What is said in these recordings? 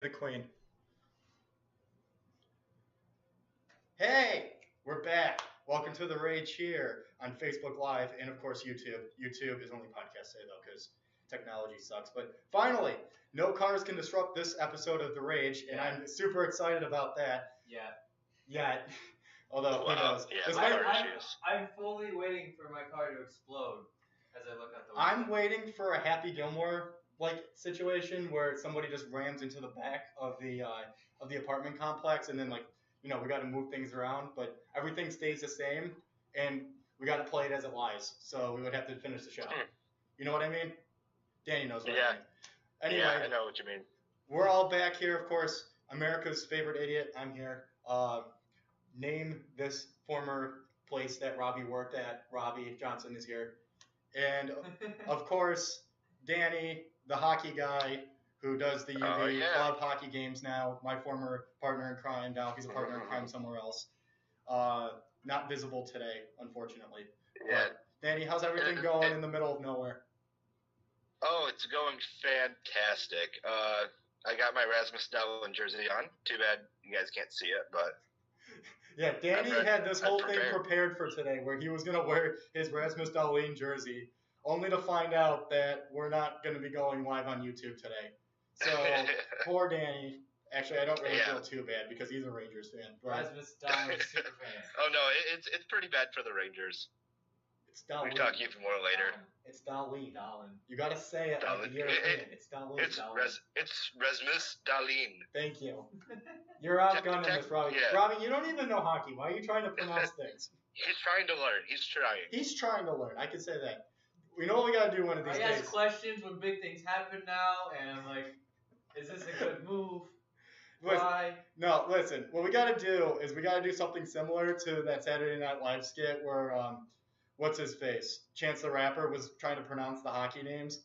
The Queen. Hey, we're back. Welcome to The Rage here on Facebook Live and, of course, YouTube. YouTube is only podcast today, though, because technology sucks. But finally, no cars can disrupt this episode of The Rage, and I'm super excited about that. Yeah. Although, who knows? Yeah, I'm fully waiting for my car to explode as I look out the window. I'm waiting for a Happy Gilmore-like situation where somebody just rams into the back of the apartment complex, and then, we got to move things around, but everything stays the same, and we got to play it as it lies. So we would have to finish the show. You know what I mean? Danny knows what I mean. Anyway, yeah, I know what you mean. We're all back here, of course. America's favorite idiot. I'm here. Name this former place that Robbie worked at. Robbie Johnson is here. And, of course, Danny, the hockey guy who does the club hockey games now, my former partner in crime. Now he's a partner in crime somewhere else. Not visible today, unfortunately. Yeah. But, Danny, how's everything going in the middle of nowhere? Oh, it's going fantastic. I got my Rasmus Dahlin jersey on. Too bad you guys can't see it, but... Yeah, Danny had this whole thing prepared for today where he was going to wear his Rasmus Dahlin jersey, only to find out that we're not going to be going live on YouTube today. So, poor Danny. Actually, I don't really feel too bad because he's a Rangers fan. Rasmus Dahlin super fan. Oh, no, it's pretty bad for the Rangers. It's Dahlin. We'll talk even more later. It's Dahlin. Dahlin. You got to say it like a European. It's Dahlin. It's Rasmus Dahlin. Thank you. You're outgunning this, Robbie. Yeah. Robbie, you don't even know hockey. Why are you trying to pronounce things? He's trying to learn. He's trying to learn. I can say that. We know what we got to do one of these days. I ask questions when big things happen now, and I'm like, is this a good move? Why? No, listen. What we got to do is we got to do something similar to that Saturday Night Live skit where, what's his face? Chance the Rapper was trying to pronounce the hockey names.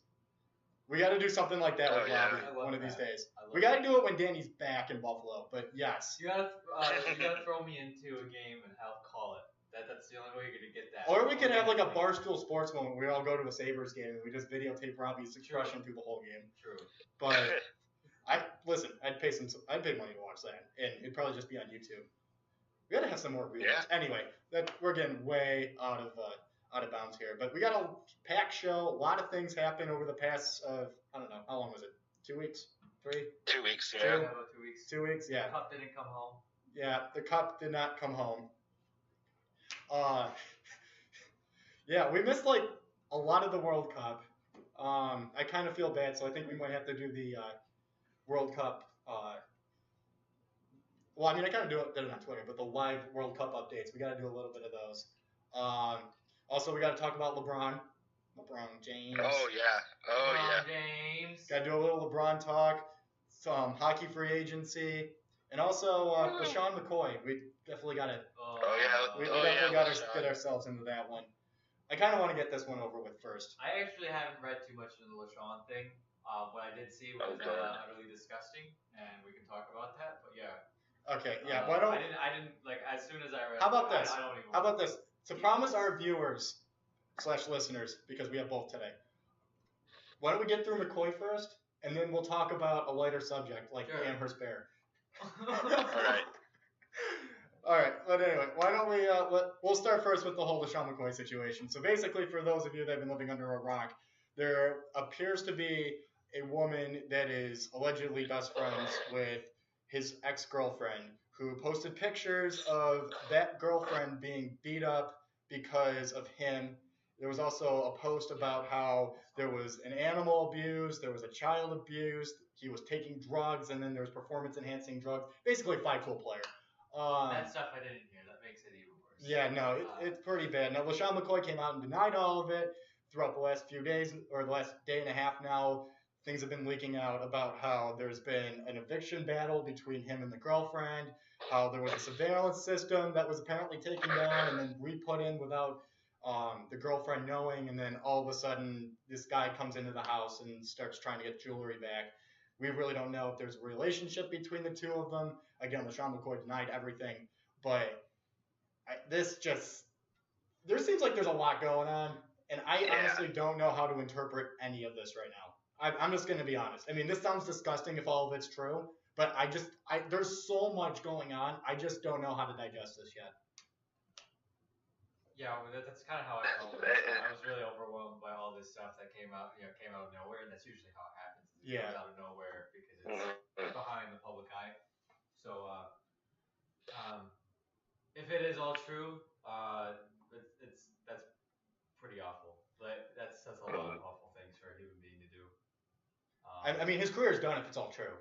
We got to do something like that with Robbie one of these days. We got to do it when Danny's back in Buffalo, but yes. You gotta throw me into a game and help call it. That's the only way you're going to get that. Or we could have like a Barstool Sports moment where we all go to a Sabres game and we just videotape Robbie's expression through the whole game. True. But, I'd pay money to watch that, and it'd probably just be on YouTube. We got to have some more readers. Yeah. Anyway, we're getting way out of bounds here. But we got a packed show. A lot of things happened over the past, I don't know, how long was it? 2 weeks? 3? 2 weeks, yeah. 2 weeks. 2 weeks, yeah. The cup didn't come home. Yeah, the cup did not come home. Yeah, we missed, a lot of the World Cup. I kind of feel bad, so I think we might have to do the World Cup. I kind of did it on Twitter, but the live World Cup updates, we got to do a little bit of those. Also, we got to talk about LeBron James. Oh, yeah. LeBron James. Got to do a little LeBron talk, some hockey free agency, and also LaShawn McCoy. We definitely got to. We definitely got to get ourselves into that one. I kind of want to get this one over with first. I actually haven't read too much into the LaShawn thing. What I did see was utterly disgusting, and we can talk about that. But yeah. Okay. Yeah. Why don't I didn't as soon as I read. How about this? I don't even. How about this? To promise our viewers / listeners, because we have both today. Why don't we get through McCoy first, and then we'll talk about a lighter subject like Amherst Bear. All right. All right, but anyway, why don't we, we'll start first with the whole LaShawn McCoy situation. So basically, for those of you that have been living under a rock, there appears to be a woman that is allegedly best friends with his ex-girlfriend who posted pictures of that girlfriend being beat up because of him. There was also a post about how there was an animal abused, there was a child abused, he was taking drugs, and then there was performance-enhancing drugs. Basically, a fight-pool player. That stuff I didn't hear. That makes it even worse. Yeah, no, it's pretty bad. Now, LaShawn McCoy came out and denied all of it throughout the last few days, or the last day and a half now. Things have been leaking out about how there's been an eviction battle between him and the girlfriend, how there was a surveillance system that was apparently taken down and then re-put in without the girlfriend knowing, and then all of a sudden this guy comes into the house and starts trying to get jewelry back. We really don't know if there's a relationship between the two of them. Again, LaShawn McCoy denied everything, but there seems like there's a lot going on, and I honestly don't know how to interpret any of this right now. I'm just going to be honest. I mean, this sounds disgusting if all of it's true, But there's so much going on. I just don't know how to digest this yet. Yeah, well, that's kind of how I felt. I was really overwhelmed by all this stuff that came out of nowhere, and that's usually how it happens. It comes out of nowhere because it's behind the public eye. So, if it is all true, that's pretty awful. But that's a lot of awful things for a human being to do. I mean, his career is done if it's all true.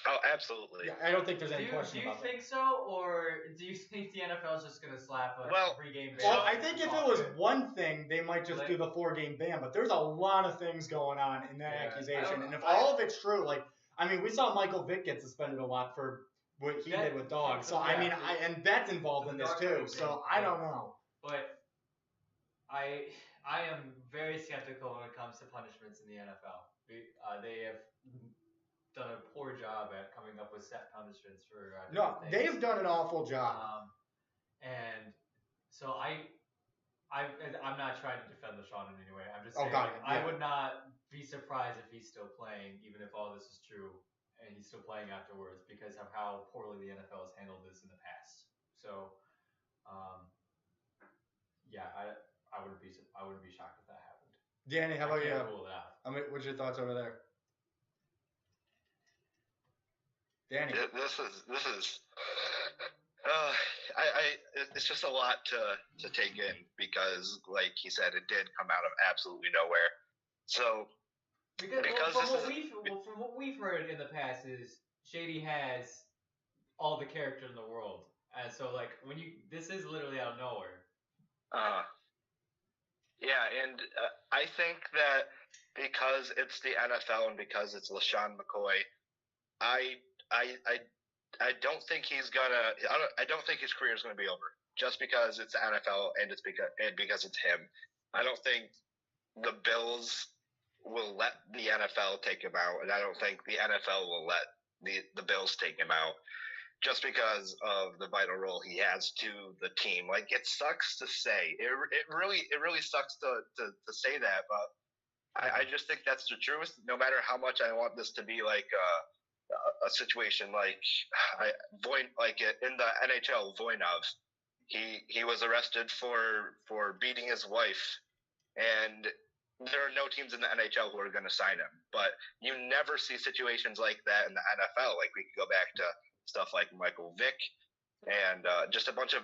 Oh, absolutely. Yeah, I don't think there's any question about that. Do you think so, or do you think the NFL is just going to slap a 3-game ban? Well, I think if it was one thing, they might just do the 4-game ban. But there's a lot of things going on in that accusation, and if all of it's true, like, I mean, we saw Michael Vick get suspended a lot for what he did with dogs. So I mean, and that's involved in this too. So I don't know. But I am very skeptical when it comes to punishments in the NFL. They have done a poor job at coming up with set punishments for they've done an awful job. And so I'm not trying to defend LeSean in any way. I'm just saying I would not be surprised if he's still playing, even if all this is true, and he's still playing afterwards because of how poorly the NFL has handled this in the past. So, I wouldn't be shocked if that happened. Danny, how about you? Rule it out. I mean, what's your thoughts over there? Danny. This is it's just a lot to take in because, like he said, it did come out of absolutely nowhere. So from what we've heard in the past is Shady has all the character in the world, and so like this is literally out of nowhere. Yeah, and I think that because it's the NFL and because it's LeSean McCoy, I don't think I don't think his career is gonna be over just because it's the NFL and because it's him. I don't think the Bills will let the NFL take him out, and I don't think the NFL will let the Bills take him out just because of the vital role he has to the team. Like, it sucks to say. It really sucks to say that, but I just think that's the truth. No matter how much I want this to be like a situation like in the NHL, Voinov, he was arrested for beating his wife, and there are no teams in the NHL who are going to sign him. But you never see situations like that in the NFL. Like, we could go back to stuff like Michael Vick and just a bunch of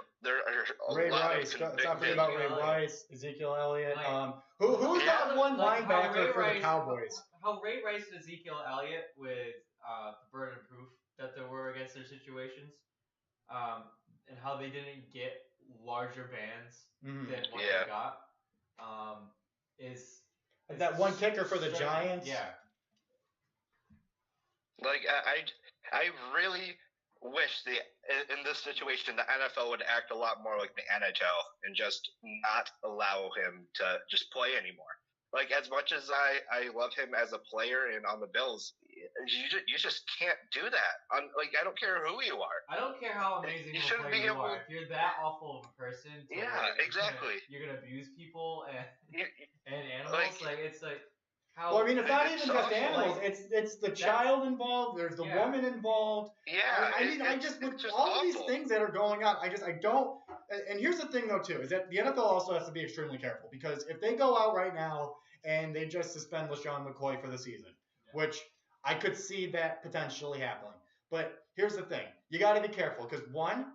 Ray Rice. Stop forgetting about Ray Rice, Ezekiel Elliott. Who's that one linebacker for the Cowboys? How Ray Rice and Ezekiel Elliott with the burden of proof that there were against their situations, and how they didn't get larger bans than what they got, is that one kicker for the Giants. Yeah. Like, I really wish in this situation the NFL would act a lot more like the NHL and just not allow him to just play anymore. Like, as much as I love him as a player and on the Bills, you just can't do that. Like, I don't care who you are. I don't care how amazing you shouldn't be able. If you're that awful of a person, exactly. You're gonna abuse people and animals. Like it's like how. Well, I mean, it's not even just animals. It's the child involved. There's the woman involved. Yeah. I mean, with all these things that are going on, I don't. And here's the thing, though, too, is that the NFL also has to be extremely careful because if they go out right now and they just suspend LeSean McCoy for the season, which I could see that potentially happening. But here's the thing. You got to be careful because one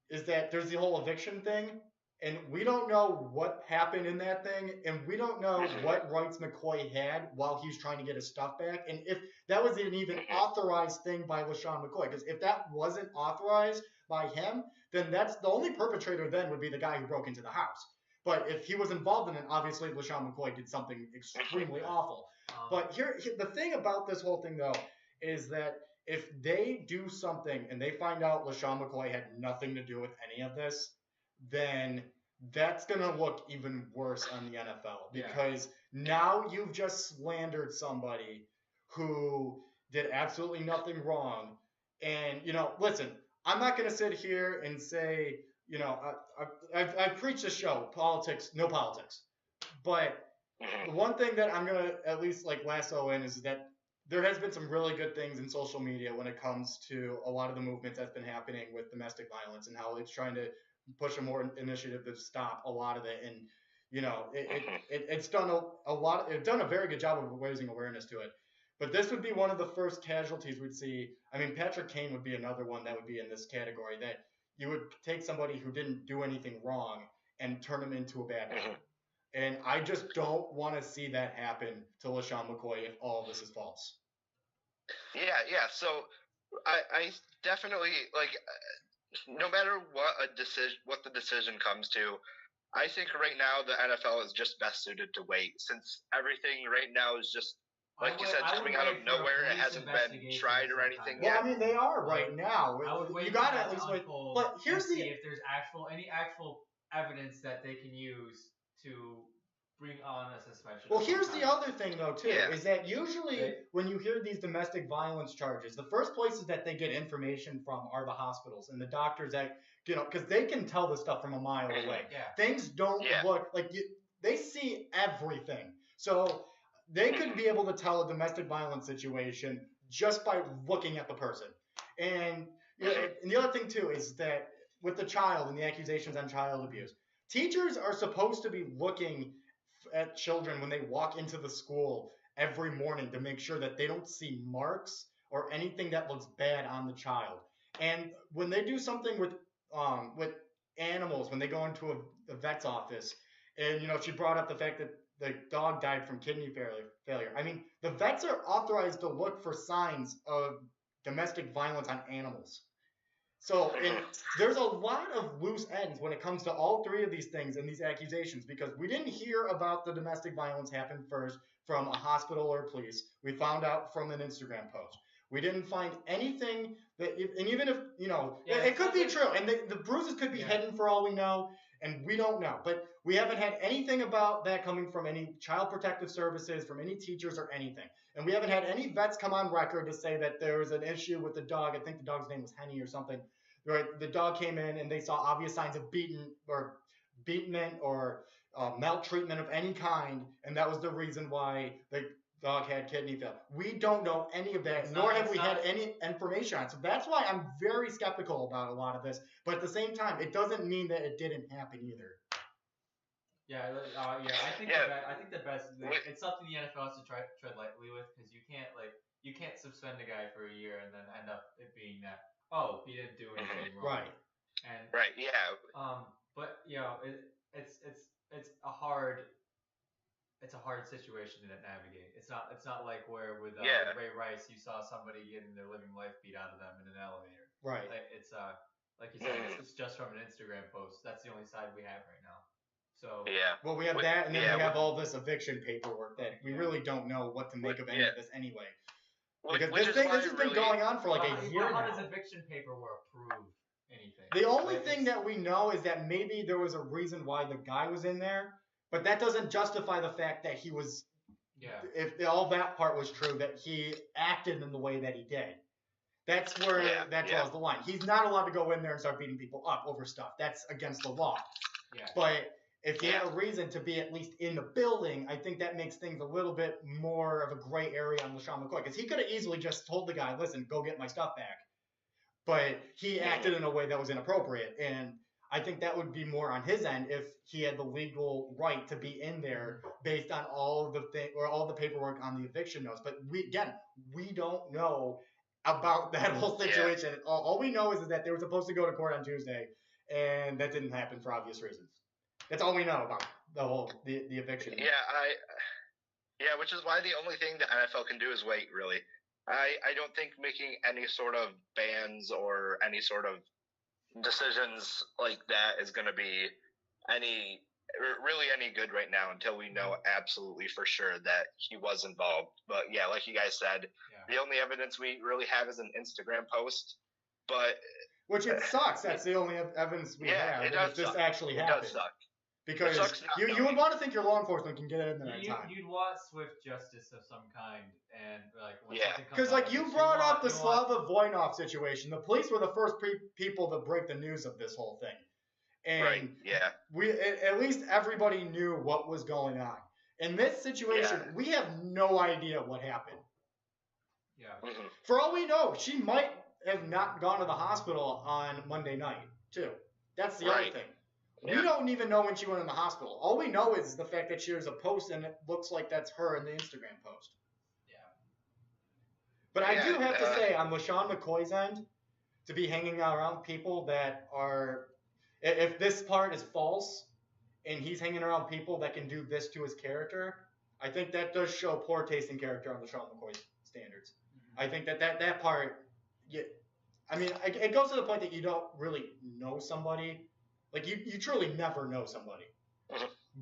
is that there's the whole eviction thing, and we don't know what happened in that thing, and we don't know what rights McCoy had while he was trying to get his stuff back, and if that was an even authorized thing by LeSean McCoy. Because if that wasn't authorized by him, then that's the only perpetrator then would be the guy who broke into the house. But if he was involved in it, obviously LeSean McCoy did something extremely awful. But here, the thing about this whole thing, though, is that if they do something and they find out LeSean McCoy had nothing to do with any of this, then that's going to look even worse on the NFL because now you've just slandered somebody who did absolutely nothing wrong. And, listen, I'm not going to sit here and say, I preach the show, politics, no politics. But the one thing that I'm going to at least lasso in is that there has been some really good things in social media when it comes to a lot of the movements that's been happening with domestic violence and how it's trying to push a more initiative to stop a lot of it. And it's done a lot. It's done a very good job of raising awareness to it. But this would be one of the first casualties we'd see. I mean, Patrick Kane would be another one that would be in this category, that you would take somebody who didn't do anything wrong and turn them into a bad guy. And I just don't want to see that happen to LaShawn McCoy if all of this is false. Yeah. So I definitely, like, no matter what the decision comes to, I think right now the NFL is just best suited to wait, since everything right now is just, like you said, coming out of nowhere. It hasn't been tried or anything yet. Well, I mean, they are right now. I would wait. You got to at least wait. But here's see if there's any actual evidence that they can use to bring on a suspension. Well, here's the other thing, though, too, is that usually when you hear these domestic violence charges, the first places that they get information from are the hospitals and the doctors that, because they can tell this stuff from a mile away. Things don't look like they see everything. So they could be able to tell a domestic violence situation just by looking at the person. And, and the other thing, too, is that with the child and the accusations on child abuse, teachers are supposed to be looking at children when they walk into the school every morning to make sure that they don't see marks or anything that looks bad on the child. And when they do something with animals, when they go into a vet's office, and she brought up the fact that the dog died from kidney failure. I mean, the vets are authorized to look for signs of domestic violence on animals. So there's a lot of loose ends when it comes to all three of these things and these accusations, because we didn't hear about the domestic violence happen first from a hospital or police. We found out from an Instagram post. We didn't find anything that, and even if, it could be true, and the bruises could be hidden for all we know, and we don't know. But we haven't had anything about that coming from any child protective services, from any teachers or anything. And we haven't had any vets come on record to say that there was an issue with the dog. I think the dog's name was Henny or something. Right? The dog came in and they saw obvious signs of beatment or maltreatment of any kind, and that was the reason why the dog had kidney failure. We don't know any of that, nor have we had any information on it. So that's why I'm very skeptical about a lot of this. But at the same time, it doesn't mean that it didn't happen either. I think the best. It's something the NFL has to tread lightly with, because you can't suspend a guy for a year and then end up it being that he didn't do anything wrong. Right. And right. Yeah. But it's a hard situation to navigate. It's not like where with Ray Rice you saw somebody getting their living life beat out of them in an elevator. Right. It's like you said, it's just from an Instagram post. That's the only side we have right now. So well, we have that, and then we have all this eviction paperwork that we really don't know what to make of any of this anyway. Because this has been going on for like a year now. How does eviction paperwork prove anything? The only thing that we know is that maybe there was a reason why the guy was in there, but that doesn't justify the fact that he was. If all that part was true, that he acted in the way that he did. That's where that draws the line. He's not allowed to go in there and start beating people up over stuff. That's against the law. Yeah. But if he had a reason to be at least in the building, I think that makes things a little bit more of a gray area on LaShawn McCoy. Because he could have easily just told the guy, listen, go get my stuff back. But he acted in a way that was inappropriate. And I think that would be more on his end if he had the legal right to be in there based on all the paperwork on the eviction notes. But we don't know about that whole situation. Yeah. All we know is that they were supposed to go to court on Tuesday, and that didn't happen for obvious reasons. That's all we know about the eviction. Which is why the only thing the NFL can do is wait, really. I don't think making any sort of bans or any sort of decisions like that is going to be any good right now until we know absolutely for sure that he was involved. But yeah, like you guys said, the only evidence we really have is an Instagram post. But which it sucks. That's the only evidence we have. It does this suck. actually happened. It does suck. Because you would want to think your law enforcement can get it in there in time. You'd want swift justice of some kind, and when because you brought up the Slava Voinov situation. The police were the first people to break the news of this whole thing, and we at least everybody knew what was going on. In this situation, we have no idea what happened. Yeah. Mm-hmm. For all we know, she might have not gone to the hospital on Monday night, too. That's the other thing. Yeah. We don't even know when she went in the hospital. All we know is the fact that she was a post, and it looks like that's her in the Instagram post. Yeah. But I do have to say, on LeSean McCoy's end, to be hanging out around people that are, if this part is false, and he's hanging around people that can do this to his character, I think that does show poor taste in character on LeSean McCoy's standards. Mm-hmm. I think that part, it goes to the point that you don't really know somebody. Like, you truly never know somebody.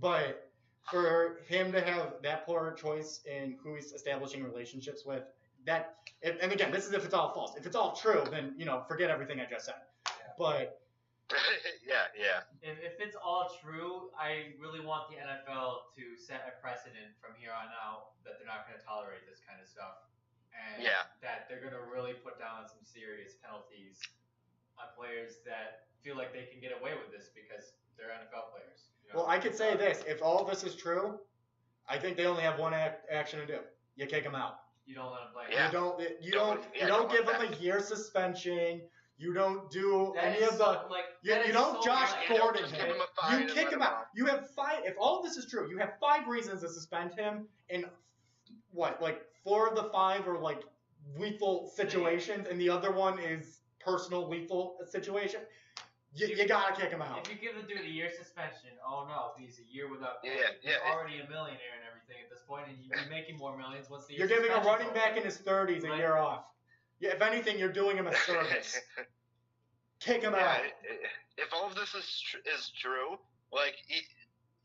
But for him to have that poor choice in who he's establishing relationships with, and again, this is if it's all false. If it's all true, then, forget everything I just said. Yeah. But... yeah. If it's all true, I really want the NFL to set a precedent from here on out that they're not going to tolerate this kind of stuff. And that they're going to really put down some serious penalties on players that feel like they can get away with this because they're NFL players. Well, I could say this. If all of this is true, I think they only have one action to do. You kick them out. You don't let them play. Yeah. You don't give them a year suspension. You don't do any of the you don't Josh Gordon him. You kick him out. You have 5. If all of this is true, you have 5 reasons to suspend him. And 4 of the 5 are lethal situations, and the other one is personal lethal situation. You gotta kick him out. If you give the dude a year suspension, oh no, he's a year without pay. He's already a millionaire and everything at this point, and you're making more millions once the year. You're giving a running back in his 30s a year off. Yeah, if anything, you're doing him a service. Kick him out. If all of this is true,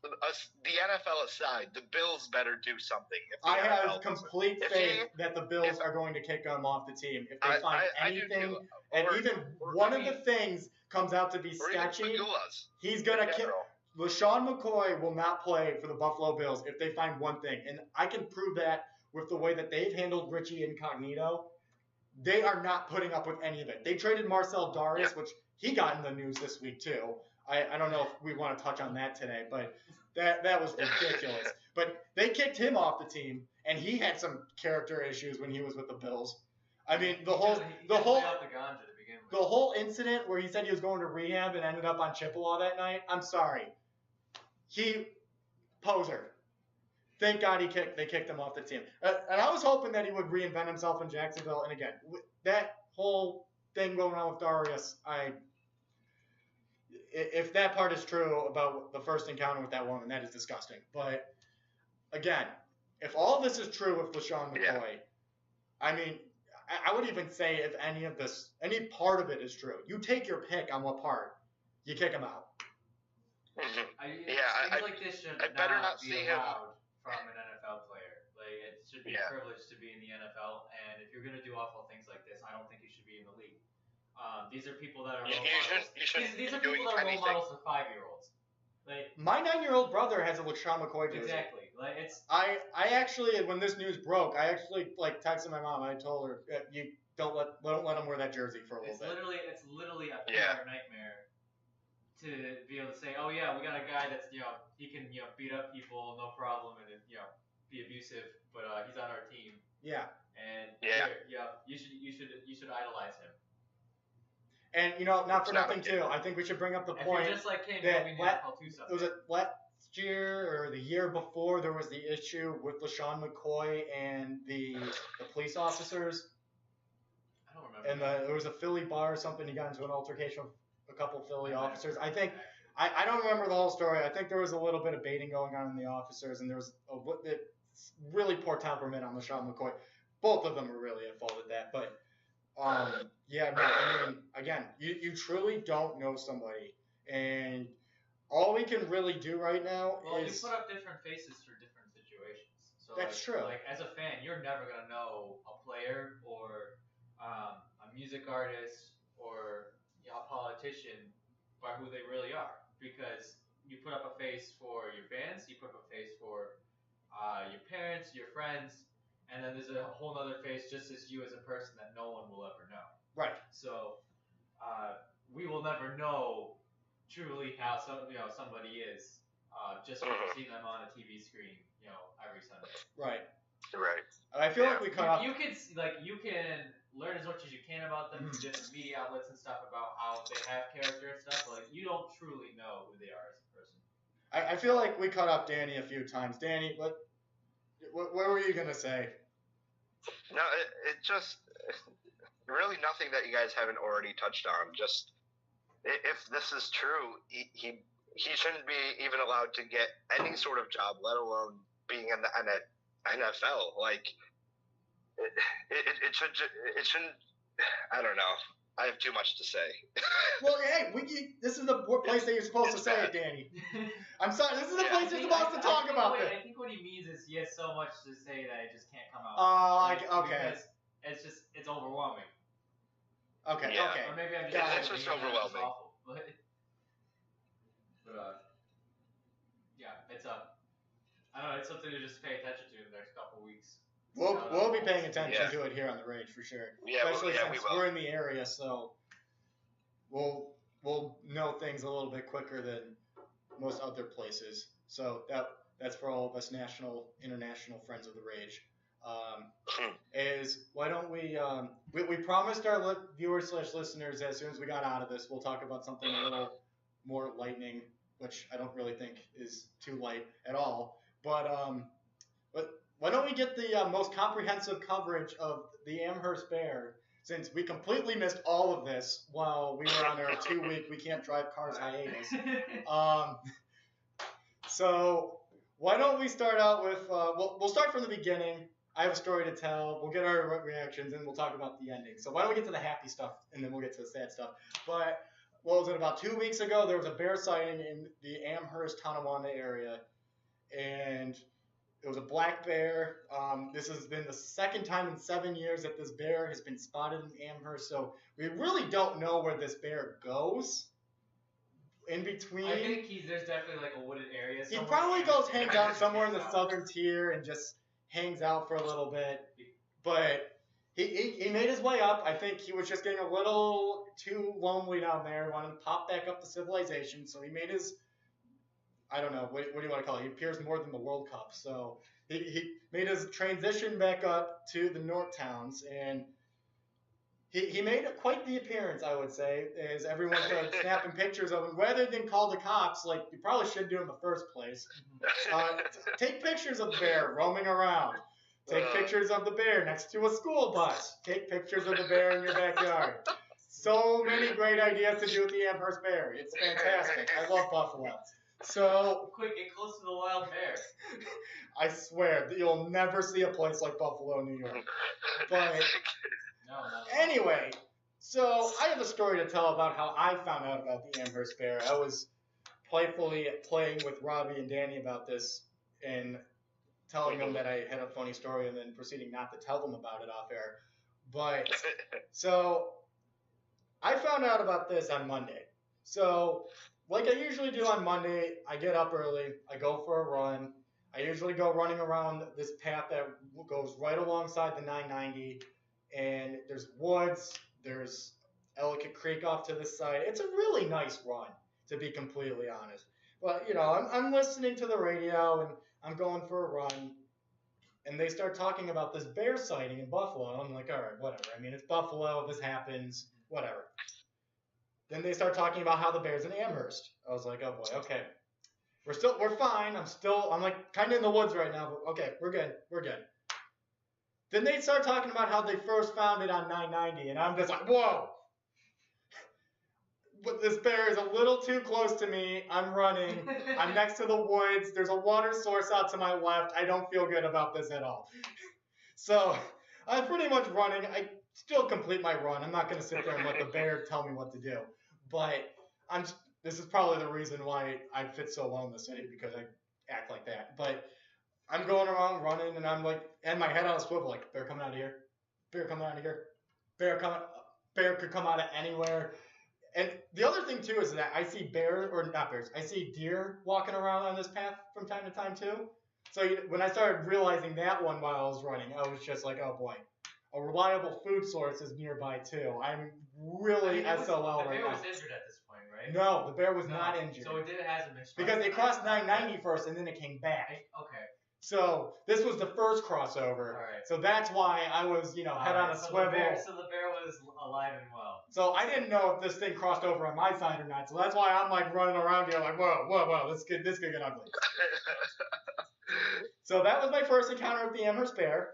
the NFL aside, the Bills better do something. I have complete faith that the Bills are going to kick him off the team. If they find anything, and even one of the things comes out to be sketchy, he's going to kick. LeSean McCoy will not play for the Buffalo Bills if they find one thing. And I can prove that with the way that they've handled Richie Incognito. They are not putting up with any of it. They traded Marcel Darius, which he got in the news this week too. I don't know if we want to touch on that today, but that was ridiculous. But they kicked him off the team, and he had some character issues when he was with the Bills. I mean, the whole incident where he said he was going to rehab and ended up on Chippewa that night. I'm sorry, poser. Thank God they kicked him off the team. And I was hoping that he would reinvent himself in Jacksonville. And again, that whole thing going on with Darius, if that part is true about the first encounter with that woman, that is disgusting. But again, if all this is true with LeSean McCoy, I mean, I would even say if any part of it is true, you take your pick on what part, you kick him out. Things like this should not be allowed from an NFL player. It should be a privilege to be in the NFL, and if you're going to do awful things like this, I don't think you should be in the league. These are people that are role models. These are people that are role models for 5-year-olds. My 9-year-old brother has a LeSean McCoy jersey. Exactly. I actually, when this news broke, I actually texted my mom. I told her, you don't let him wear that jersey for a little bit. It's literally a PR nightmare to be able to say, oh yeah, we got a guy that's he can beat up people no problem and be abusive, but he's on our team. Yeah. And you should idolize him. And not for nothing too. I think we should bring up the point just like him, that was it last year or the year before there was the issue with LeSean McCoy and the police officers. I don't remember. And there was a Philly bar or something. He got into an altercation with a couple Philly officers. I think I don't remember the whole story. I think there was a little bit of baiting going on in the officers, and there was a really poor temperament on LeSean McCoy. Both of them were really at fault with that, but. I mean, again, you truly don't know somebody, and all we can really do right now is... you put up different faces for different situations. So that's true. As a fan, you're never going to know a player or a music artist or a politician by who they really are, because you put up a face for your fans, you put up a face for your parents, your friends, and then there's a whole other face just as you as a person that no one will ever know. Right. So we will never know truly how somebody is just from seeing them on a TV screen, every Sunday. Right. Right. I feel like we cut off. You can learn as much as you can about them from different media outlets and stuff about how they have character and stuff, but like, you don't truly know who they are as a person. I feel like we cut off Danny a few times. Danny, what were you gonna say? No, it just really nothing that you guys haven't already touched on. Just if this is true, he shouldn't be even allowed to get any sort of job, let alone being in the NFL. Like it shouldn't. I don't know. I have too much to say. Well, hey, this is the place that you're supposed to say it, Danny. I'm sorry, this is the place you're supposed to talk about this. I think what he means is he has so much to say that it just can't come out. Okay. Because it's overwhelming. Okay, yeah. okay. Or maybe I'm it's just overwhelming. Awful, but yeah, it's I don't know, it's something to just pay attention to in the next couple weeks. We'll be paying attention to it here on the Rage for sure. Yeah, especially since we're in the area, so we'll know things a little bit quicker than most other places. So that's for all of us international friends of the Rage. Is why don't we promised our viewers / listeners as soon as we got out of this, we'll talk about something a little more lightning, which I don't really think is too light at all. But why don't we get the most comprehensive coverage of the Amherst Bear, since we completely missed all of this while we were on our 2-week we can't drive cars hiatus. So why don't we start out with we'll start from the beginning. I have a story to tell. We'll get our reactions and we'll talk about the ending. So why don't we get to the happy stuff and then we'll get to the sad stuff. But what was it, about 2 weeks ago, there was a bear sighting in the Amherst, Tonawanda area, and it was a black bear. This has been the second time in 7 years that this bear has been spotted in Amherst, so we really don't know where this bear goes. In between, I think there's definitely like a wooded area. He probably hangs out somewhere in the southern tier and just hangs out for a little bit. But he made his way up. I think he was just getting a little too lonely down there. He wanted to pop back up to civilization, so he made his, I don't know, what do you want to call it? He appears more than the World Cup. So he made his transition back up to the North Towns, and he made quite the appearance, I would say, as everyone started snapping pictures of him, rather than call the cops, like you probably should do in the first place. Take pictures of the bear roaming around. Take pictures of the bear next to a school bus. Take pictures of the bear in your backyard. So many great ideas to do with the Amherst Bear. It's fantastic. I love Buffalo. So quick, get close to the wild bear. I swear that you'll never see a place like Buffalo, New York. But anyway, so I have a story to tell about how I found out about the Amherst Bear. I was playfully playing with Robbie and Danny about this and telling them that I had a funny story and then proceeding not to tell them about it off air. But so I found out about this on Monday. So like I usually do on Monday, I get up early, I go for a run. I usually go running around this path that goes right alongside the 990, and there's woods, there's Ellicott Creek off to the side. It's a really nice run, to be completely honest. But, you know, I'm listening to the radio, and I'm going for a run, and they start talking about this bear sighting in Buffalo. I'm like, all right, whatever. I mean, it's Buffalo, this happens, whatever. Then they start talking about how the bear's in Amherst. I was like, oh boy, okay. We're fine. I'm like kind of in the woods right now, but okay, we're good. Then they start talking about how they first found it on 990, and I'm just like, whoa. But this bear is a little too close to me. I'm running. I'm next to the woods. There's a water source out to my left. I don't feel good about this at all. So I'm pretty much running. I still complete my run. I'm not going to sit there and let the bear tell me what to do. But this is probably the reason why I fit so well in the city, because I act like that. But I'm going around running, and I'm like, and my head on a swivel, like, bear coming out of here. Bear coming out of here. Bear could come out of anywhere. And the other thing, too, is that I see I see deer walking around on this path from time to time, too. So when I started realizing that one while I was running, I was just like, oh, boy. A reliable food source is nearby, too. I'm really SOL right now. The bear was injured at this point, right? No, the bear was not injured. So it hasn't been struck. Because it crossed 990 first, and then it came back. Okay. So this was the first crossover. All right. So that's why I was, head on a swivel. So the bear was alive and well. So I didn't know if this thing crossed over on my side or not. So that's why I'm like running around here like, whoa, this could get ugly. So that was my first encounter with the Amherst bear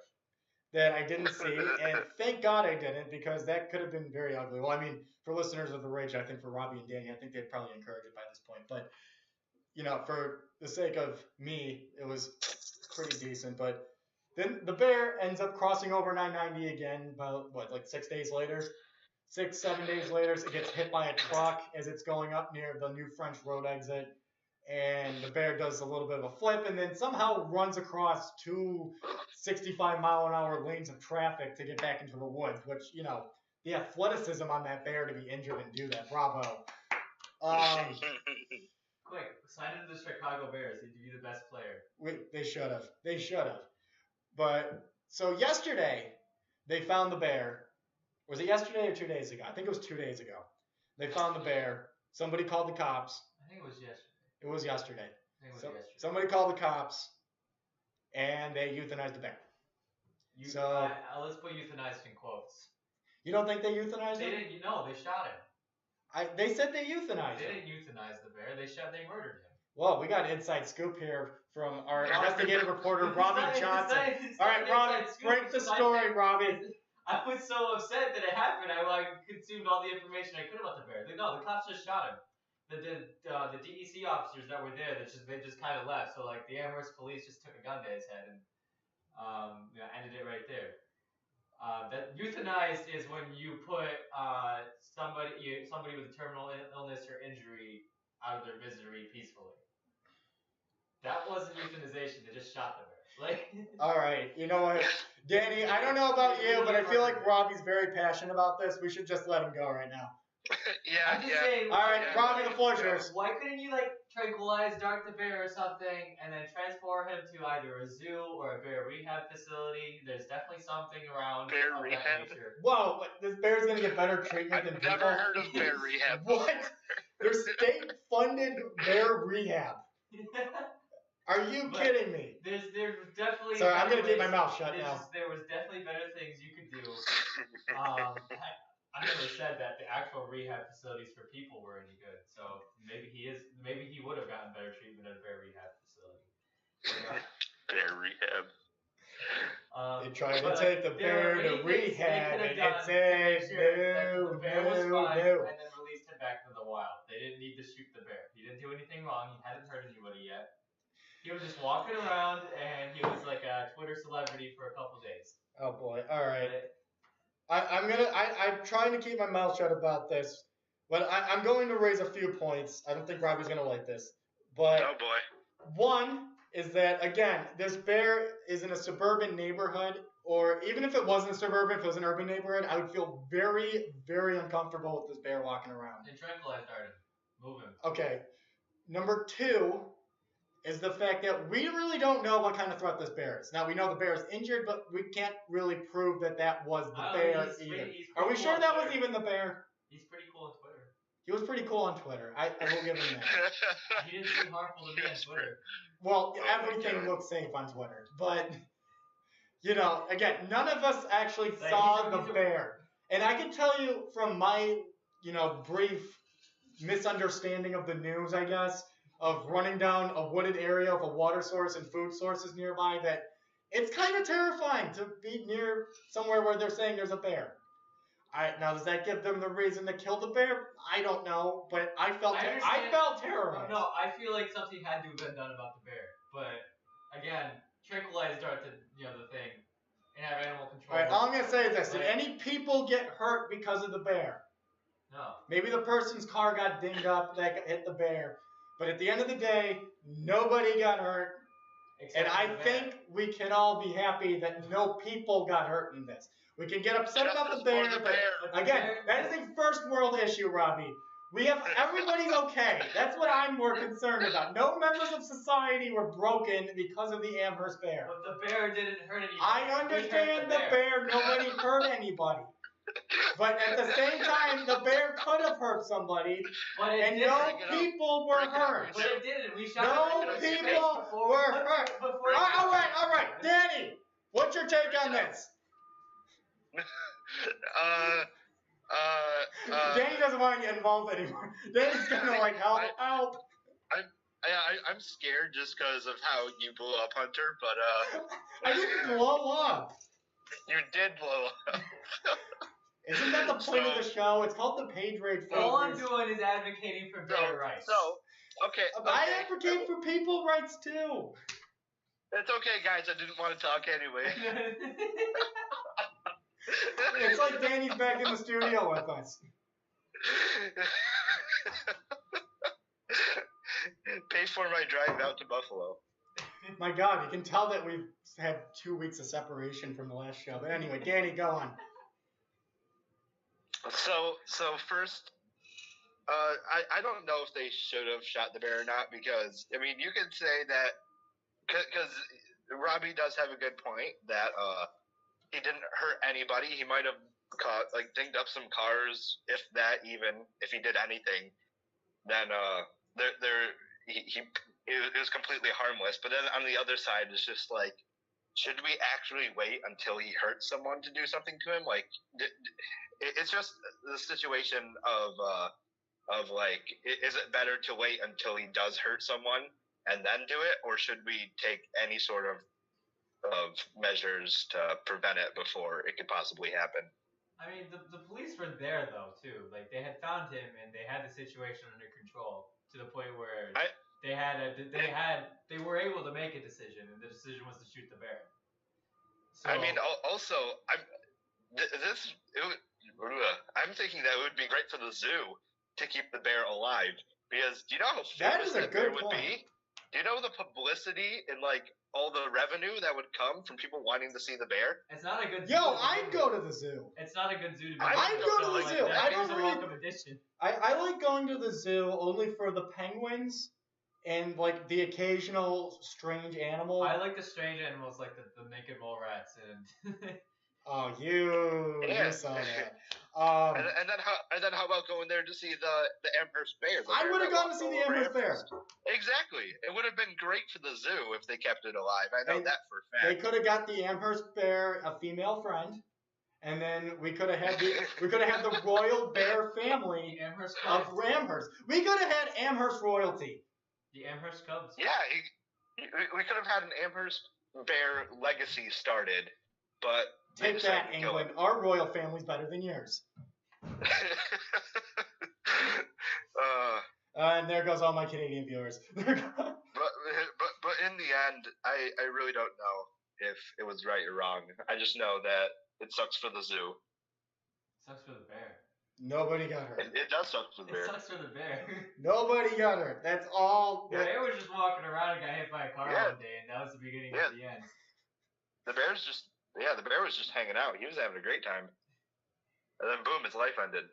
that I didn't see, and thank God I didn't, because that could have been very ugly. Well, I mean, for listeners of the Rage, I think for Robbie and Danny, I think they'd probably encourage it by this point. But for the sake of me, it was pretty decent. But then the bear ends up crossing over 990 again, about, 6 days later? 6, 7 days later, it gets hit by a truck as it's going up near the New French Road exit. And the bear does a little bit of a flip and then somehow runs across 2 65-mile-an-hour lanes of traffic to get back into the woods, which, the athleticism on that bear to be injured and do that, bravo. Quick, sign into the Chicago Bears. They'd be the best player. They should have. But, so yesterday, they found the bear. Was it yesterday or 2 days ago? I think it was 2 days ago. They found the bear. Somebody called the cops. I think it was yesterday. It was yesterday. Yesterday. Somebody called the cops, and they euthanized the bear. Let's put euthanized in quotes. You don't think they euthanized him? They didn't. No, they shot him. They said they euthanized him. They didn't euthanize the bear. They murdered him. Well, we got an inside scoop here from our investigative reporter, Robbie Johnson. All right, Robbie, break the story, Robbie. I was so upset that it happened. I consumed all the information I could about the bear. No, the cops just shot him. The DEC officers that were there, they just kind of left. So the Amherst police just took a gun to his head and ended it right there. That euthanized is when you put somebody with a terminal illness or injury out of their misery peacefully. That wasn't euthanization. They just shot the bear. All right, you know what, Danny? I don't know about you, but I feel like Robbie's very passionate about this. We should just let him go right now. Yeah. Saying, all right, Robbie, the floor's yours. Why couldn't you tranquilize Dark the bear or something, and then transport him to either a zoo or a bear rehab facility? There's definitely something around bear rehab. Whoa, this bear's gonna get better treatment than people. I've never heard of bear rehab. What? There's state-funded bear rehab. Are you kidding me? There's definitely. Sorry, I'm gonna keep my mouth shut now. There was definitely better things you could do. I never said that the actual rehab facilities for people were any good. So maybe he would have gotten better treatment at a bear rehab facility. Bear rehab. They tried to take the bear to rehab, and it said no. And then released him back into the wild. They didn't need to shoot the bear. He didn't do anything wrong. He hadn't hurt anybody yet. He was just walking around, and he was like a Twitter celebrity for a couple days. Oh boy! All right. I'm trying to keep my mouth shut about this, but I'm going to raise a few points. I don't think Robbie's going to like this. But oh boy. One is that, again, this bear is in a suburban neighborhood, or even if it wasn't suburban, if it was an urban neighborhood, I would feel very, very uncomfortable with this bear walking around. And tranquilized Arden. Move him. Okay. Number 2 is the fact that we really don't know what kind of threat this bear is. Now, we know the bear is injured, but we can't really prove that was the bear either. Are we sure that was even the bear? He's pretty cool on Twitter. He was pretty cool on Twitter. I will give him that. He didn't seem harmful to me on Twitter. Well, everything looks safe on Twitter. But, again, none of us actually saw the bear. And I can tell you from my, brief misunderstanding of the news, I guess, of running down a wooded area of a water source and food sources nearby, that it's kind of terrifying to be near somewhere where they're saying there's a bear. Now, does that give them the reason to kill the bear? I don't know, but I felt terrorized. No, I feel like something had to have been done about the bear. But, again, tranquilize Dart to, the thing, and have animal control. All right, all I'm going to say is this. Did any people get hurt because of the bear? No. Maybe the person's car got dinged up that hit the bear. But at the end of the day, nobody got hurt. And I think we can all be happy that no people got hurt in this. We can get upset about the bear, but again, that is a first world issue, Robbie. Everybody's okay. That's what I'm more concerned about. No members of society were broken because of the Amherst bear. But the bear didn't hurt anybody. I understand the bear. Nobody hurt anybody. But at the same time, the bear could have hurt somebody, and no people were hurt. But it didn't. We shot no people were hurt. All right. Danny, what's your take on this? Danny doesn't want to get involved anymore. Danny's gonna help. I'm scared just because of how you blew up Hunter, but I didn't blow up. You did blow up. Isn't that the point of the show? It's called the Paige Rage. All I'm doing is advocating for bear rights. Okay. I advocate for people rights too. It's okay, guys. I didn't want to talk anyway. It's like Danny's back in the studio with us. Pay for my drive out to Buffalo. My God, you can tell that we've had 2 weeks of separation from the last show. But anyway, Danny, go on. So first, I don't know if they should have shot the bear or not, because I mean you could say that because Robbie does have a good point that he didn't hurt anybody. He might have dinged up some cars, if that, even if he did anything, then it was completely harmless. But then on the other side, it's just should we actually wait until he hurts someone to do something to him? It's just the situation of is it better to wait until he does hurt someone and then do it, or should we take any sort of measures to prevent it before it could possibly happen? I mean, the police were there though too. They had found him and they had the situation under control to the point where they were able to make a decision, and the decision was to shoot the bear. So, I mean, also, I'm thinking that it would be great for the zoo to keep the bear alive, because do you know how famous that bear would be? Do you know the publicity and all the revenue that would come from people wanting to see the bear? It's not a good zoo. Yo, I'd go to the zoo. It's not a good zoo to be I'd go to the zoo. I don't really. Welcome addition. I like going to the zoo only for the penguins and the occasional strange animal. I like the strange animals, like the naked mole rats and. Oh, you saw that. And then how about going there to see the Amherst bear? I would have gone to see the Amherst bear. Exactly. It would have been great for the zoo if they kept it alive. I know that for a fact. They could have got the Amherst bear a female friend, and then we could have had the royal bear family of Amherst. We could have had Amherst royalty. The Amherst Cubs. Yeah, we could have had an Amherst bear legacy started, but. Take that, England. Our royal family's better than yours. And there goes all my Canadian viewers. but in the end, I really don't know if it was right or wrong. I just know that it sucks for the zoo. It sucks for the bear. Nobody got hurt. It does suck for the bear. It sucks for the bear. Nobody got hurt. That's all. The bear was just walking around and got hit by a car one day, and that was the beginning of the end. The bear was just hanging out. He was having a great time. And then boom, his life ended.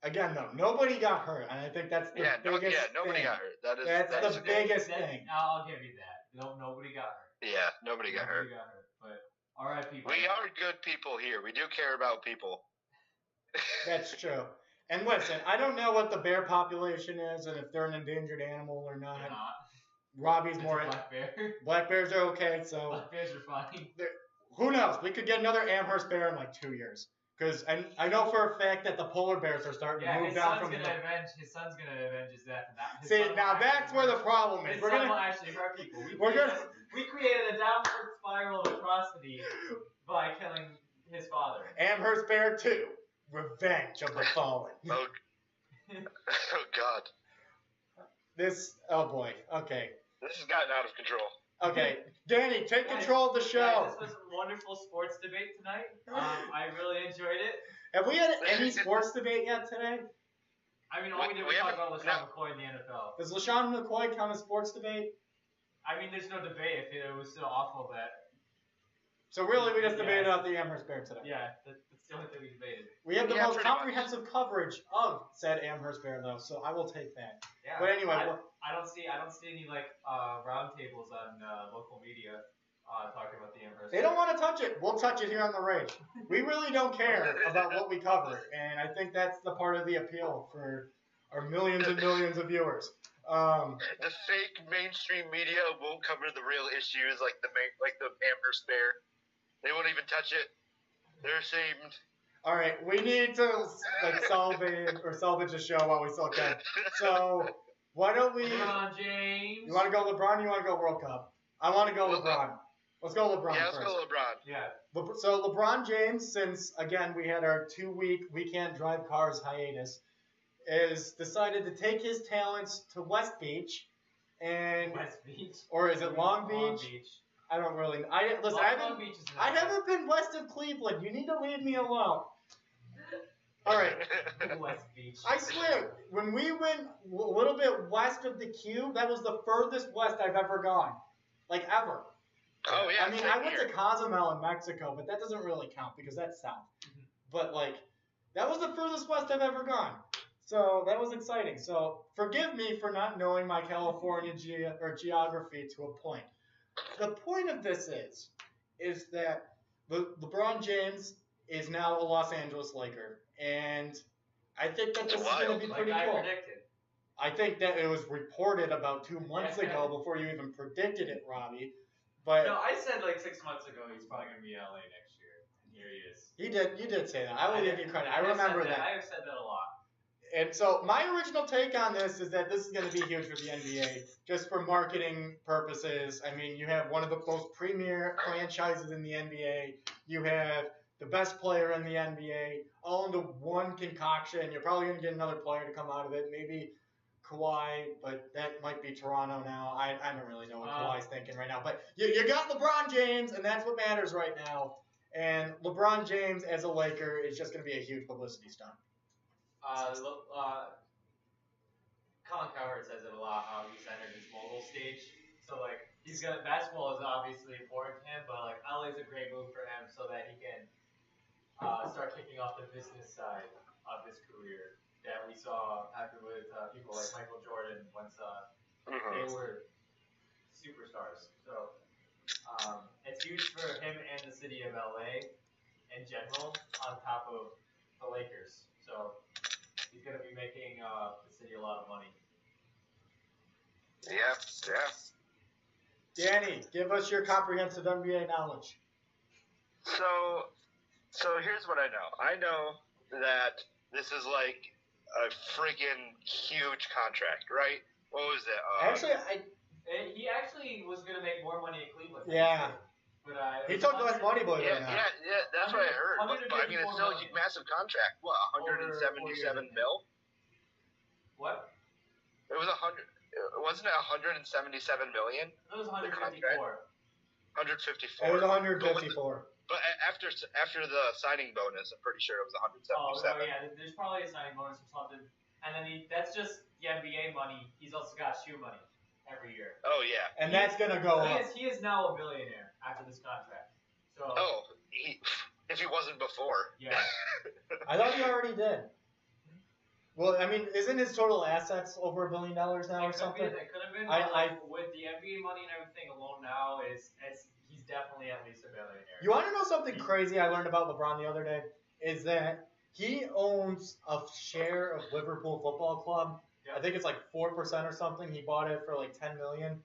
Again, though, nobody got hurt, and I think that's the biggest nobody thing. got hurt. That's the biggest thing. I'll give you that. Nobody got hurt. Yeah, nobody got hurt. But R.I.P. We are good people here. We do care about people. That's true. And listen, I don't know what the bear population is and if they're an endangered animal or not. They're not. Robbie's it's more. A black bear. Black bears are okay, so. Black bears are fine. Who knows? We could get another Amherst bear in 2 years. Because I know for a fact that the polar bears are starting to move down from his son's going to avenge his death. Now that's where the problem is. His son will actually hurt people. We created a downward spiral of atrocity by killing his father. Amherst Bear 2. Revenge of the Fallen. Oh God. Oh boy. Okay. This has gotten out of control. Okay. Danny, take control of the show. This was a wonderful sports debate tonight. I really enjoyed it. Have we had any sports debate yet today? I mean, all we did was talk about LaShawn McCoy in the NFL. Does LaShawn McCoy count as sports debate? I mean, there's no debate if it was still awful that. So really, we just debated out the Amherst Bear today. Yeah, that's the only thing we debated. We have the most comprehensive coverage of said Amherst Bear, though, so I will take that. Yeah. But anyway, I don't see any roundtables on local media talking about the Amherst. They don't want to touch it. We'll touch it here on the Rage. We really don't care about what we cover, and I think that's the part of the appeal for our millions and millions of viewers. The fake mainstream media won't cover the real issues, like the Amherst Bear. They won't even touch it. They're ashamed. All right, we need to salvage the show while we still can. So why don't we? LeBron James. You want to go LeBron? Or you want to go World Cup? I want to go LeBron. Let's go LeBron Yeah, first. let's go LeBron. Yeah. So LeBron James, since again we had our 2-week we can't drive cars hiatus, is decided to take his talents to West Beach, and West Beach. Or is it Long Beach? Long Beach. I don't really. I haven't been west of Cleveland. You need to leave me alone. All right. West Beach. I swear, when we went a little bit west of the Cube, that was the furthest west I've ever gone, like ever. Oh yeah. I mean, I went to Cozumel in Mexico, but that doesn't really count because that's south. Mm-hmm. But like, that was the furthest west I've ever gone. So that was exciting. So forgive me for not knowing my California geography to a point. The point of this is that LeBron James is now a Los Angeles Laker, and I think that this is going to be pretty cool. Predicted. I think that it was reported about 2 months ago before you even predicted it, Robbie. But no, I said like 6 months ago he's probably going to be in LA next year, and here he is. You did say that. I will give you credit. I remember that. I have said that a lot. And so my original take on this is that this is going to be huge for the NBA, just for marketing purposes. I mean, you have one of the most premier franchises in the NBA. You have the best player in the NBA, all into one concoction. You're probably going to get another player to come out of it, maybe Kawhi, but that might be Toronto now. I don't really know what Kawhi's thinking right now. But you got LeBron James, and that's what matters right now. And LeBron James as a Laker is just going to be a huge publicity stunt. Colin Cowherd says it a lot how he's entered his mogul stage. So like basketball is obviously important to him, but like LA is a great move for him so that he can start kicking off the business side of his career that we saw happen with people like Michael Jordan once they were superstars. So it's huge for him and the city of LA in general, on top of the Lakers. So he's going to be making the city a lot of money. Yeah. Danny, give us your comprehensive NBA knowledge. So here's what I know. I know that this is like a friggin' huge contract, right? What was it? He actually was going to make more money in Cleveland. Yeah. But he took less money, believe it or not. Yeah, that's what I heard. But I mean, it's still a massive contract. What, 177 mil? What? It was 100. Wasn't it 177 million? It was 154. 154. It was 154. But after the signing bonus, I'm pretty sure it was 177. Oh yeah, there's probably a signing bonus or something. And then that's just the NBA money. He's also got shoe money every year. Oh yeah. And that's gonna go up. He is now a billionaire after this contract. So. Oh, if he wasn't before. Yeah. I thought he already did. Well, I mean, isn't his total assets over $1 billion now or something? It could have been. With the NBA money and everything alone now, he's definitely at least a billionaire. You want to know something crazy I learned about LeBron the other day? Is that he owns a share of Liverpool Football Club. Yep. I think it's like 4% or something. He bought it for like $10 million.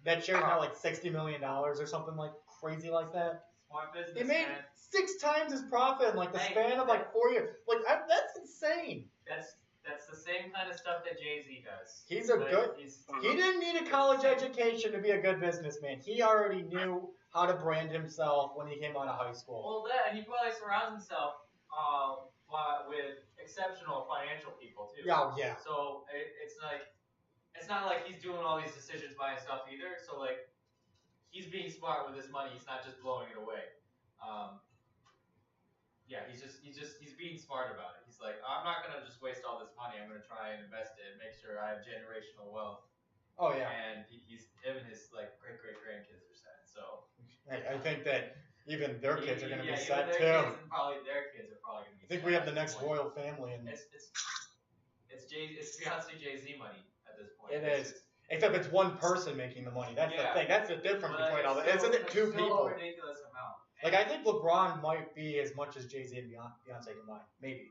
That share's now like $60 million or something like crazy like that. Smart business. He made 6 times his profit in like the span of like 4 years. Like that's insane. That's the same kind of stuff that Jay-Z does. He didn't need a college education to be a good businessman. He already knew how to brand himself when he came out of high school. Well, and he probably surrounds himself with exceptional financial people too. Oh yeah. So it's not like he's doing all these decisions by himself either. So like he's being smart with his money. He's not just blowing it away. Yeah, he's being smart about it. He's like, I'm not gonna just waste all this money. I'm gonna try and invest it and make sure I have generational wealth. Oh yeah. And him and his like great grandkids are set. So I think that even their kids are gonna be set too. Their kids are probably gonna be. I think we have the next royal family, and it's Beyonce Jay-Z money at this point. It is. Except it's one person making the money. That's the thing. That's the difference between all that. Isn't it two people? A ridiculous amount. Like, I think LeBron might be as much as Jay-Z and Beyonce combined. Maybe.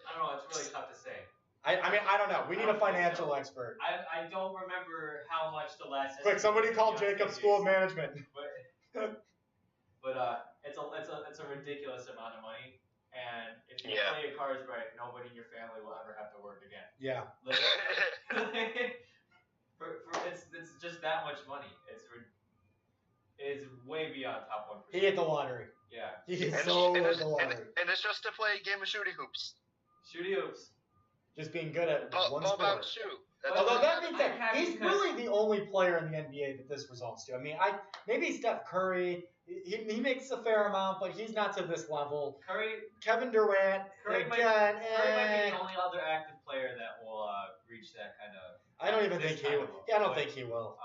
I don't know. It's really tough to say. I mean, I don't know. We need a financial expert. I don't remember how much the last. Quick, somebody call Jacob School of Management. But it's a ridiculous amount of money, and if you play your cards right, nobody in your family will ever have to work again. Yeah. It's just that much money. It's way beyond top 1%. He hit the lottery. Yeah. He hit the lottery. And it's just to play a game of shooty hoops. Shooty hoops. Just being good at one sport. About shoot. Although that being said, he's really the only player in the NBA that this results to. I mean, maybe Steph Curry. He makes a fair amount, but he's not to this level. Kevin Durant. Curry might be the only other active player that will reach that kind of. I don't even think he will. Yeah, I don't think he will.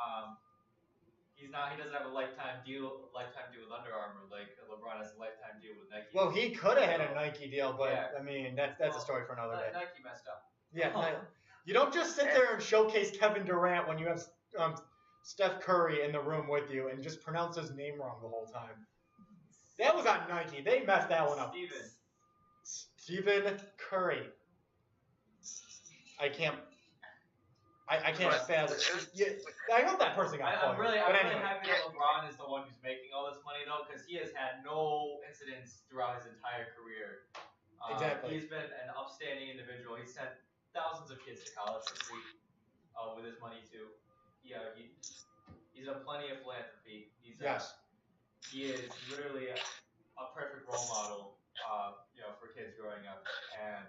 He's not. He doesn't have a lifetime deal with Under Armour like LeBron has a lifetime deal with Nike. Well, he could have had a Nike deal, but I mean that's a story for another day. Nike messed up. Yeah, you don't just sit there and showcase Kevin Durant when you have Steph Curry in the room with you and just pronounce his name wrong the whole time. That was on Nike. They messed that one up. Stephen Curry. I can't fathom. I hope that person got fired. I'm really happy that LeBron is the one who's making all this money, though, because he has had no incidents throughout his entire career. Exactly. He's been an upstanding individual. He's sent thousands of kids to college for free with his money, too. He's done plenty of philanthropy. He is literally a perfect role model, for kids growing up, and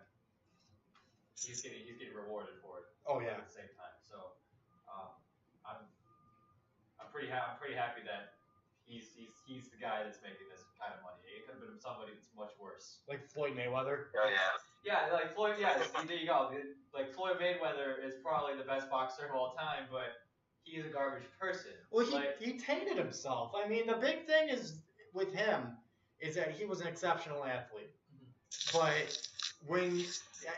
he's getting rewarded for it. Oh yeah. At the same time, so I'm pretty happy that he's the guy that's making this kind of money. It could have been somebody that's much worse. Like Floyd Mayweather. Oh yeah. Yeah, like Floyd. Yeah, there you go. Like Floyd Mayweather is probably the best boxer of all time, but he is a garbage person. Well, he tainted himself. I mean, the big thing is with him is that he was an exceptional athlete, but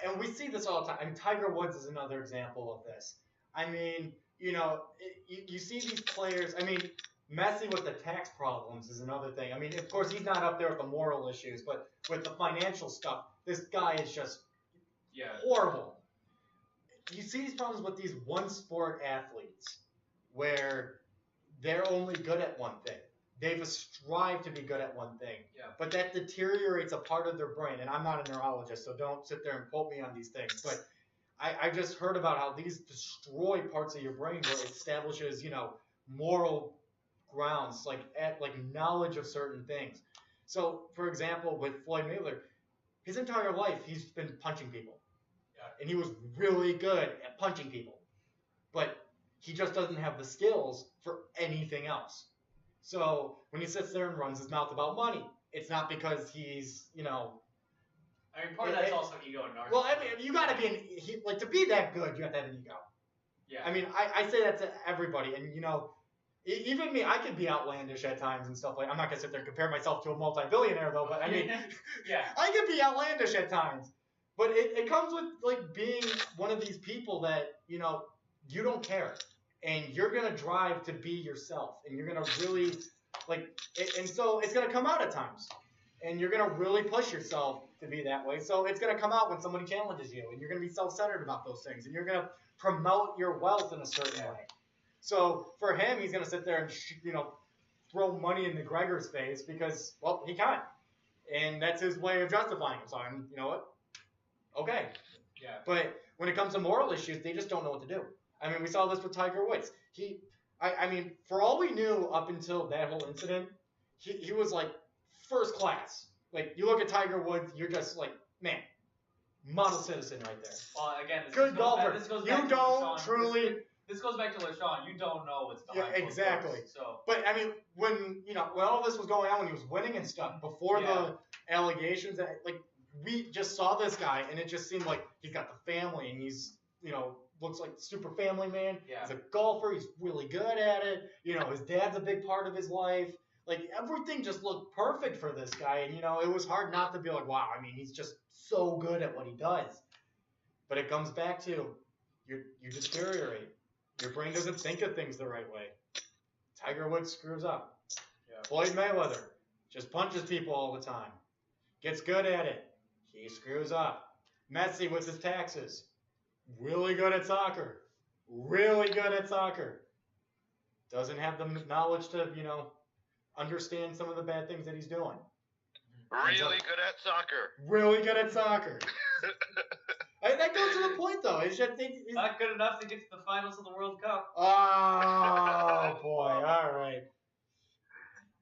and we see this all the time. I mean, Tiger Woods is another example of this. I mean, you see these players. I mean, Messi with the tax problems is another thing. I mean, of course, he's not up there with the moral issues, but with the financial stuff, this guy is just horrible. You see these problems with these one-sport athletes where they're only good at one thing. They've strived to be good at one thing, but that deteriorates a part of their brain. And I'm not a neurologist, so don't sit there and quote me on these things. But I just heard about how these destroy parts of your brain where it establishes, moral grounds, like knowledge of certain things. So, for example, with Floyd Mayweather, his entire life he's been punching people, and he was really good at punching people, but he just doesn't have the skills for anything else. So when he sits there and runs his mouth about money, it's not because he's, I mean, part of that's also ego and narcissism. Well, I mean, you got to be to be that good, you have to have an ego. Yeah. I mean, I say that to everybody, and even me, I can be outlandish at times and stuff like. I'm not gonna sit there and compare myself to a multi-billionaire though, but I mean, I can be outlandish at times. But it comes with being one of these people that you don't care. And you're going to drive to be yourself. And you're going to really, and so it's going to come out at times. And you're going to really push yourself to be that way. So it's going to come out when somebody challenges you. And you're going to be self-centered about those things. And you're going to promote your wealth in a certain way. So for him, he's going to sit there and, throw money in McGregor's face because, well, he can. And that's his way of justifying it. So you know what? Okay. Yeah. But when it comes to moral issues, they just don't know what to do. I mean, we saw this with Tiger Woods. I mean, for all we knew up until that whole incident, he was first class. You look at Tiger Woods, you're just man, model citizen right there. Well, again, good golfer. This goes back to LeSean. You don't know what's behind closed exactly. doors, so. But I mean, when all this was going on, when he was winning and stuff, before the allegations, that we just saw this guy, and it just seemed like he's got the family, and he's looks like super family man. Yeah. He's a golfer. He's really good at it. His dad's a big part of his life. Everything just looked perfect for this guy. And, it was hard not to be like, wow, I mean, he's just so good at what he does. But it comes back to you deteriorate. Your brain doesn't think of things the right way. Tiger Woods screws up. Yeah. Floyd Mayweather just punches people all the time. Gets good at it. He screws up. Messi with his taxes. Really good at soccer. Really good at soccer. Doesn't have the knowledge to, understand some of the bad things that he's doing. Really good at soccer. Really good at soccer. That goes to the point, though. He's not good enough to get to the finals of the World Cup. Oh, boy.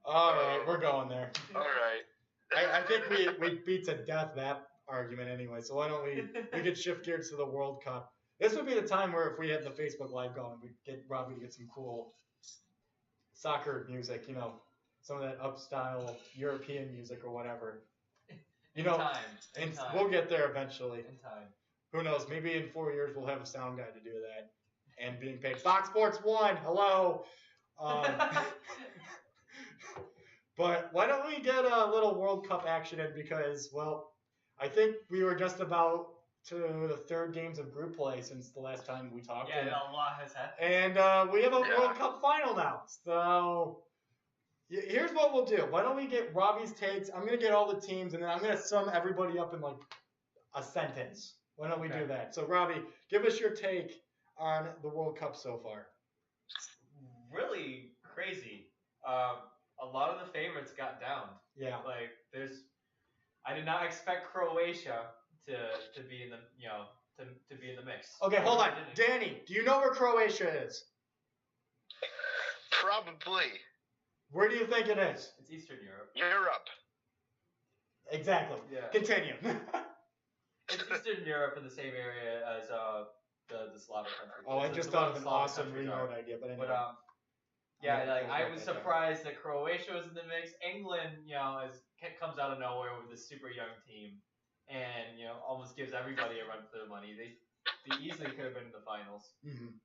All right. We're going there. All right. I think we beat to death that argument anyway, so why don't we could shift gears to the World Cup. This would be the time where if we had the Facebook Live going, we'd get Robbie to get some cool soccer music, some of that upstyle European music or whatever. In time. We'll get there eventually. In time. Who knows? Maybe in 4 years we'll have a sound guy to do that. And being paid. Fox Sports 1, hello. But why don't we get a little World Cup action in because, well, I think we were just about to the third games of group play since the last time we talked. Yeah, a lot has happened. And we have a World Cup final now. So here's what we'll do. Why don't we get Robbie's takes? I'm going to get all the teams, and then I'm going to sum everybody up in like a sentence. Why don't we do that? So, Robbie, give us your take on the World Cup so far. Really crazy. A lot of the favorites got downed. Yeah. Like I did not expect Croatia to be in the to be in the mix. Okay, hold on, Danny. Do you know where Croatia is? Probably. Where do you think it is? It's Eastern Europe. Europe. Exactly. Yeah. Continue. It's Eastern Europe in the same area as the Slavic countries. Oh, I just thought of an awesome remote idea, but anyway. I was surprised that Croatia was in the mix. England, comes out of nowhere with a super young team, and almost gives everybody a run for their money. They easily could have been in the finals. Mm-hmm.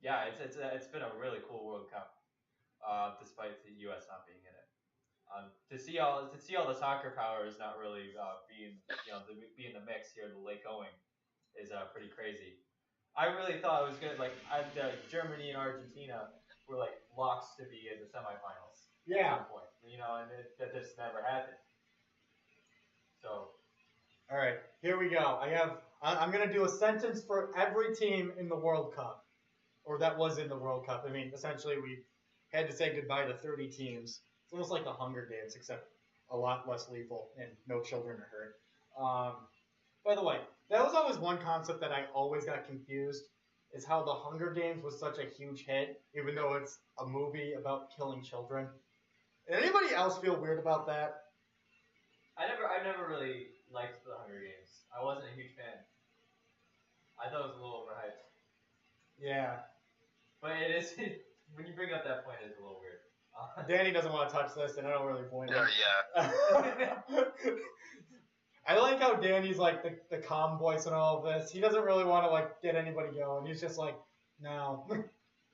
It's been a really cool World Cup, despite the U.S. not being in it. To see all the soccer powers not really be in the mix here, the late going, is pretty crazy. I really thought it was good. Like Germany and Argentina were like locks to be in the semifinals. Yeah. At some point, and that just never happened. So. All right, here we go. I'm gonna do a sentence for every team in the World Cup, or that was in the World Cup. I mean, essentially we had to say goodbye to 30 teams. It's almost like the Hunger Games, except a lot less lethal and no children are hurt. By the way, that was always one concept that I always got confused, is how the Hunger Games was such a huge hit, even though it's a movie about killing children. Did anybody else feel weird about that? I never really liked the Hunger Games. I wasn't a huge fan. I thought it was a little overhyped. Yeah. But it is, when you bring up that point, it's a little weird. Danny doesn't want to touch this, and I don't really blame him. Yeah. I like how Danny's like the calm voice in all of this. He doesn't really want to like get anybody going. He's just like, no.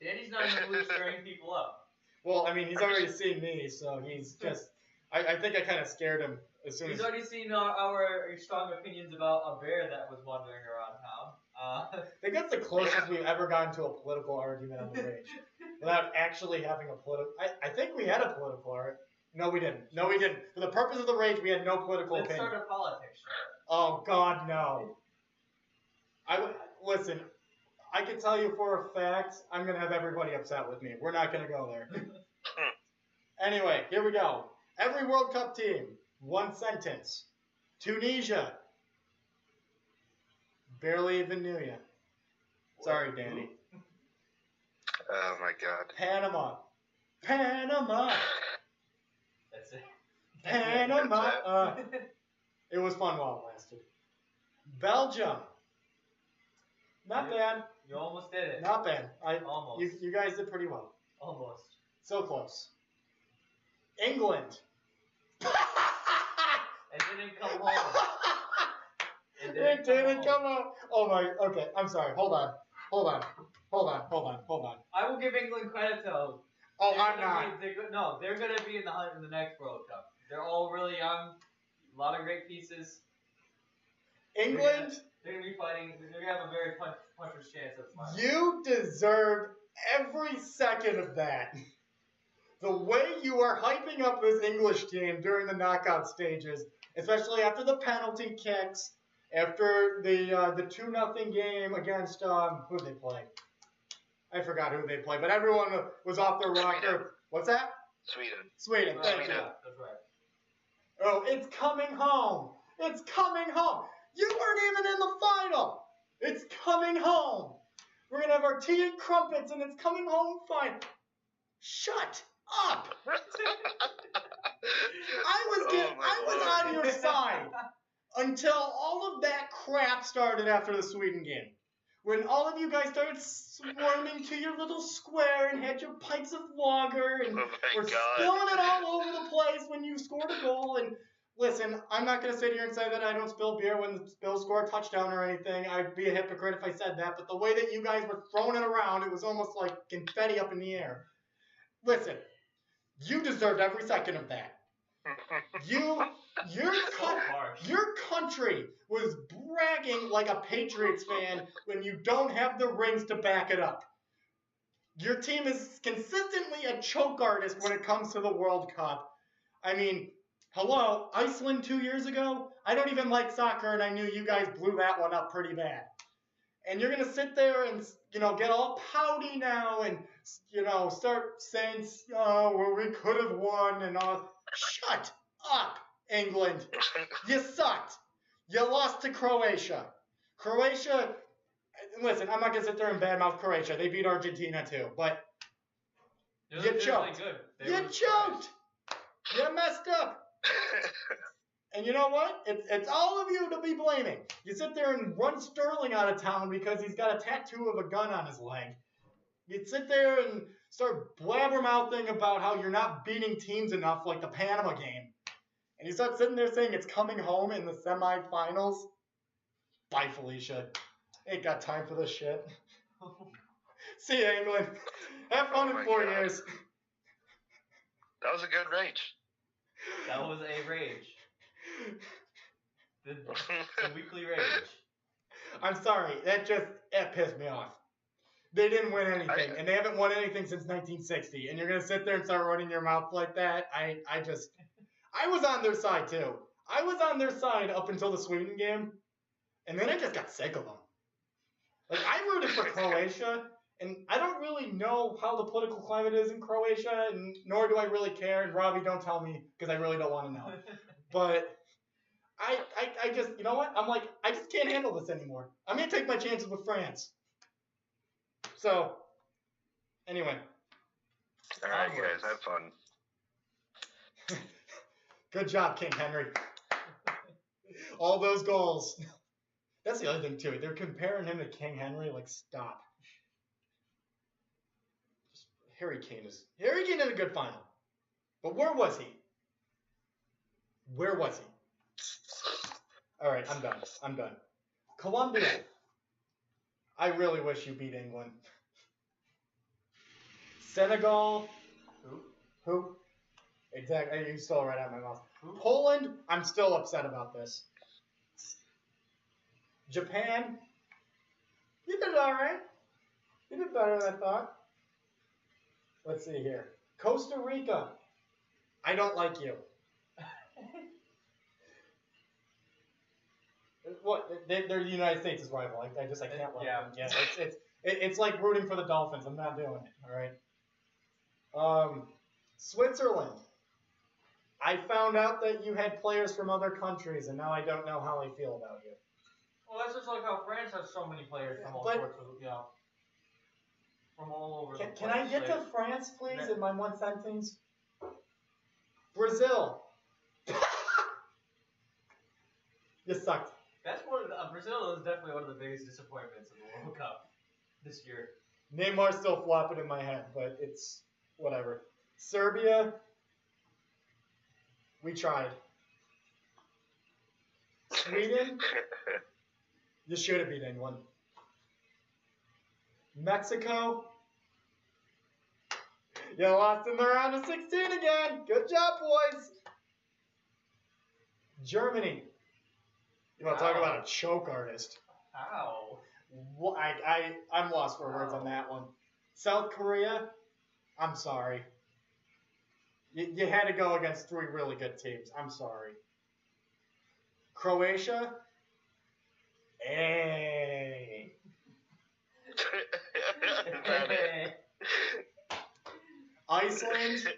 Danny's not in the mood stirring people up. Well, I mean, he's already seen me, so he's just. I think I kind of scared him as soon He's as. already seen our strong opinions about a bear that was wandering around town. I think that's the closest we've ever gotten to a political argument on the Rage, without actually having a political. I think we had a political argument. No, we didn't. No, we didn't. For the purpose of the Rage, we had no political Let's opinion. start a politics show. Oh God, no. Listen. I can tell you for a fact, I'm gonna have everybody upset with me. We're not gonna go there. Anyway, here we go. Every World Cup team, one sentence. Tunisia. Barely even knew you. Sorry, Danny. Oh my God. Panama. Panama. That's it. Panama. It was fun while it lasted. Belgium. Not bad. You almost did it. Not bad. Almost. You guys did pretty well. Almost. So close. England. It didn't come home. It didn't come home. Oh my. Okay. I'm sorry. Hold on. I will give England credit though. Oh, I'm not. They're going to be in the hunt in the next World Cup. They're all really young. A lot of great pieces. England? They're gonna be fighting. They're gonna have a very puncher's chance at the final. You deserved every second of that. The way you are hyping up this English team during the knockout stages, especially after the penalty kicks, after the 2-0 game against who did they play? I forgot who they played, but everyone was off their rocker. What's that? Sweden. Thank you. That's right. Oh, it's coming home. It's coming home. You weren't even in the final. It's coming home. We're going to have our tea and crumpets, and it's coming home fine. Shut up. I was on your side until all of that crap started after the Sweden game. When all of you guys started swarming to your little square and had your pints of lager and were spilling it all over the place when you scored a goal. And listen, I'm not going to sit here and say that I don't spill beer when the Bills score a touchdown or anything. I'd be a hypocrite if I said that. But the way that you guys were throwing it around, it was almost like confetti up in the air. Listen, you deserved every second of that. Your country was bragging like a Patriots fan when you don't have the rings to back it up. Your team is consistently a choke artist when it comes to the World Cup. I mean, hello, Iceland 2 years ago? I don't even like soccer, and I knew you guys blew that one up pretty bad. And you're going to sit there and, get all pouty now and, start saying, well, we could have won and all. Shut up, England. You sucked. You lost to Croatia. Croatia, listen, I'm not going to sit there and badmouth Croatia. They beat Argentina too, but you choked. You choked. You messed up. And you know what? It's all of you to be blaming. You sit there and run Sterling out of town because he's got a tattoo of a gun on his leg. You sit there and start blabbermouthing about how you're not beating teams enough like the Panama game. And you start sitting there saying it's coming home in the semifinals. Bye, Felicia. Ain't got time for this shit. See ya, England. Have fun in 4 years. That was a good rage. That was a rage. The weekly rage. I'm sorry. That pissed me off. They didn't win anything, and they haven't won anything since 1960. And you're going to sit there and start running your mouth like that? I was on their side, too. I was on their side up until the Sweden game, and then I just got sick of them. Like, I rooted for Croatia, and I don't really know how the political climate is in Croatia, and nor do I really care. And Robbie, don't tell me, because I really don't want to know. But I just, you know what? I'm like, I just can't handle this anymore. I'm going to take my chances with France. So, anyway. All right, guys, have fun. Good job, King Henry. All those goals. That's the other thing, too. They're comparing him to King Henry. Like, stop. Harry Kane had a good final. But where was he? Where was he? All right, I'm done. Colombia. I really wish you beat England. Senegal. Who? Exactly. You stole it right out of my mouth. Poland. I'm still upset about this. Japan. You did all right. You did better than I thought. Let's see here. Costa Rica. I don't like you. What? They're the United States' rival. I can't like them. Yeah. It's like rooting for the Dolphins. I'm not doing it. All right. Switzerland. I found out that you had players from other countries, and now I don't know how I feel about you. Well, that's just like how France has so many players from all sorts of, from all over the place. Can I get to France, please, in my one sentence? Brazil. You sucked. That's Brazil is definitely one of the biggest disappointments in the World Cup this year. Neymar's still flopping in my head, but it's whatever. Serbia. We tried. Sweden. You should have beat England. Mexico. You lost in the round of 16 again. Good job, boys. Germany. You want to talk about a choke artist? How? I'm lost for words on that one. South Korea, I'm sorry. You had to go against 3 really good teams. I'm sorry. Croatia, hey. Iceland,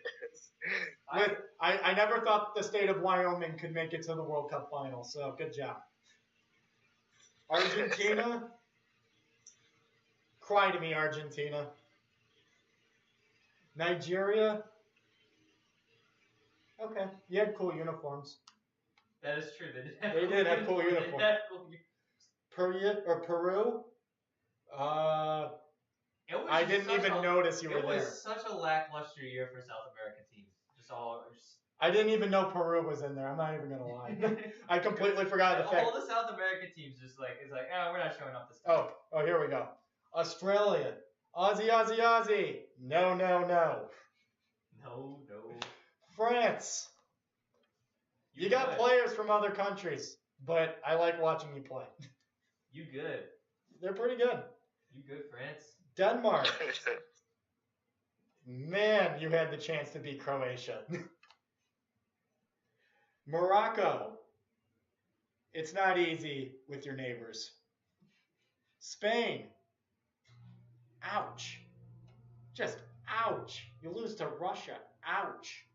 I never thought the state of Wyoming could make it to the World Cup final, so good job. Argentina, cry to me, Argentina. Nigeria, okay, you had cool uniforms. That is true. They did have cool uniforms. Peru, I didn't even notice you were there. It was such a lackluster year for South American teams. I didn't even know Peru was in there. I'm not even gonna lie. I completely forgot the fact. All the South American teams we're not showing up this time. Oh, here we go. Australia, Aussie. No. No. France. You got players from other countries, but I like watching you play. You good. They're pretty good. You good, France? Denmark. Man, you had the chance to beat Croatia. Morocco. It's not easy with your neighbors. Spain. Ouch. Just ouch. You lose to Russia. Ouch.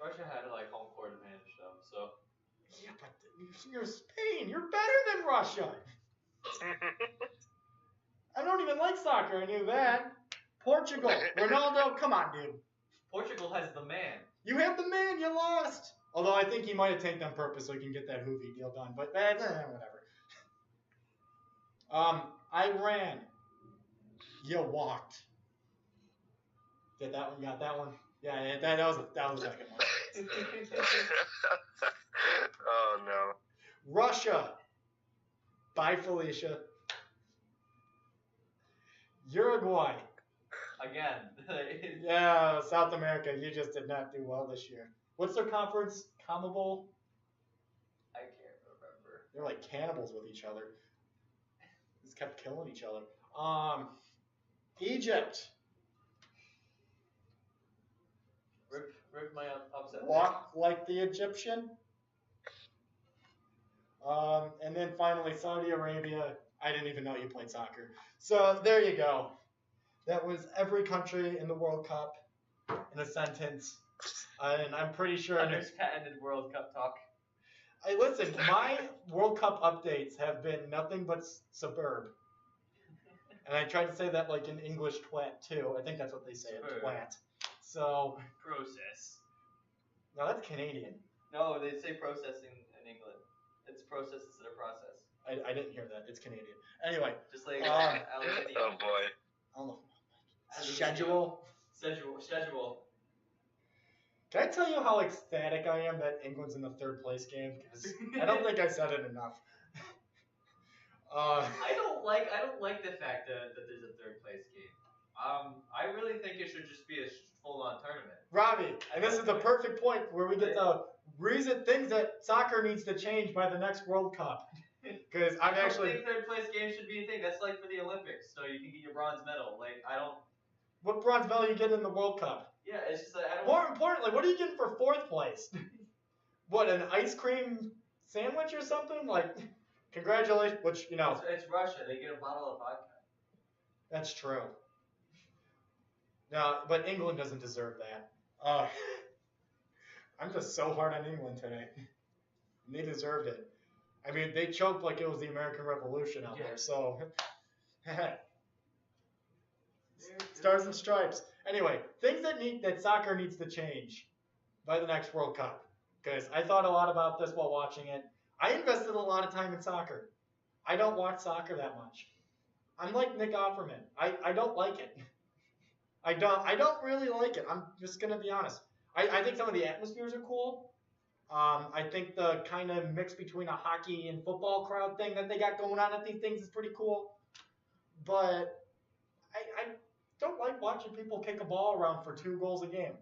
Russia had home court advantage though, so. Yeah, but you're Spain. You're better than Russia. I don't even like soccer. I knew that. Portugal. Ronaldo. Come on, dude. Portugal has the man. You have the man. You lost. Although I think he might have taken on purpose so he can get that Hoovy deal done. But whatever. Iran. You walked. Get that one? Got that one? Yeah, that was the second one. Oh, no. Russia. Bye, Felicia. Uruguay. Again. Yeah, South America. You just did not do well this year. What's their conference? CONMEBOL? I can't remember. They're like cannibals with each other. Just kept killing each other. Egypt. Rip my upset. Walk like the Egyptian. And then finally Saudi Arabia. I didn't even know you played soccer. So there you go. That was every country in the World Cup in a sentence. And I'm pretty sure. There's patented World Cup talk. Hey, listen, my World Cup updates have been nothing but suburb. And I tried to say that like in English twat too. I think that's what they say, twat. So. Process. No, that's Canadian. No, they say processing in England. It's process instead of process. I didn't hear that. It's Canadian. Anyway. Just like oh boy. I don't know. Schedule. Can I tell you how ecstatic I am that England's in the 3rd place game? Because I don't think I said it enough. I don't like the fact that there's a 3rd place game. I really think it should just be a full-on tournament. Robbie, and this is the perfect point where we get the reason things that soccer needs to change by the next World Cup. Because I don't think 3rd place game should be a thing. That's like for the Olympics, so you can get your bronze medal. What bronze medal you get in the World Cup? Yeah, it's just I don't. More importantly, what are you getting for 4th place? What, an ice cream sandwich or something? Congratulations. Which It's Russia. They get a bottle of vodka. That's true. No, but England doesn't deserve that. I'm just so hard on England today. They deserved it. I mean, they choked like it was the American Revolution out there, so. Stars and stripes. Anyway, things that soccer needs to change by the next World Cup. Because I thought a lot about this while watching it. I invested a lot of time in soccer. I don't watch soccer that much. I'm like Nick Offerman. I don't like it. I don't really like it. I'm just gonna be honest. I think some of the atmospheres are cool. I think the kind of mix between a hockey and football crowd thing that they got going on at these things is pretty cool. But I don't like watching people kick a ball around for 2 goals a game.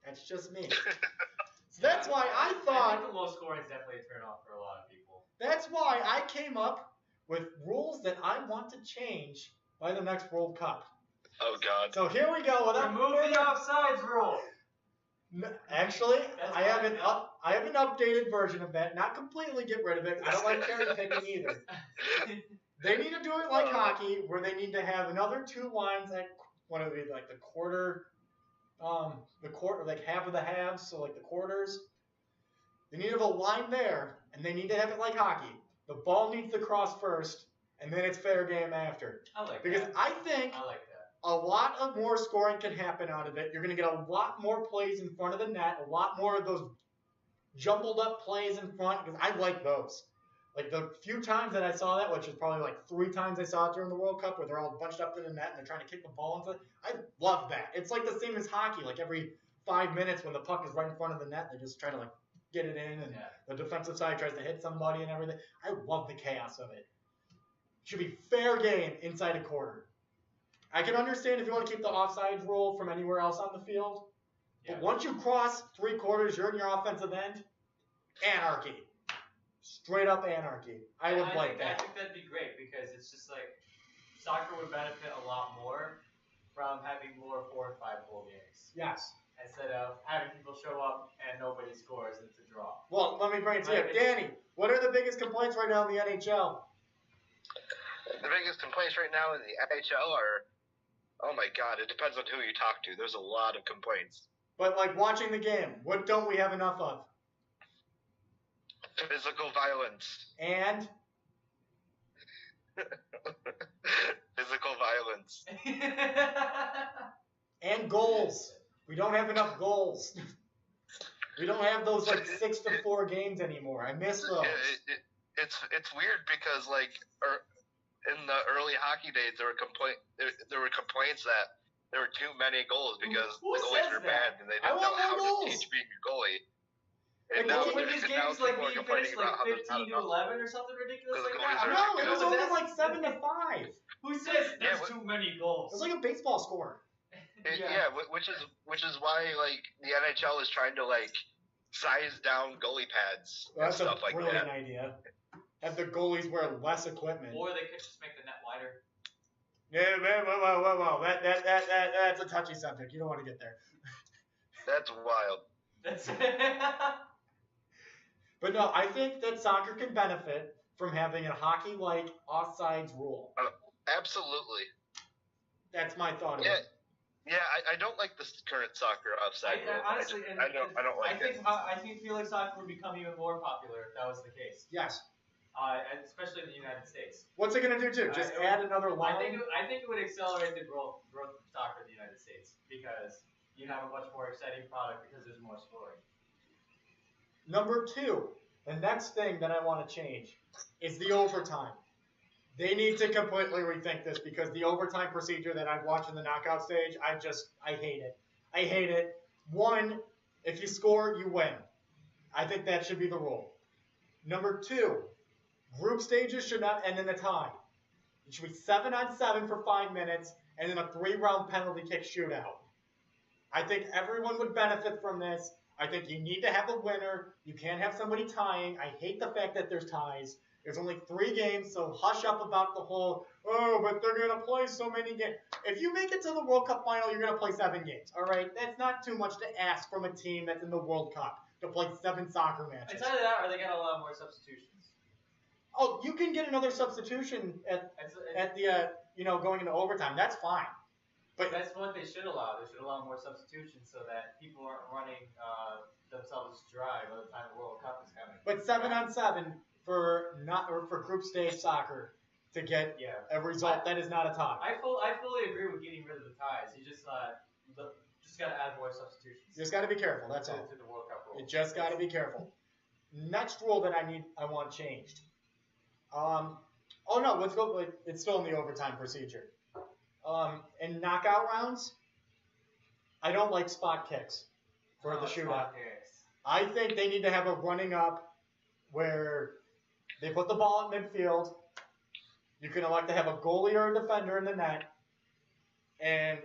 That's just me. So that's why I thought. I think the low scoring is definitely a turn off for a lot of people. That's why I came up with rules that I want to change by the next World Cup. Oh, God. So here we go. Remove the offsides rule. Actually, I have an updated version of that. Not completely get rid of it. I don't like cherry picking either. They need to do it like hockey, where they need to have another 2 lines at what would be like the quarter, like half of the halves, so like the quarters. They need to have a line there, and they need to have it like hockey. The ball needs to cross first, and then it's fair game after. I like because that. I think a lot of more scoring can happen out of it. You're going to get a lot more plays in front of the net, a lot more of those jumbled up plays in front, because I like those. Like the few times that I saw that, which is probably like 3 times I saw it during the World Cup, where they're all bunched up to the net and they're trying to kick the ball into it. I love that. It's like the same as hockey. Like every 5 minutes when the puck is right in front of the net, they just try to like get it in, and the defensive side tries to hit somebody and everything. I love the chaos of it. It should be fair game inside a quarter. I can understand if you want to keep the offsides rule from anywhere else on the field. Yeah. But once you cross 3 quarters, you're in your offensive end. Anarchy. Straight up anarchy. I would like that. I think that'd be great because it's just like soccer would benefit a lot more from having more 4 and 5 goal games. Yes. Instead of having people show up and nobody scores and it's a draw. Well, let me bring it to you. Danny, what are the biggest complaints right now in the NHL? The biggest complaints right now in the NHL are, oh my God, it depends on who you talk to. There's a lot of complaints. But like watching the game, what don't we have enough of? Physical violence. And? Physical violence. And goals. We don't have enough goals. We don't have those like 6-4 games anymore. I miss those. It's weird because like in the early hockey days there were complaints that there were too many goals because the goalies were bad and they didn't know how to teach being a goalie. And now these games like being finished like 15-11 or something ridiculous like that. No, it was only like 7-5. Who says there's too many goals? It's like a baseball score. Which is why like the NHL is trying to like size down goalie pads and stuff like that. That's a brilliant idea. Have the goalies wear less equipment. Or they could just make the net wider. Yeah, whoa. That's a touchy subject. You don't want to get there. That's wild. That's But no, I think that soccer can benefit from having a hockey-like offsides rule. Absolutely. That's my thought of it. Yeah, I don't like the current soccer offside rule. Honestly, I don't like it. I feel like soccer would become even more popular if that was the case. Yes. Especially in the United States. What's it going to do too? Just add another line? I think it would accelerate the growth of soccer in the United States because you have a much more exciting product because there's more scoring. Number 2, the next thing that I want to change is the overtime. They need to completely rethink this because the overtime procedure that I've watched in the knockout stage, I hate it. I hate it. 1, if you score, you win. I think that should be the rule. Number 2, group stages should not end in a tie. It should be 7-on-7 for 5 minutes and then a 3-round penalty kick shootout. I think everyone would benefit from this. I think you need to have a winner. You can't have somebody tying. I hate the fact that there's ties. There's only 3 games, so hush up about the whole, but they're going to play so many games. If you make it to the World Cup final, you're going to play 7 games, all right? That's not too much to ask from a team that's in the World Cup to play 7 soccer matches. It's either that or they got to allow more substitutions. Oh, you can get another substitution at the, going into overtime. That's fine. But that's what they should allow. They should allow more substitutions so that people aren't running themselves dry by the time the World Cup is coming. But 7-on-7 for group stage soccer to get a result that is not a tie. I fully agree with getting rid of the ties. You just got to add more substitutions. You just got to be careful. That's all. To the World Cup rule. You just got to be careful. Next rule that I want changed. Let's go. It's still in the overtime procedure. In knockout rounds, I don't like spot kicks for the shootout. I think they need to have a running up where they put the ball at midfield. You can elect to have a goalie or a defender in the net, and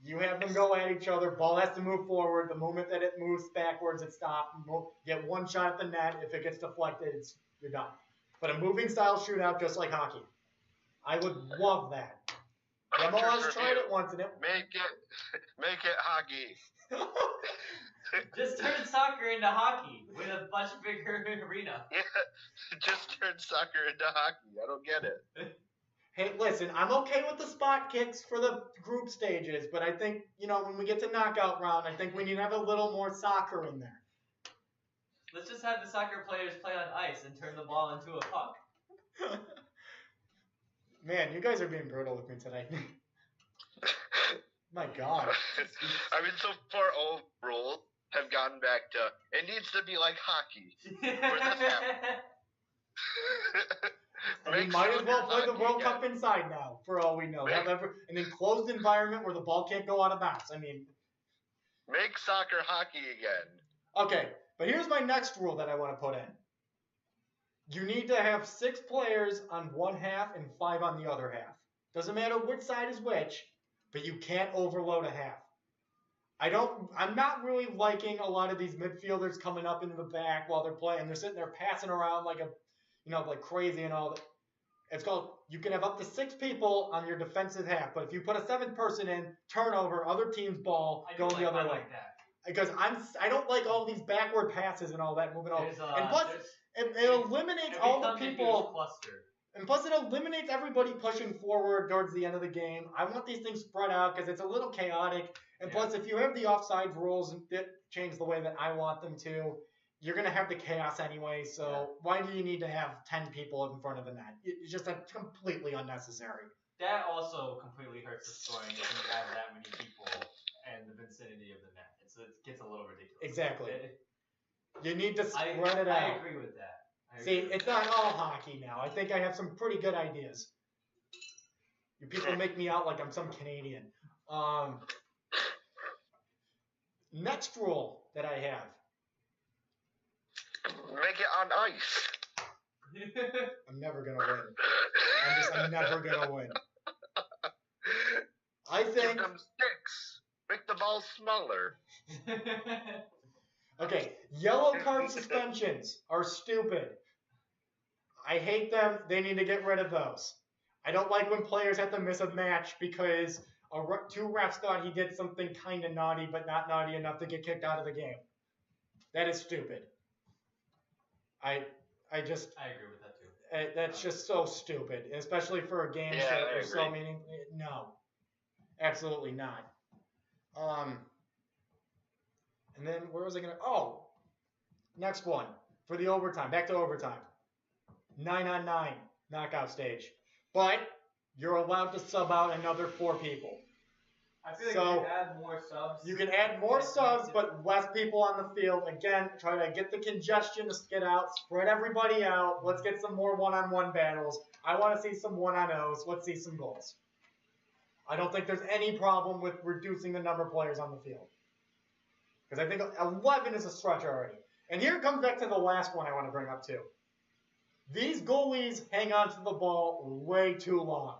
you have them go at each other. Ball has to move forward. The moment that it moves backwards, it stops. Get one shot at the net. If it gets deflected, you're done. but a moving style shootout just like hockey. I would love that. MLS tried it once and it make it hockey. Just turn soccer into hockey with a much bigger arena. Yeah, just turn soccer into hockey. I don't get it. Hey, listen, I'm okay with the spot kicks for the group stages, but I think, when we get to knockout round, I think we need to have a little more soccer in there. Let's just have the soccer players play on ice and turn the ball into a puck. Man, you guys are being brutal with me today. My God. I mean, so far all rules have gone back to, it needs to be like hockey. Where this happened. We might as well play the World Cup inside now, for all we know. Have an enclosed environment where the ball can't go out of bounds. I mean, make soccer hockey again. Okay, but here's my next rule that I want to put in. You need to have 6 players on one half and 5 on the other half. Doesn't matter which side is which, but you can't overload a half. I'm not really liking a lot of these midfielders coming up into the back while they're playing. They're sitting there passing around like crazy and all that. It's called, you can have up to 6 people on your defensive half, but if you put a 7th person in, turnover, other team's ball, go the other way. Because I don't like all these backward passes and all that moving over. And plus, it eliminates all the people. And plus, it eliminates everybody pushing forward towards the end of the game. I want these things spread out because it's a little chaotic. And plus, if you have the offside rules that change the way that I want them to, you're going to have the chaos anyway. So why do you need to have 10 people in front of the net? It's just completely unnecessary. That also completely hurts the scoring if you have that many people and the vicinity of the net. It gets a little ridiculous. Exactly. You need to spread it out. I agree with that. See, it's not all hockey now. I think I have some pretty good ideas. You people make me out like I'm some Canadian. Next rule that I have. Make it on ice. I'm never going to win. I'm never going to win. I think... Give them sticks. Make the ball smaller. Okay, yellow card suspensions are stupid. I hate them. They need to get rid of those. I don't like when players have to miss a match because 2 refs thought he did something kind of naughty, but not naughty enough to get kicked out of the game. That is stupid. I agree with that too. That's just so stupid, especially for a game that is so meaningful. No, absolutely not. And then where was I going to... Oh, next one. For the overtime. Back to overtime. 9-on-9 knockout stage. But you're allowed to sub out another 4 people. I feel like you can add more subs. You can add more subs, but less people on the field. Again, try to get the congestion to get out. Spread everybody out. Let's get some more one-on-one battles. I want to see some one-on-ohs. Let's see some goals. I don't think there's any problem with reducing the number of players on the field. Because I think 11 is a stretch already. And here it comes back to the last one I want to bring up too. These goalies hang on to the ball way too long.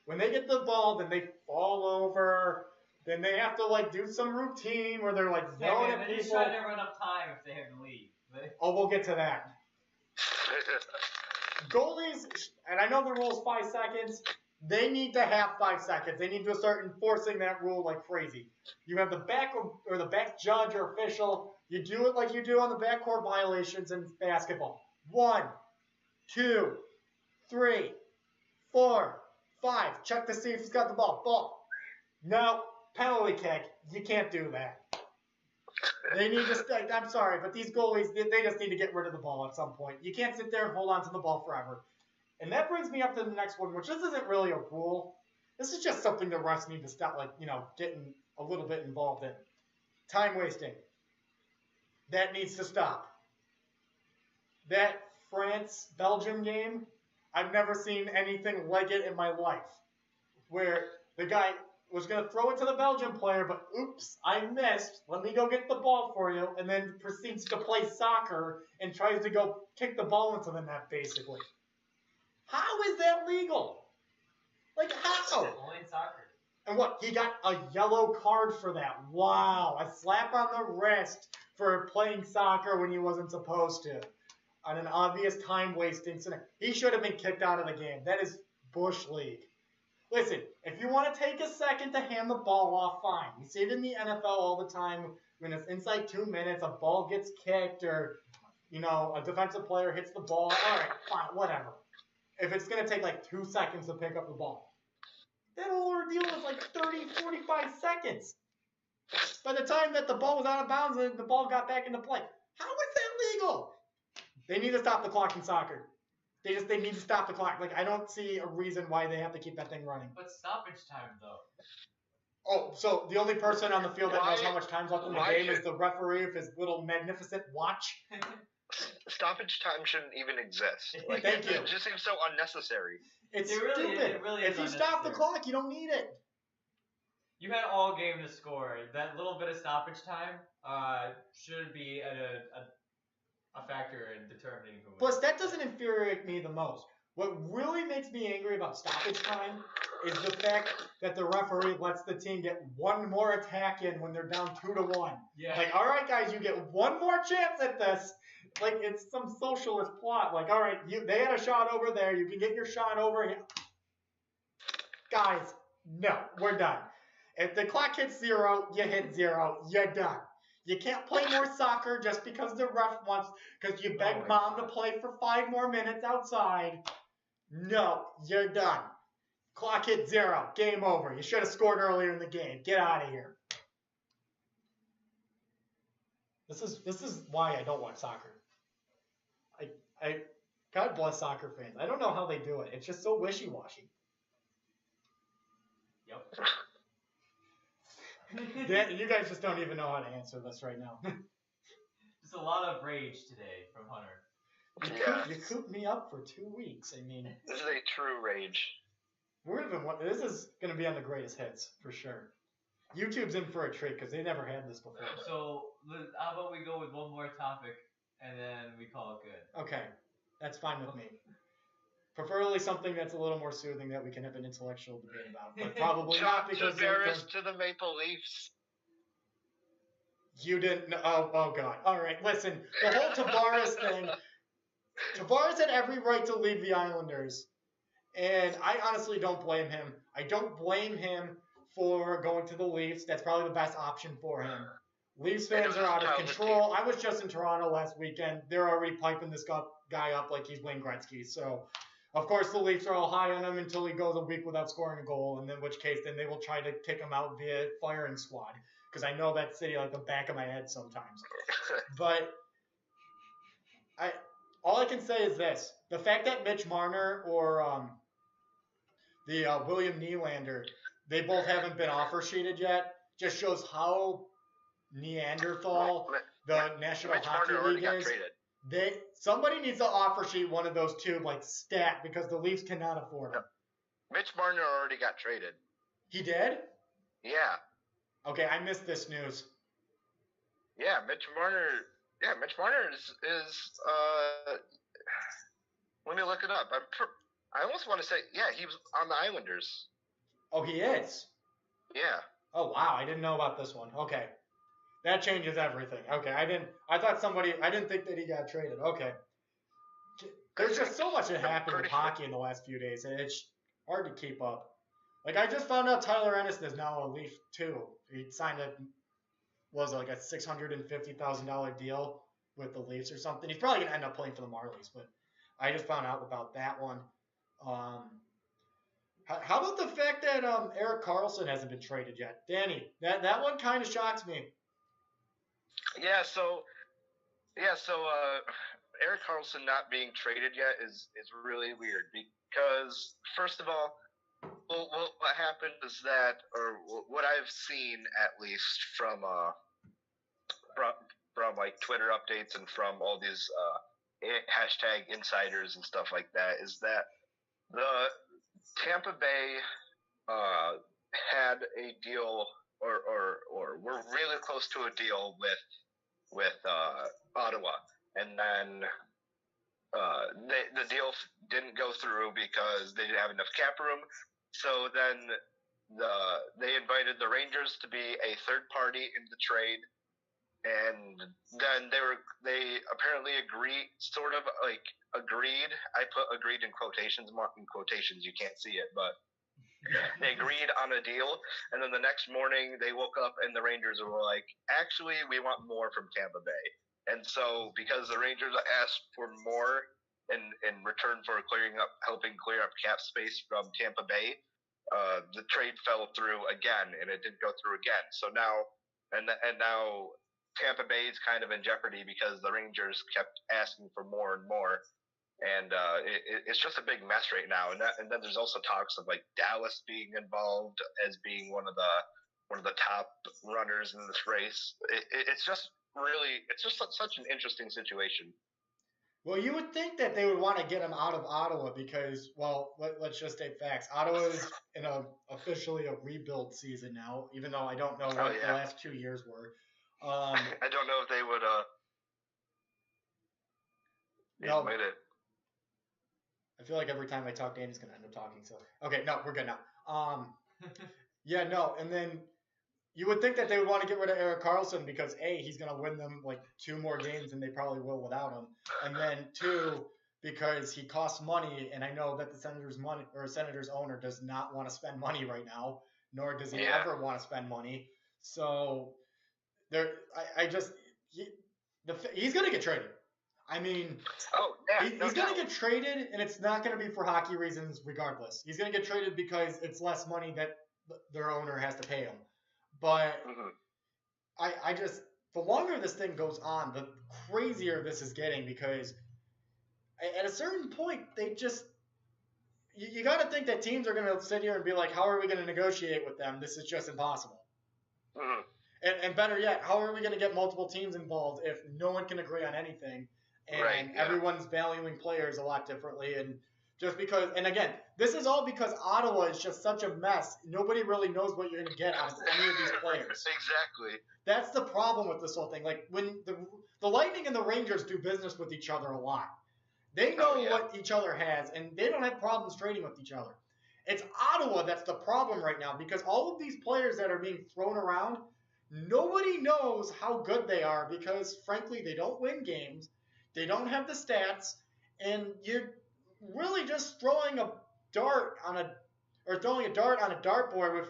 When they get the ball, then they fall over. Then they have to do some routine where they're yelling at people. They're just trying to run up time if they have to leave. Oh, we'll get to that. Goalies, and I know the rule is 5 seconds. They need to have 5 seconds. They need to start enforcing that rule like crazy. You have the back or the back judge or official. You do it like you do on the backcourt violations in basketball. 1, 2, 3, 4, 5. Check to see if he's got the ball. Ball. No. Penalty kick. You can't do that. They need to... I'm sorry, but these goalies, they just need to get rid of the ball at some point. You can't sit there and hold on to the ball forever. And that brings me up to the next one, which this isn't really a rule. This is just something the refs need to stop, getting a little bit involved in. Time wasting. That needs to stop. That France-Belgium game, I've never seen anything like it in my life. Where the guy was going to throw it to the Belgian player, but oops, I missed. Let me go get the ball for you. And then proceeds to play soccer and tries to go kick the ball into the net, basically. How is that legal? How? Only in soccer. And what? He got a yellow card for that. Wow. A slap on the wrist for playing soccer when he wasn't supposed to. on an obvious time-wasting scenario. He should have been kicked out of the game. That is Bush League. Listen, if you want to take a second to hand the ball off, fine. You see it in the NFL all the time. When it's inside 2 minutes, a ball gets kicked or, a defensive player hits the ball. All right, fine, whatever. If it's going to take like 2 seconds to pick up the ball. That whole ordeal was like 30, 45 seconds. By the time that the ball was out of bounds and the ball got back into play. How is that legal? They need to stop the clock in soccer. They need to stop the clock. Like, I don't see a reason why they have to keep that thing running. But stoppage time, though. Oh, so the only person on the field that knows how much time's left in the game is the referee with his little magnificent watch? Stoppage time shouldn't even exist. Like, Thank you. It just seems so unnecessary. It's stupid. It really is. If you stop the clock, you don't need it. You had all game to score. That little bit of stoppage time should be a factor in determining who wins. Plus, that doesn't infuriate me the most. What really makes me angry about stoppage time is the fact that the referee lets the team get one more attack in when they're down 2-1. Yeah. Like, all right, guys, you get one more chance at this. Like, it's some socialist plot. Like, all right, they had a shot over there. You can get your shot over here. Guys, no, we're done. If the clock hits 0, you hit 0. You're done. You can't play more soccer just because the ref wants, because you begged mom to play for 5 more minutes outside. No, you're done. Clock hit 0. Game over. You should have scored earlier in the game. Get out of here. This is why I don't watch soccer. God bless soccer fans. I don't know how they do it. It's just so wishy-washy. Yep. You guys just don't even know how to answer this right now. Just a lot of rage today from Hunter. You cooped me up for 2 weeks. I mean, this is a true rage. This is going to be on the greatest hits for sure. YouTube's in for a treat because they never had this before. So how about we go with one more topic and then we call it good? Okay, that's fine with me. Preferably something that's a little more soothing that we can have an intellectual debate about, but probably not because Tavares to the Maple Leafs. You didn't know. Oh God. All right, listen. The whole Tavares thing. Tavares had every right to leave the Islanders, and I honestly don't blame him. I don't blame him for going to the Leafs. That's probably the best option for him. Leafs fans are out of control. I was just in Toronto last weekend. They're already piping this guy up like he's Wayne Gretzky. So, of course, the Leafs are all high on him until he goes a week without scoring a goal, and in which case then they will try to kick him out via firing squad. Because I know that city like the back of my head sometimes. But all I can say is this. The fact that Mitch Marner or the William Nylander, they both haven't been offer sheeted yet, just shows how Neanderthal the National Hockey League is. Somebody needs to offer sheet one of those two, like stat, because the Leafs cannot afford him. Mitch Marner already got traded. He did? Yeah. Okay, I missed this news. Yeah, Mitch Marner is let me look it up. I almost want to say, yeah, he was on the Islanders. Oh, he is? Yeah. Oh, wow, I didn't know about this one. Okay. That changes everything. Okay, I didn't think that he got traded. Okay. There's just so much that happened with hockey in the last few days, and it's hard to keep up. Like, I just found out Tyler Ennis is now a Leaf, too. He signed a $650,000 deal with the Leafs or something. He's probably going to end up playing for the Marlies, but I just found out about that one. How about the fact that Erik Karlsson hasn't been traded yet? Danny, that one kind of shocks me. So Erik Karlsson not being traded yet is really weird because, first of all, what happened is that, or what I've seen at least from like Twitter updates and from all these hashtag insiders and stuff like that, is that the Tampa Bay had a deal or were really close to a deal with Ottawa, and then the deal didn't go through because they didn't have enough cap room. So then they invited the Rangers to be a third party in the trade, and then they apparently agreed. I put agreed in quotations, marked in quotations. You can't see it, but they agreed on a deal. And then the next morning they woke up and the Rangers were like, actually, we want more from Tampa Bay. And so because the Rangers asked for more in return for helping clear up cap space from Tampa Bay, the trade fell through again, and it didn't go through again. So now Tampa Bay is kind of in jeopardy because the Rangers kept asking for more and more, and it's just a big mess right now. And then there's also talks of like Dallas being involved as being one of the top runners in this race. It's just such an interesting situation. Well, you would think that they would want to get him out of Ottawa because, well, let's just state facts. Ottawa is in officially a rebuild season now, even though I don't know what the last 2 years were. I don't know if they would. No. I feel like every time I talk, Danny's going to end up talking. So, okay, no, we're good now. Yeah, no, and then you would think that they would want to get rid of Erik Karlsson because A, he's going to win them like 2 more games than they probably will without him, and then 2, because he costs money, and I know that the Senators owner does not want to spend money right now, nor does he ever want to spend money. So he's going to get traded. I mean, he's going to get traded, and it's not going to be for hockey reasons regardless. He's going to get traded because it's less money that their owner has to pay him. But I just, the longer this thing goes on, the crazier this is getting because at a certain point, you got to think that teams are going to sit here and be like, how are we going to negotiate with them? This is just impossible. And better yet, how are we going to get multiple teams involved if no one can agree on anything and everyone's valuing players a lot differently? And just because, and again, this is all because Ottawa is just such a mess. Nobody really knows what you're going to get out of any of these players. Exactly. That's the problem with this whole thing. Like when the Lightning and the Rangers do business with each other a lot. They know what each other has, and they don't have problems trading with each other. It's Ottawa that's the problem right now because all of these players that are being thrown around, nobody knows how good they are because, frankly, they don't win games. They don't have the stats, and you're really just throwing a dart on a dartboard with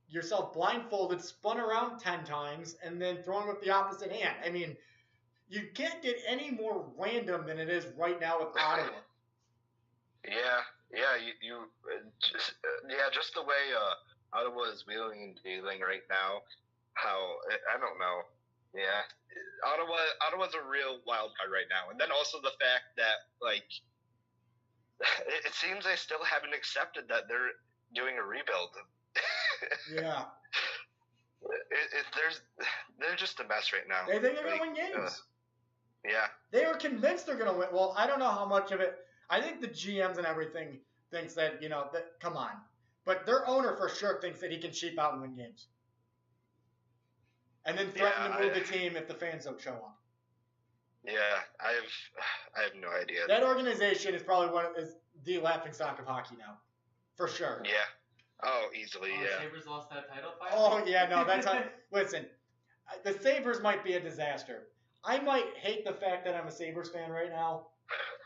yourself blindfolded, spun around 10 times, and then throwing with the opposite hand. I mean, you can't get any more random than it is right now with Ottawa. Just the way Ottawa is wheeling and dealing right now. I don't know. Yeah, Ottawa's a real wild card right now, and then also the fact that like it seems they still haven't accepted that they're doing a rebuild. Yeah. They're just a mess right now. They think they're going to win games. Yeah. They are convinced they're going to win. Well, I don't know how much of it. I think the GMs and everything thinks that, come on. But their owner for sure thinks that he can cheap out and win games. And then threaten to move the team if the fans don't show up. Yeah, I have no idea. That organization is probably is the laughingstock of hockey now, for sure. Yeah. Oh, easily. The Sabres lost that title fight. Oh yeah, no, that's how. Listen, the Sabres might be a disaster. I might hate the fact that I'm a Sabres fan right now.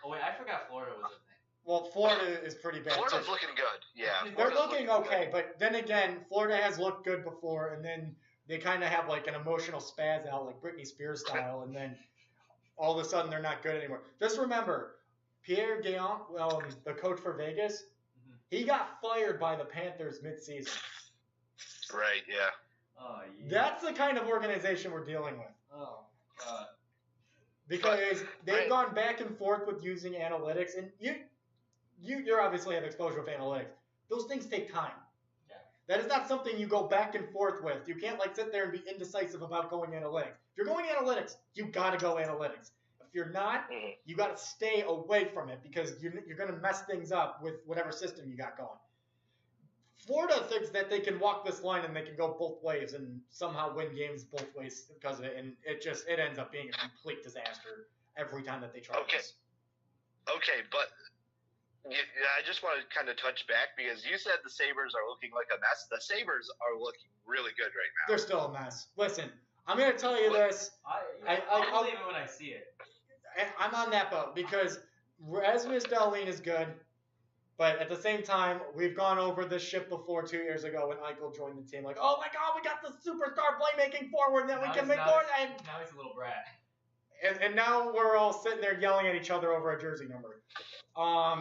Oh wait, I forgot Florida was a thing. Well, Florida is pretty bad. Florida's looking good. Yeah. They're looking okay, but then again, Florida has looked good before, and then they kind of have like an emotional spaz out, like Britney Spears style, and then all of a sudden they're not good anymore. Just remember, Pierre Guillaume, the coach for Vegas, he got fired by the Panthers midseason. Right, yeah. Oh, yeah. That's the kind of organization we're dealing with. Oh, God. Because they've gone back and forth with using analytics, and you obviously have exposure with analytics. Those things take time. Yeah. That is not something you go back and forth with. You can't sit there and be indecisive about going analytics. If you're going analytics, you got to go analytics. If you're not, you got to stay away from it because you're going to mess things up with whatever system you got going. Florida thinks that they can walk this line and they can go both ways and somehow win games both ways because of it, and it ends up being a complete disaster every time that they try this. Okay, but I just want to kind of touch back because you said the Sabres are looking like a mess. The Sabres are looking really good right now. They're still a mess. Listen, I'm going to tell you this. I'll believe it when I see it. I'm on that boat because Rasmus Dahlin is good, but at the same time, we've gone over this ship before 2 years ago when Eichel joined the team. Like, oh my God, we got the superstar playmaking forward that we can make more. And now he's a little brat. And now we're all sitting there yelling at each other over a jersey number. I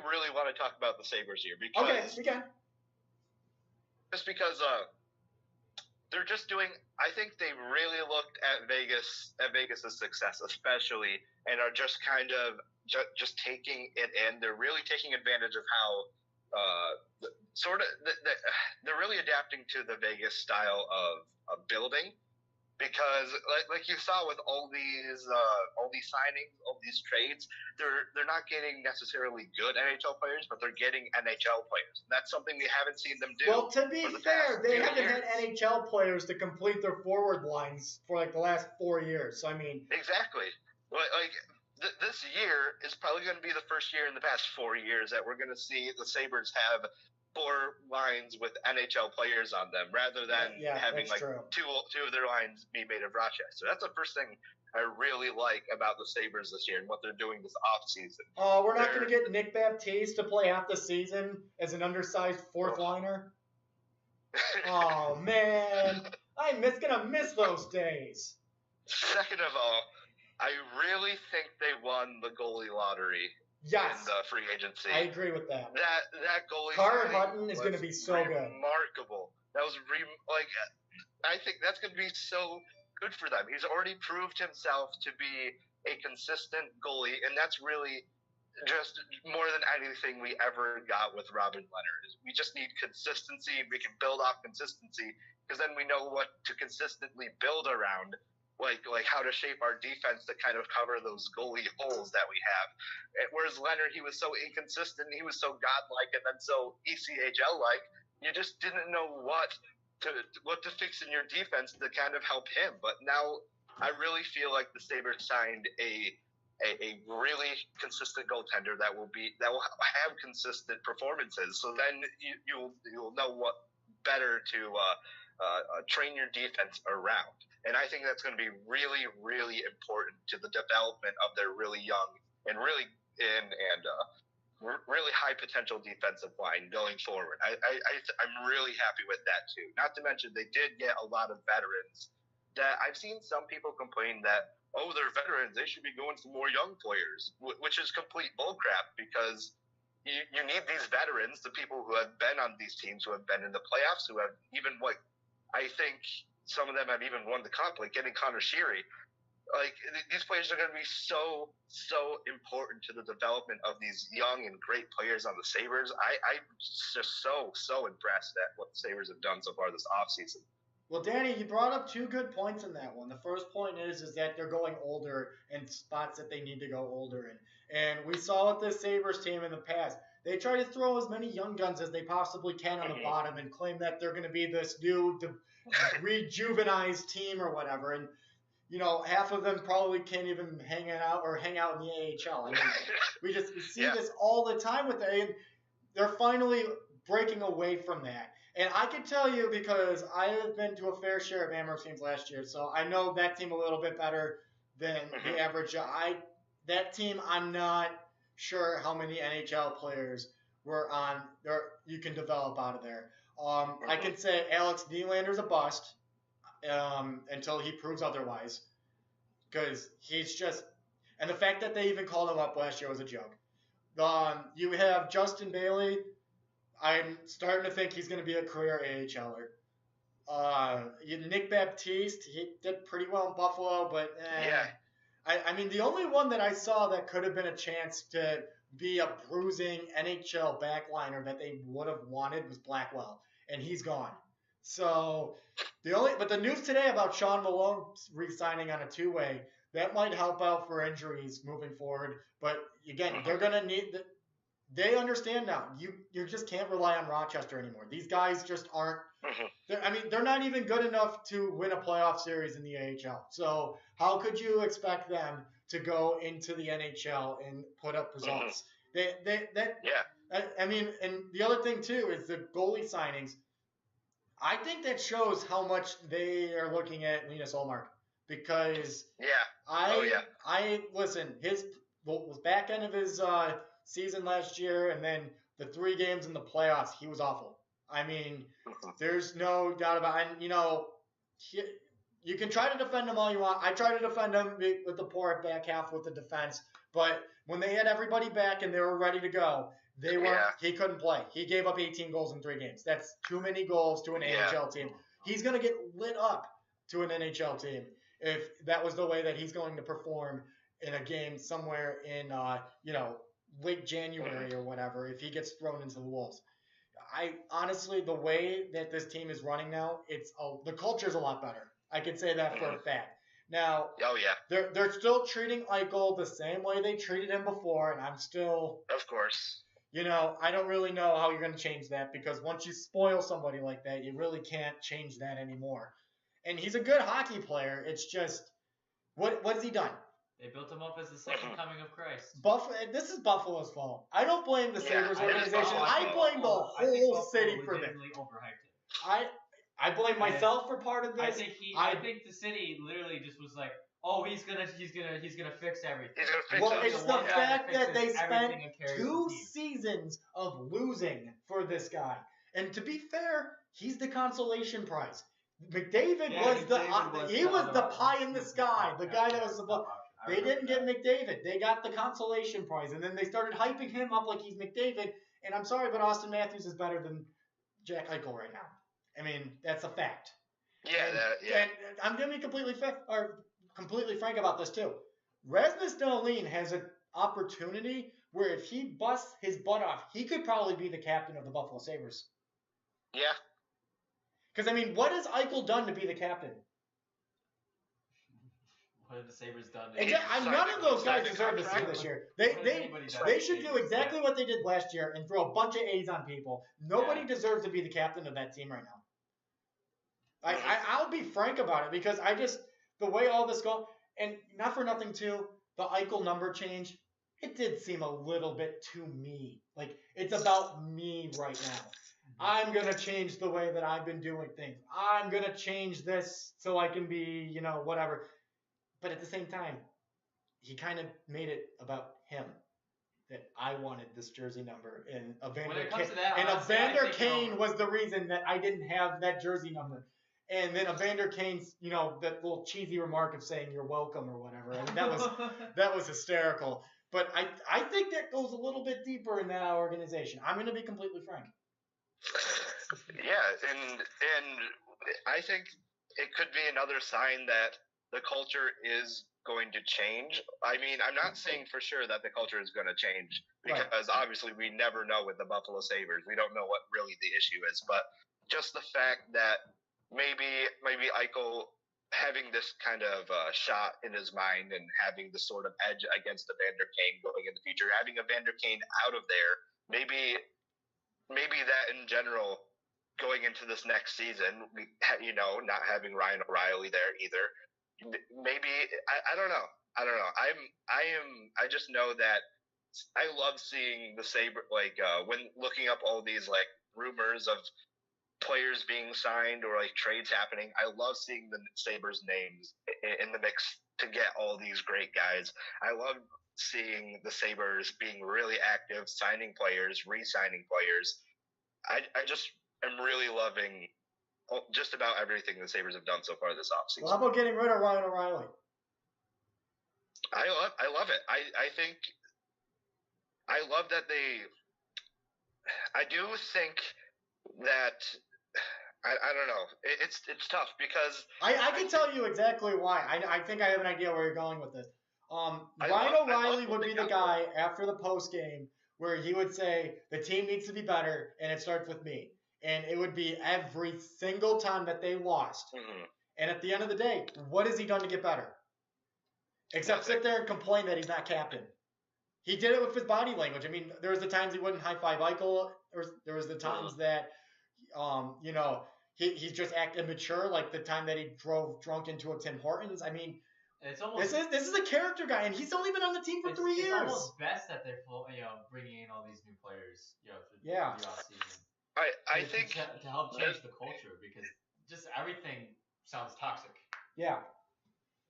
really want to talk about the Sabres here because okay, we can. Just because they're just doing. I think they really looked at Vegas's success, especially, and are just kind of just taking it in. They're really taking advantage of how they're really adapting to the Vegas style of building. Because, like you saw with all these signings, all these trades, they're not getting necessarily good NHL players, but they're getting NHL players. And that's something we haven't seen them do. Well, to be fair, they haven't had NHL players to complete their forward lines for like the last 4 years. So I mean, exactly. This year is probably going to be the first year in the past 4 years that we're going to see the Sabres have 4 lines with NHL players on them, rather than having like two of their lines be made of Rochester. That's the first thing I really like about the Sabres this year and what they're doing this offseason. Oh, we're not going to get Nick Baptiste to play half the season as an undersized fourth liner? Oh, man. I'm going to miss those days. Second of all, I really think they won the goalie lottery. Yes. In the free agency. I agree with that. That goalie Carter Hutton is going to be so good. Remarkable. That was I think that's going to be so good for them. He's already proved himself to be a consistent goalie, and that's really just more than anything we ever got with Robin Leonard. We just need consistency, and we can build off consistency because then we know what to consistently build around. Like how to shape our defense to kind of cover those goalie holes that we have. Whereas Leonard, he was so inconsistent, he was so godlike, and then so ECHL-like, you just didn't know what to fix in your defense to kind of help him. But now I really feel like the Sabres signed a really consistent goaltender that will have consistent performances. So then you'll know what better to train your defense around. And I think that's going to be really, really important to the development of their really young and really really high potential defensive line going forward. I'm really happy with that too. Not to mention they did get a lot of veterans that I've seen some people complain that, oh, they're veterans, they should be going for more young players, which is complete bullcrap because you need these veterans, the people who have been on these teams, who have been in the playoffs, who have even I think some of them have even won the cup, like getting Connor Sheary. Like, these players are going to be so important to the development of these young and great players on the Sabres. I'm just so impressed at what the Sabres have done so far this offseason. Well, Danny, you brought up 2 good points in that one. The first point is that they're going older in spots that they need to go older in. And we saw with this Sabres team in the past, they try to throw as many young guns as they possibly can on the bottom and claim that they're going to be this new rejuvenized team or whatever. And, you know, half of them probably can't even hang out in the AHL. I mean, we see this all the time with them. And they're finally breaking away from that. And I can tell you, because I have been to a fair share of Amherst teams last year, so I know that team a little bit better than the average. That team, I'm not sure how many NHL players were on there you can develop out of there. I can say Alex Nylander's a bust until he proves otherwise, because he's just, and the fact that they even called him up last year was a joke. You have Justin Bailey. I'm starting to think he's going to be a career AHLer. Nick Baptiste, he did pretty well in Buffalo, but I mean, the only one that I saw that could have been a chance to be a bruising NHL backliner that they would have wanted was Blackwell, and he's gone. So but the news today about Sean Malone re-signing on a 2-way, that might help out for injuries moving forward. But again, they're going to need they understand now. You just can't rely on Rochester anymore. These guys just aren't. They're not even good enough to win a playoff series in the AHL. So how could you expect them to go into the NHL and put up results? I mean, and the other thing too is the goalie signings. I think that shows how much they are looking at Linus Olmark because I listen. His was back end of his season last year, and then the 3 games in the playoffs, he was awful. I mean, there's no doubt about it. And, you can try to defend him all you want. I try to defend him with the poor back half with the defense, but when they had everybody back and they were ready to go, he couldn't play. He gave up 18 goals in 3 games. That's too many goals to an NHL team. He's going to get lit up to an NHL team if that was the way that he's going to perform in a game somewhere in late January or whatever, if he gets thrown into the Wolves. I honestly, the way that this team is running now, the culture's a lot better. I can say that for a fact. Now, they're still treating Eichel the same way they treated him before, and I'm still, of course, I don't really know how you're going to change that, because once you spoil somebody like that, you really can't change that anymore. And he's a good hockey player. It's just, what has he done? They built him up as the second coming of Christ. This is Buffalo's fault. I don't blame the Sabres organization. I blame the whole city for this. I blame myself for part of this. I think the city literally just was like, oh, he's gonna fix everything. It's the fact that they spent 2 seasons of losing for this guy. And to be fair, he's the consolation prize. McDavid was the pie in the sky, the guy that was supposed. They didn't get McDavid. They got the consolation prize, and then they started hyping him up like he's McDavid. And I'm sorry, but Austin Matthews is better than Jack Eichel right now. I mean, that's a fact. And I'm going to be completely frank about this too. Rasmus Dahlin has an opportunity where if he busts his butt off, he could probably be the captain of the Buffalo Sabres. Yeah. Because, I mean, what has Eichel done to be the captain? What have the Sabres done? None of those guys deserve to see this year. They should do exactly what they did last year and throw a bunch of A's on people. Nobody deserves to be the captain of that team right now. I'll be frank about it, because the way all this goes, and not for nothing too, the Eichel number change, it did seem a little bit to me. Like, it's about me right now. I'm going to change the way that I've been doing things. I'm going to change this so I can be, whatever. But at the same time, he kind of made it about him. That I wanted this jersey number. And Evander Kane was the reason that I didn't have that jersey number. And then Evander Kane's, that little cheesy remark of saying you're welcome or whatever. I mean, that was hysterical. But I think that goes a little bit deeper in that organization. I'm going to be completely frank. Yeah, and I think it could be another sign that the culture is going to change. I mean, I'm not saying for sure that the culture is going to change, because obviously we never know with the Buffalo Sabres. We don't know what really the issue is, but just the fact that maybe Eichel having this kind of shot in his mind and having the sort of edge against Evander Kane going in the future, having Evander Kane out of there, maybe that in general going into this next season, not having Ryan O'Reilly there either. Maybe I don't know. I just know that I love seeing the Sabre, when looking up all these rumors of players being signed or trades happening. I love seeing the Sabres names in the mix to get all these great guys. I love seeing the Sabres being really active, signing players, re-signing players. I just am really loving just about everything the Sabres have done so far this offseason. Well, how about getting rid of Ryan O'Reilly? I love it. I think I love that I do think that I don't know. It's tough because I can tell you exactly why. I think I have an idea where you're going with this. Ryan O'Reilly would be the guy after the post game where he would say the team needs to be better and it starts with me. And it would be every single time that they lost. Mm-hmm. And at the end of the day, what has he done to get better? Except sit there and complain that he's not captain. He did it with his body language. I mean, there was the times he wouldn't high-five Eichel. Or there was the times that, he just acted immature, like the time that he drove drunk into a Tim Hortons. I mean, it's almost, this is a character guy, and he's only been on the team for 3 years. It's almost best that they're bringing in all these new players, through the offseason. I think to help change the culture, because just everything sounds toxic. Yeah.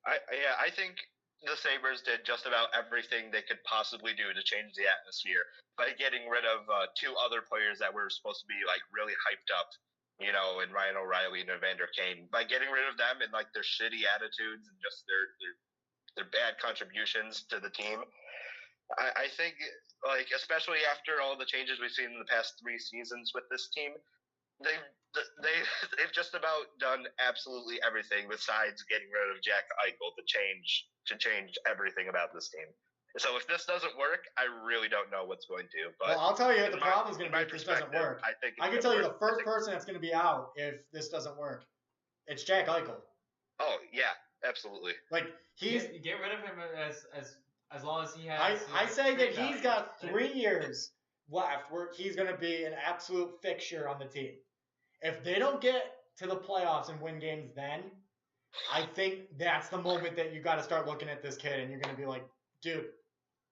I think the Sabres did just about everything they could possibly do to change the atmosphere by getting rid of two other players that were supposed to be like really hyped up, in Ryan O'Reilly and Evander Kane. By getting rid of them and like their shitty attitudes and just their bad contributions to the team, I think, like, especially after all the changes we've seen in the past 3 seasons with this team, they've just about done absolutely everything besides getting rid of Jack Eichel to change everything about this team. So if this doesn't work, I really don't know what's going to. But well, I'll tell you what the problem is going to be if this doesn't work. I can tell you the first person that's going to be out if this doesn't work. It's Jack Eichel. Oh yeah, absolutely. Like you get rid of him as long as he has. I say that he's got 3 years left where he's going to be an absolute fixture on the team. If they don't get to the playoffs and win games then, I think that's the moment that you got to start looking at this kid and you're going to be like, dude.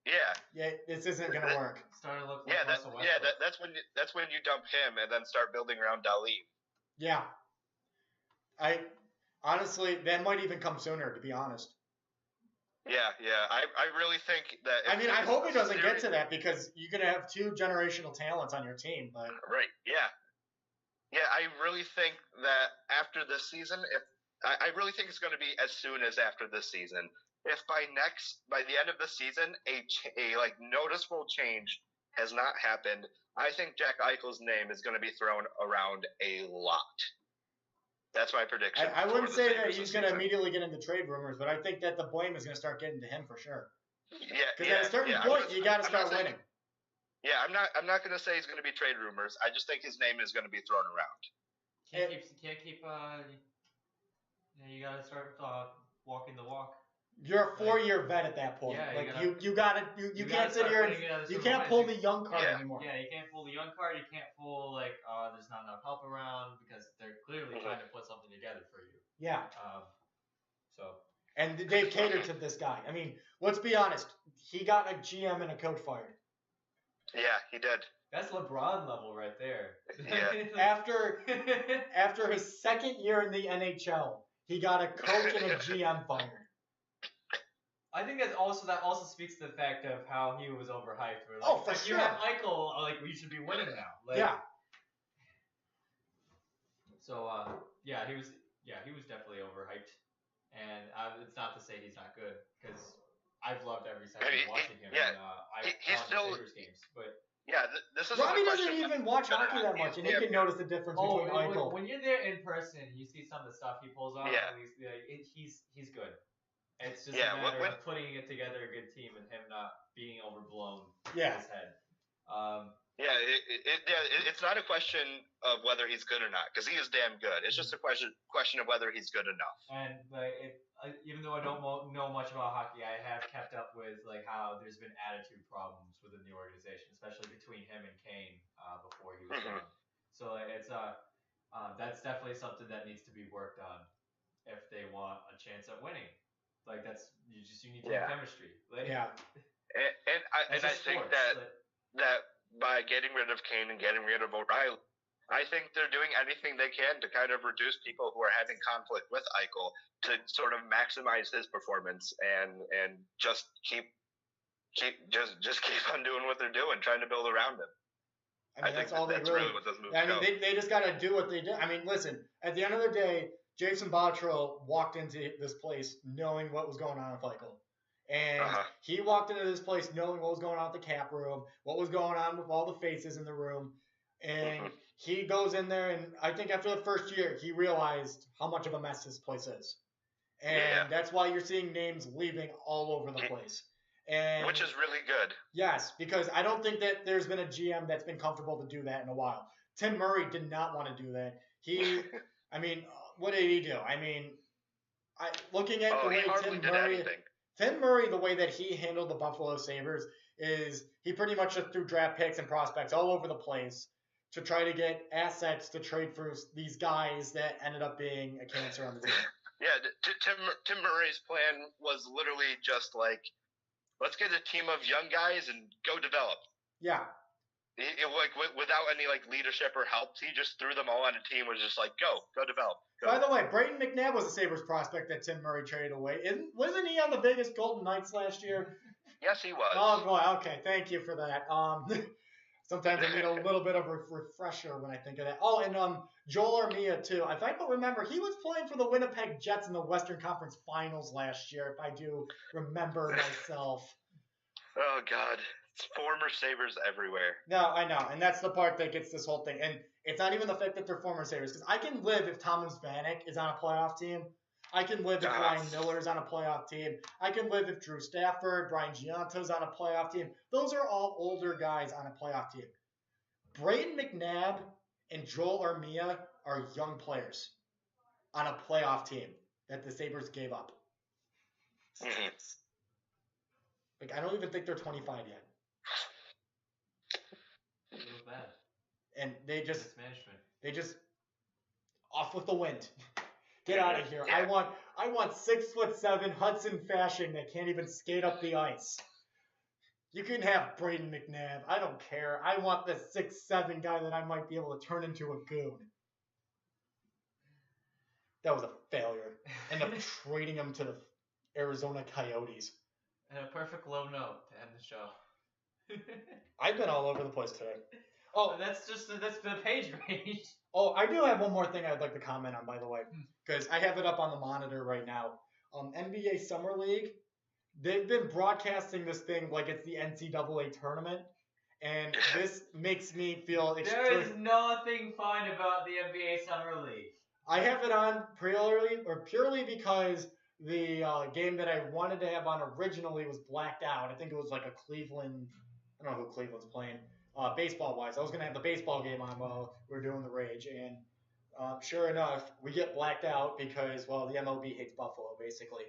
Yeah, this isn't going to work. Starting to look like that's when you dump him and then start building around Dali. Yeah. Honestly, that might even come sooner, to be honest. Yeah. I really think that. I mean, I hope it doesn't get to that because you're going to have 2 generational talents on your team. But right, yeah. Yeah, I really think that after this season, I really think it's going to be as soon as after this season. If by the end of the season, a like noticeable change has not happened, I think Jack Eichel's name is going to be thrown around a lot. That's my prediction. I wouldn't say that he's going to immediately get into trade rumors, but I think that the blame is going to start getting to him for sure. Yeah, because at a certain point, you got to start winning. Yeah, I'm not going to say he's going to be trade rumors. I just think his name is going to be thrown around. Can't keep. You got to start walking the walk. You're a 4-year vet at that point. Yeah, like you can't sit here and you can't pull the young card anymore. Yeah, you can't pull the young card. You can't pull there's not enough help around because they're clearly trying to put something together for you. Yeah. And they've catered to this guy. I mean, let's be honest. He got a GM and a coach fired. Yeah, he did. That's LeBron level right there. Yeah. After his second year in the NHL, he got a coach and a GM fired. I think that also speaks to the fact of how he was overhyped. For sure. You have Eichel, we should be winning now. Yeah. So he was definitely overhyped, and it's not to say he's not good because I've loved every second of watching him. Yeah, he's still Sabres games, but. Yeah, this is. Robbie doesn't even watch hockey that much, and he can notice the difference between Eichel. When you're there in person, you see some of the stuff he pulls off. Yeah. He's good. It's just a matter of putting it together a good team and him not being overblown in his head. It's not a question of whether he's good or not, because he is damn good. It's just a question of whether he's good enough. And even though I don't know much about hockey, I have kept up with how there's been attitude problems within the organization, especially between him and Kane before he was gone. So it's that's definitely something that needs to be worked on if they want a chance at winning. You need to have chemistry. And I think that by getting rid of Kane and getting rid of O'Reilly, I think they're doing anything they can to kind of reduce people who are having conflict with Eichel to sort of maximize his performance and just keep on doing what they're doing, trying to build around him. I mean, that's really what this movie is. They just got to do what they do. I mean, listen, at the end of the day, Jason Botterill walked into this place knowing what was going on with Eichel. And he walked into this place knowing what was going on with the cap room, what was going on with all the faces in the room. And he goes in there, and I think after the first year, he realized how much of a mess this place is. And that's why you're seeing names leaving all over the place. And which is really good. Yes, because I don't think that there's been a GM that's been comfortable to do that in a while. Tim Murray did not want to do that. I mean, what did he do? I mean, looking at the way Tim Murray, the way that he handled the Buffalo Sabres is he pretty much just threw draft picks and prospects all over the place to try to get assets to trade for these guys that ended up being a cancer on the team. Yeah, Tim Murray's plan was literally just like, let's get a team of young guys and go develop. Yeah. Without any leadership or help, he just threw them all on a team. Was just like, go develop. Go. By the way, Brayden McNabb was a Sabres prospect that Tim Murray traded away. Wasn't he on the Vegas Golden Knights last year? Yes, he was. Oh boy, okay, thank you for that. Sometimes I need a little bit of a refresher when I think of that. Oh, and Joel Armia too. If I don't remember, he was playing for the Winnipeg Jets in the Western Conference Finals last year. If I do remember myself. Oh God. It's former Sabres everywhere. No, I know, and that's the part that gets this whole thing. And it's not even the fact that they're former Sabres, because I can live if Thomas Vanek is on a playoff team. I can live if Ryan Miller is on a playoff team. I can live if Drew Stafford, Brian Gianto's on a playoff team. Those are all older guys on a playoff team. Brayden McNabb and Joel Armia are young players on a playoff team that the Sabres gave up. Mm-hmm. I don't even think they're 25 yet. Feels bad. And they just management. Off with the wind. Get out of here. Yeah. I want 6'7" Hudson Fasching that can't even skate up the ice. You can have Brayden McNabb. I don't care. I want the 6'7" guy that I might be able to turn into a goon. That was a failure. End up trading him to the Arizona Coyotes. And a perfect low note to end the show. I've been all over the place today. Oh, that's the Paige Rage. Oh, I do have one more thing I'd like to comment on, by the way, because I have it up on the monitor right now. NBA Summer League, they've been broadcasting this thing like it's the NCAA tournament, and this makes me feel There is nothing fun about the NBA Summer League. I have it on purely because the game that I wanted to have on originally was blacked out. I think it was like a Cleveland, I don't know who Cleveland's playing. Baseball-wise, I was going to have the baseball game on while we were doing the Rage, and sure enough, we get blacked out because, well, the MLB hates Buffalo, basically.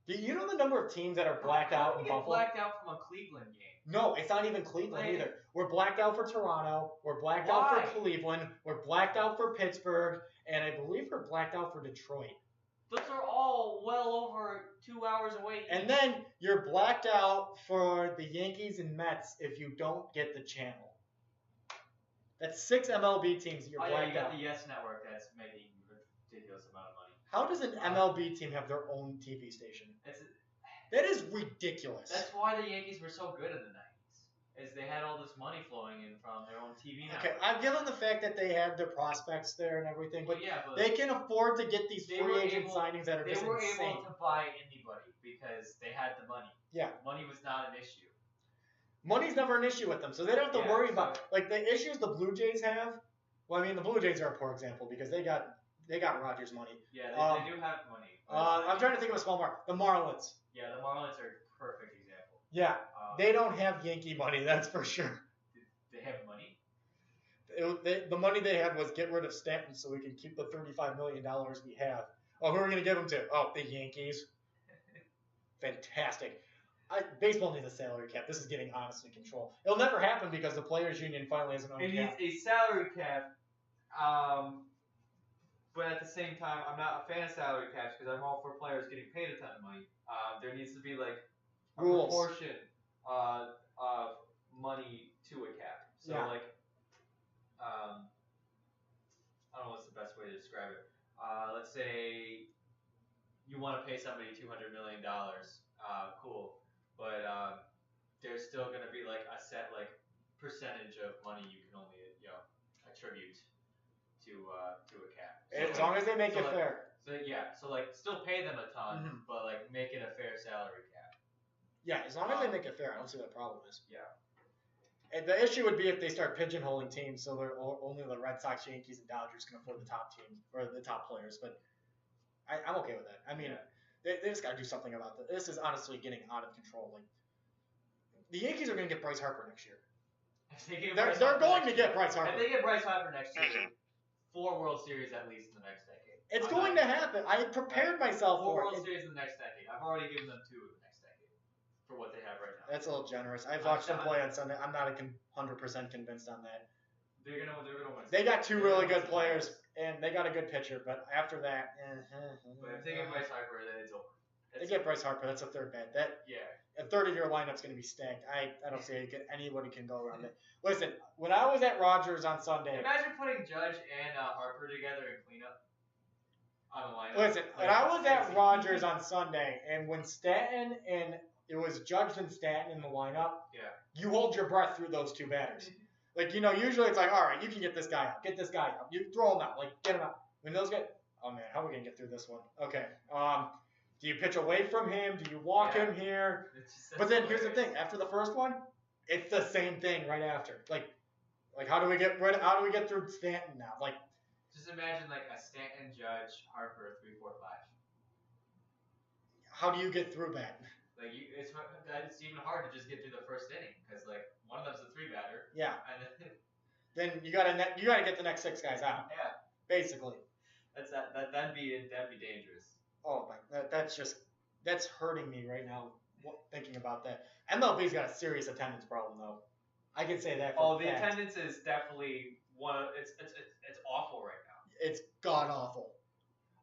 Do you know the number of teams that are blacked out in Buffalo? Blacked out from a Cleveland game. No, it's not even Cleveland either. We're blacked out for Toronto, we're blacked out for Cleveland, we're blacked out for Pittsburgh, and I believe we're blacked out for Detroit. Those are all well over 2 hours away. And then you're blacked out for the Yankees and Mets if you don't get the channel. That's 6 MLB teams that you're blacked out. You got the Yes Network that's making a ridiculous amount of money. How does an MLB team have their own TV station? That is ridiculous. That's why the Yankees were so good in the 90s. Is they had all this money flowing in from their own TV network. Okay, I've given the fact that they have their prospects there and everything, but, but they can afford to get these free agent signings that are just insane. They were able to buy anybody because they had the money. Yeah. Money was not an issue. Money's never an issue with them, so they don't have to worry about the issues the Blue Jays have. Well, I mean, the Blue Jays are a poor example because they got Rogers' money. Yeah, they do have money. I'm trying to think of a small market. The Marlins. Yeah, the Marlins are a perfect example. Yeah, they don't have Yankee money, that's for sure. They have money? The money they had was get rid of Stanton so we can keep the $35 million we have. Oh, who are we going to give them to? Oh, the Yankees. Fantastic. Baseball needs a salary cap. This is getting honestly control. It'll never happen because the Players Union finally has an own cap. It needs a salary cap, but at the same time, I'm not a fan of salary caps because I'm all for players getting paid a ton of money. There needs to be a proportion of money to a cap. So I don't know what's the best way to describe it. Let's say you want to pay somebody $200 million. Cool. But there's still going to be a set percentage of money you can only attribute to a cap. So, as long as they make it fair. So still pay them a ton, but make it a fair salary cap. Yeah, as long as they make it fair, I don't see what the problem is. Yeah. And the issue would be if they start pigeonholing teams, so they're only the Red Sox, Yankees, and Dodgers can afford the top teams or the top players. But I'm okay with that. I mean. Yeah. They just got to do something about this. This is honestly getting out of control. The Yankees are going to get Bryce Harper next year. They're going to get Bryce Harper. If they get Bryce Harper next year, 4 World Series at least in the next decade. It's going to happen. I prepared myself for it. 4 World Series in the next decade. I've already given them 2 in the next decade for what they have right now. That's a little generous. I've watched them play on Sunday. I'm not 100% convinced on that. They're gonna win. They got 2 really good players, and they got a good pitcher. But after that, but if they get Bryce Harper, then it's over. They get Bryce Harper. That's a third bet. a third of your lineup's going to be stacked. I don't see anybody can go around it. Listen, when I was at Rogers on Sunday, imagine putting Judge and Harper together in cleanup on the lineup. Listen, when I was at Rogers on Sunday, and when Stanton and it was Judge and Stanton in the lineup, you hold your breath through those two batters. Like, usually it's like, all right, you can get this guy out. Get this guy out. You throw him out. Like, get him out. When those guys, oh, man, how are we going to get through this one? Okay. Do you pitch away from him? Do you walk him here? But then here's the thing. After the first one, it's the same thing right after. Like how do we get through Stanton now? Like, just imagine like a Stanton, Judge, Harper, 3-4-5. How do you get through that? Like it's even hard to just get through the first inning because like one of them's a 3-batter. Yeah. And then you gotta get the next 6 guys out. Yeah. Basically. That'd be dangerous. Oh my, that's hurting me right now thinking about that. MLB's got a serious attendance problem though. I can say that. The attendance is definitely it's awful right now. It's god awful.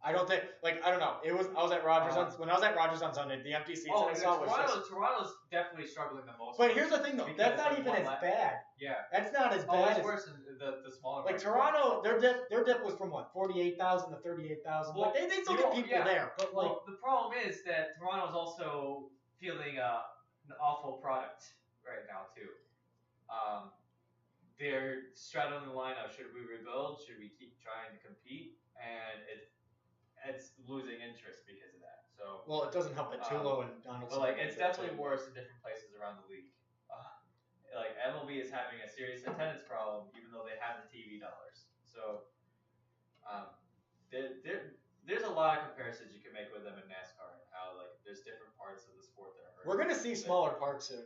I don't know. I was at Rogers when I was at Rogers on Sunday. The empty seats I saw was Toronto's definitely struggling the most. But here's the thing though, that's not even as bad. Yeah. That's not as bad. It's worse than the smaller. Like Toronto, their dip was from what 48,000 to 38,000. Well, they still get people there, but the problem is that Toronto's also feeling an awful product right now too. They're straddling the line of should we rebuild, should we keep trying to compete, and it's losing interest because of that. So it doesn't help that Tulo and Donaldson. But it's definitely worse in different places around the league. MLB is having a serious attendance problem, even though they have the TV dollars. So there's a lot of comparisons you can make with them in NASCAR and how there's different parts of the sport that are hurting. We're gonna see smaller parks soon.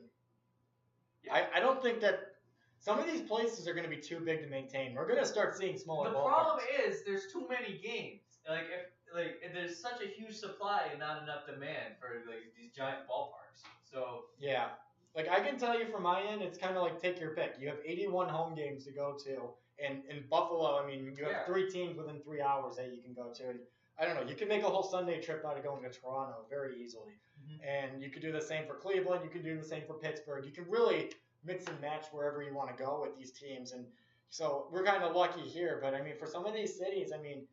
Yeah. I don't think that some of these places are gonna be too big to maintain. We're gonna start seeing smaller. The problem is there's too many games. If there's such a huge supply and not enough demand for these giant ballparks. So yeah. I can tell you from my end, it's kind of like take your pick. You have 81 home games to go to, and in Buffalo, I mean, you have 3 teams within 3 hours that you can go to. And I don't know, you can make a whole Sunday trip out of going to Toronto very easily. Mm-hmm. And you could do the same for Cleveland. You can do the same for Pittsburgh. You can really mix and match wherever you want to go with these teams. And so we're kind of lucky here. But, I mean, for some of these cities, I mean,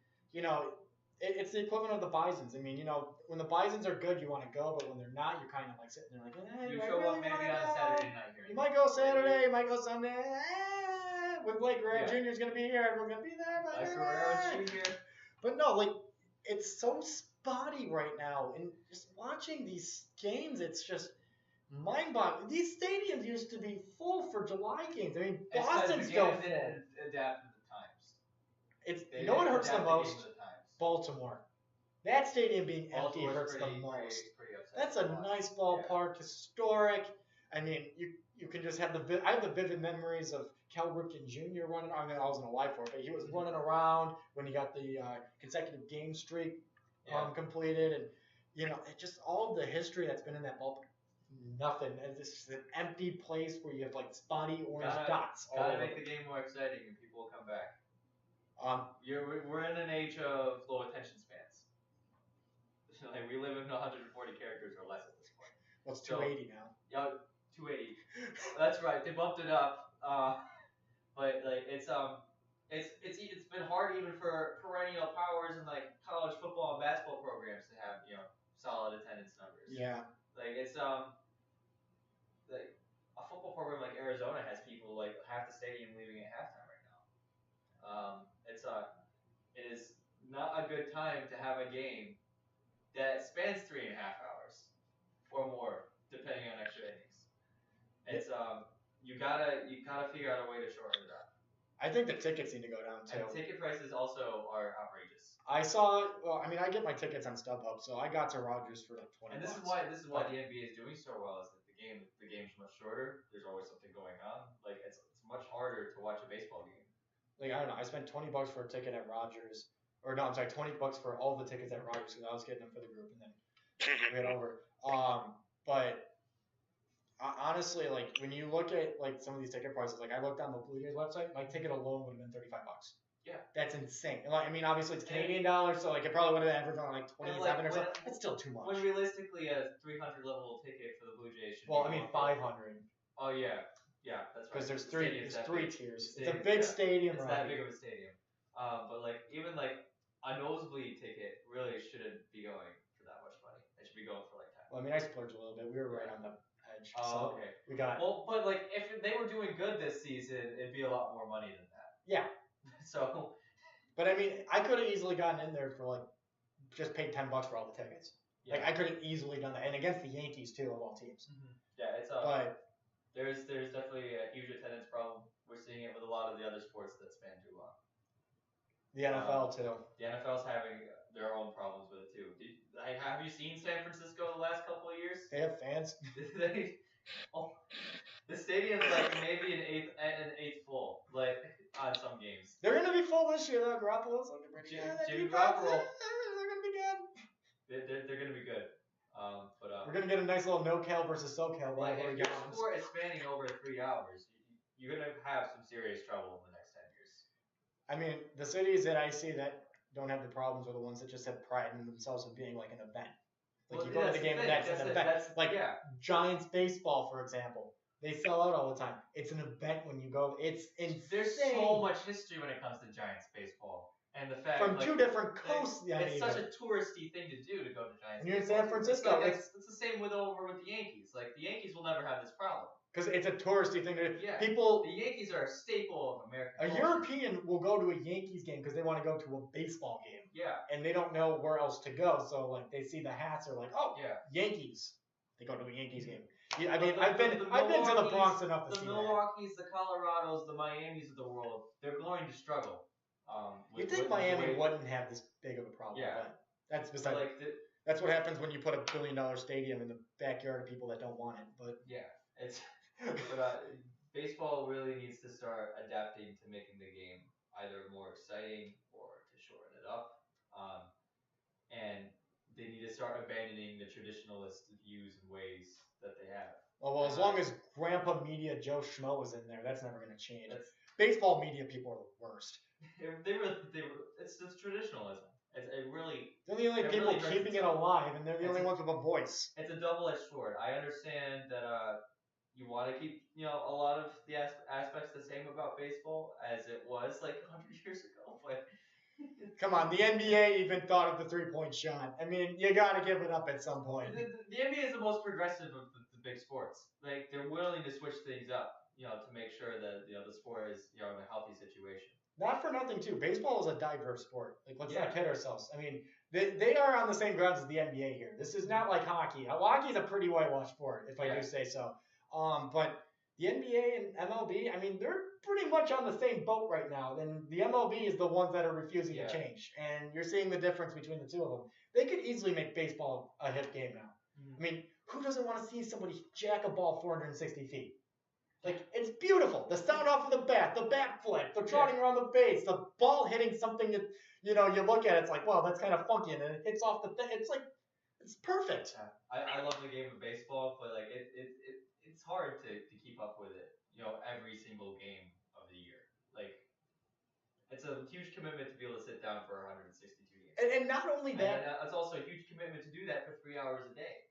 it's the equivalent of the Bisons. I mean, when the Bisons are good, you want to go, but when they're not, you're kind of sitting there you show up maybe on a Saturday night here. You might go Saturday, you might go Sunday. When Blake Guerrero Jr. is going to be here, everyone's going to be there. Blake Guerrero Jr. But no, it's so spotty right now. And just watching these games, it's just mind-boggling. These stadiums used to be full for July games. I mean, Boston's still full. Adapt to the times. You know what hurts the most? Baltimore. That stadium being empty hurts the most. That's a nice ballpark, historic. I mean, you can just have I have the vivid memories of Cal Ripken Jr. running. I mean, I wasn't alive for it, but he was running around when he got the consecutive game streak completed, and it just all the history that's been in that ballpark. Nothing. It's just an empty place where you have spotty orange dots. Gotta make the game more exciting, and people will come back. We're in an age of low attention spans. We live in 140 characters or less at this point. Well, it's 280 now. Yeah, 280. That's right. They bumped it up. But it's been hard even for perennial powers and college football and basketball programs to have solid attendance numbers. Yeah. It's a football program like Arizona has people half the stadium leaving at halftime right now. It is not a good time to have a game that spans 3.5 hours or more, depending on extra innings. It's you gotta figure out a way to shorten it up. I think the tickets need to go down too. And ticket prices also are outrageous. I get my tickets on StubHub, so I got to Rogers for $20. And this is why the NBA is doing so well is that the game's much shorter. There's always something going on. It's much harder to watch a baseball game. I don't know. I spent $20 for a ticket at Rogers, or no, I'm sorry, $20 for all the tickets at Rogers because I was getting them for the group, and then we had over. But honestly, when you look at some of these ticket prices, I looked on the Blue Jays website, my ticket alone would have been $35. Yeah. That's insane. I mean, obviously it's Canadian dollars, so like it probably would have averaged on like 27 or something. It's still too much. When realistically a 300 level ticket for the Blue Jays should be. Well, I mean 500. Oh yeah, yeah, that's right. Because there's three tiers. It's a big stadium. It's that big of a stadium. But like even like a nosebleed ticket really shouldn't be going for that much money. It should be going for like 10. Well, I mean I splurged a little bit. We were right on the edge. Oh, okay. We got. Well, but like if they were doing good this season, it'd be a lot more money than that. Yeah. So. But I mean, I could have easily gotten in there for like, just paid $10 for all the tickets. Yeah. Like I could have easily done that, and against the Yankees too, of all teams. Mm-hmm. Yeah, it's but there's definitely a huge attendance problem. We're seeing it with a lot of the other sports that span too long. The NFL too. The NFL's having their own problems with it too. Have you seen San Francisco the last couple of years? They have fans. The stadium's like maybe an eighth full, like on some games. They're gonna be full this year though. Garoppolo's looking pretty good. Jimmy Garoppolo. They're gonna be good. They're gonna be good. We're gonna get a nice little NoCal versus SoCal. Like if your sport is spanning over 3 hours, you're gonna have some serious trouble in the next 10 years. I mean, the cities that I see that don't have the problems are the ones that just have pride in themselves of being like an event. Like you go to the game and that's an event. Like Giants baseball, for example. They sell out all the time. It's an event when you go. It's insane. There's so much history when it comes to Giants baseball, and the fact from two different coasts. It's such a touristy thing to do to go to Giants. When you're in San Francisco, it's the same with the Yankees. Like the Yankees will never have this problem because it's a touristy thing to do. Yeah, people. The Yankees are a staple of American culture. European will go to a Yankees game because they want to go to a baseball game. Yeah, and they don't know where else to go, so like they see the hats, are like, oh yeah, Yankees. They go to a Yankees game. Yeah, I mean, I've been to the Bronx enough to see that. The Milwaukees, the Colorados, the Miamis of the world, they're going to struggle. You'd think Miami wouldn't have this big of a problem, but that's beside. That's what happens when you put $1 billion stadium in the backyard of people that don't want it. But yeah, it's. But baseball really needs to start adapting to making the game either more exciting or to shorten it up, and they need to start abandoning the traditionalist views and ways that they have. Well, as long as Grandpa Media Joe Schmo is in there, that's never going to change. Baseball media people are the worst. It's traditionalism. They're the only people keeping it alive, and they're the only ones with a voice. It's a double-edged sword. I understand that you want to keep a lot of the aspects the same about baseball as it was like 100 years ago, but. Come on, the NBA even thought of the three-point shot. I mean, you got to give it up at some point. The NBA is the most progressive of the big sports. Like they're willing to switch things up, to make sure that the sport is in a healthy situation. Not for nothing too. Baseball is a diverse sport. Like let's not kid ourselves. I mean, they are on the same grounds as the NBA here. This is not like hockey. Hockey is a pretty whitewashed sport, if I do say so. But the NBA and MLB, I mean, they're pretty much on the same boat right now. And the MLB is the ones that are refusing to change. And you're seeing the difference between the two of them. They could easily make baseball a hit game now. Mm-hmm. I mean, who doesn't want to see somebody jack a ball 460 feet? Like, it's beautiful. The sound off of the bat flip, the trotting around the base, the ball hitting something that, you look at it, it's like, well, that's kind of funky. And then it hits off the thing. It's like, it's perfect. I love the game of baseball, but, like, it's hard to keep up with it, every single game of the year. Like, it's a huge commitment to be able to sit down for 162 games. And not only that. And it's also a huge commitment to do that for 3 hours a day.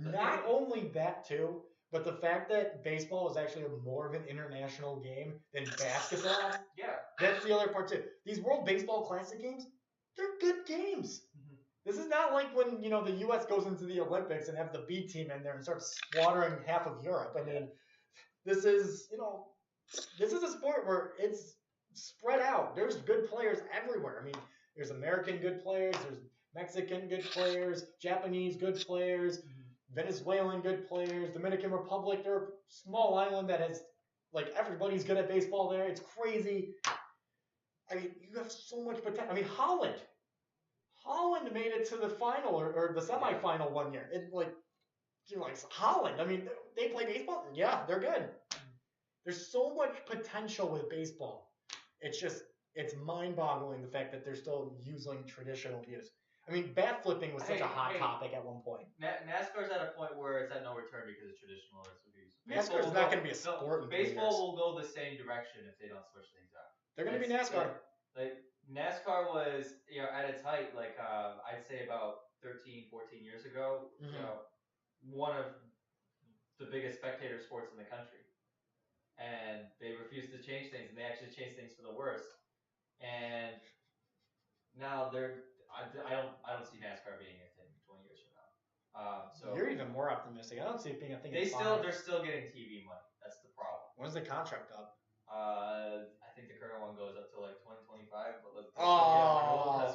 Not only that, too, but the fact that baseball is actually more of an international game than basketball. Yeah. That's the other part, too. These World Baseball Classic games, they're good games. Mm-hmm. This is not like when, the U.S. goes into the Olympics and have the B team in there and starts slaughtering half of Europe. I mean, this is, this is a sport where it's spread out. There's good players everywhere. I mean, there's American good players, there's Mexican good players, Japanese good players, Venezuelan good players, Dominican Republic. They're a small island that has, everybody's good at baseball there. It's crazy. I mean, you have so much potential. I mean, Holland made it to the final or the semifinal one year. Holland. I mean, they play baseball. Yeah, they're good. There's so much potential with baseball. It's mind-boggling the fact that they're still using traditional views. I mean, bat flipping was such a hot topic at one point. NASCAR's at a point where it's at no return because of traditionalist views. NASCAR's not going to be a sport. Baseball will go the same direction if they don't switch things up. They're going to be NASCAR. Like NASCAR was, at its height, like I'd say about 13, 14 years ago, one of the biggest spectator sports in the country. And they refused to change things, and they actually changed things for the worse. And now I don't see NASCAR being a thing 20 years from now. So you're even more optimistic. I don't see it being a thing. They're still getting TV money. That's the problem. When's the contract up? I think the current one goes up to like 2025. But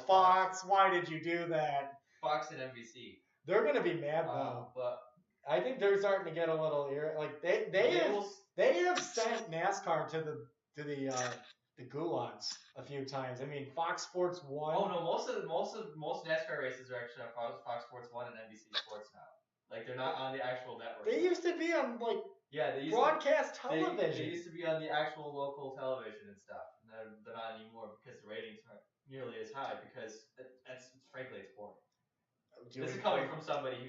Fox! Why did you do that? Fox and NBC. They're gonna be mad though. But I think they're starting to get a little like they have sent NASCAR to the gulags a few times. I mean, Fox Sports 1. Oh no, most NASCAR races are actually on Fox Sports 1 and NBC Sports now. Like they're not on the actual network. They used to be on like they used broadcast television. They used to be on the actual local television and stuff. And they're not anymore because the ratings aren't nearly as high because frankly it's boring. This is coming from somebody who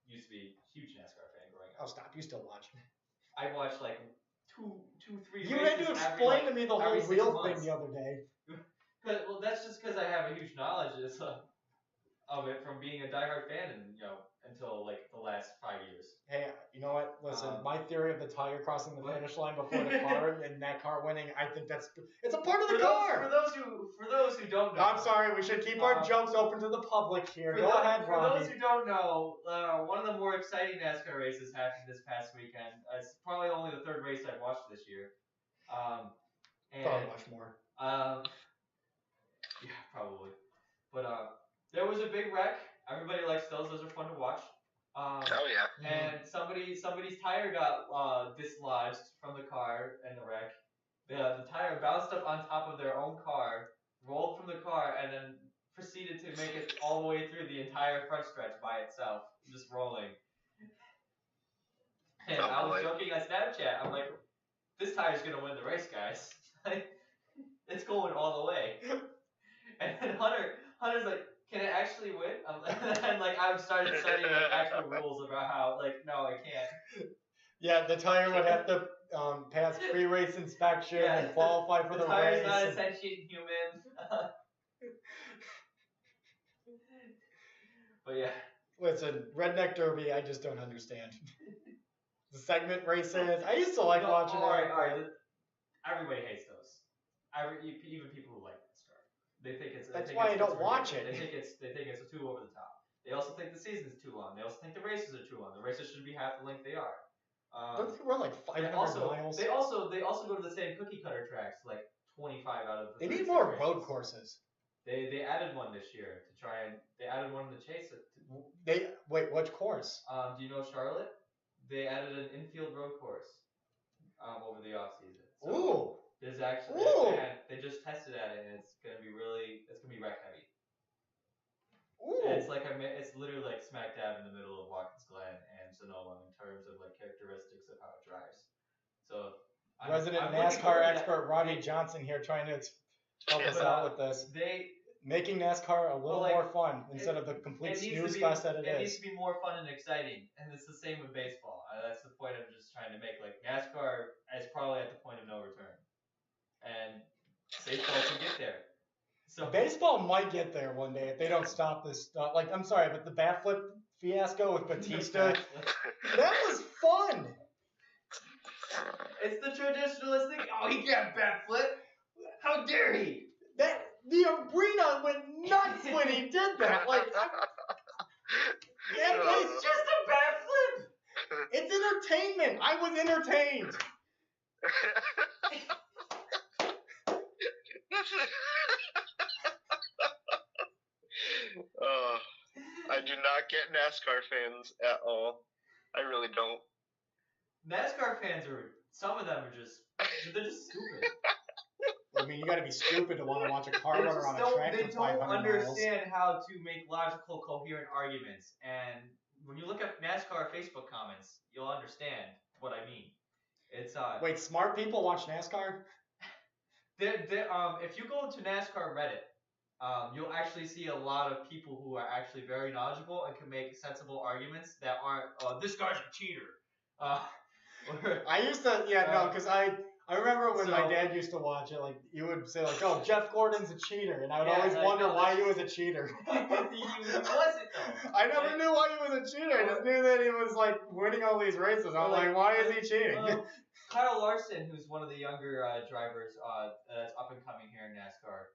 used to be a huge NASCAR fan growing up. Oh stop! You still watch? I watched like two, 3 races. You had to explain to me the whole wheel thing the other day. Well, that's just because I have a huge knowledge of it from being a diehard fan and until like the last 5 years. Hey, you know what? Listen, my theory of the tire crossing the finish line before the car and that car winning, I think it's a part of the car. For those who don't know, I'm sorry, we should keep our jokes open to the public here. Go ahead, Robbie. For those who don't know, one of the more exciting NASCAR races happened this past weekend. It's probably only the third race I've watched this year. Probably much more. Yeah, probably. But there was a big wreck. Everybody likes those. Those are fun to watch. Oh yeah. And somebody's tire got dislodged from the car in the wreck. The tire bounced up on top of their own car, rolled from the car, and then proceeded to make it all the way through the entire front stretch by itself, just rolling. And I was joking on Snapchat. I'm like, this tire's gonna win the race, guys. It's going all the way. And then Hunter's like, can it actually win? And like I've started studying like actual rules about how no, it can't. Yeah, the tire would have to pass pre-race inspection and qualify for the race. The tire's not a sentient human. But yeah. Listen, Redneck Derby, I just don't understand. The segment races, I used to like watching all right. Everybody hates those. Even people who like NASCAR, they think it's. That's why I don't watch it. They think it's too over the top. They also think the season's too long. They also think the races are too long. The races should be half the length they are. Don't they run like 500 miles? They also go to the same cookie cutter tracks, like 25 out of the. They need more road courses. They added one this year to try and they added one in the Chase. Wait, which course? Do you know Charlotte? They added an infield road course over the off season. So ooh. There's actually they just tested at it and it's gonna be wreck heavy. Ooh. And it's literally like smack dab in the middle of Watkins Glen and Sonoma in terms of like characteristics of how it drives. So Resident NASCAR expert Robbie Johnson here trying to help us out with this. Making NASCAR a little more fun instead of the complete snooze fest that it is. It needs to be more fun and exciting, and it's the same with baseball. That's the point I'm just trying to make. Like NASCAR is probably at the point of no return, and baseball can get there. So baseball might get there one day if they don't stop this stuff. Like I'm sorry, but the bat flip fiasco with Batista, that was fun. It's the traditionalist thing. Oh, he can't bat flip. How dare he? The arena went nuts when he did that. Like, it's just a bat flip. It's entertainment. I was entertained. I do not get NASCAR fans at all. I really don't. NASCAR fans some of them are just stupid. I mean, you got to be stupid to want to watch a car runner on a track for 500 miles. They don't understand how to make logical, coherent arguments. And when you look at NASCAR Facebook comments, you'll understand what I mean. It's wait, smart people watch NASCAR? If you go to NASCAR Reddit, you'll actually see a lot of people who are actually very knowledgeable and can make sensible arguments that aren't, this guy's a cheater. I used to, because I remember when my dad used to watch it, like, you would say, like, oh, Jeff Gordon's a cheater, and I would always wonder why he was a cheater. He wasn't, though. I never knew why he was a cheater. I just knew that he was, like, winning all these races. I'm like, why is he cheating? Kyle Larson, who's one of the younger drivers that's up and coming here in NASCAR,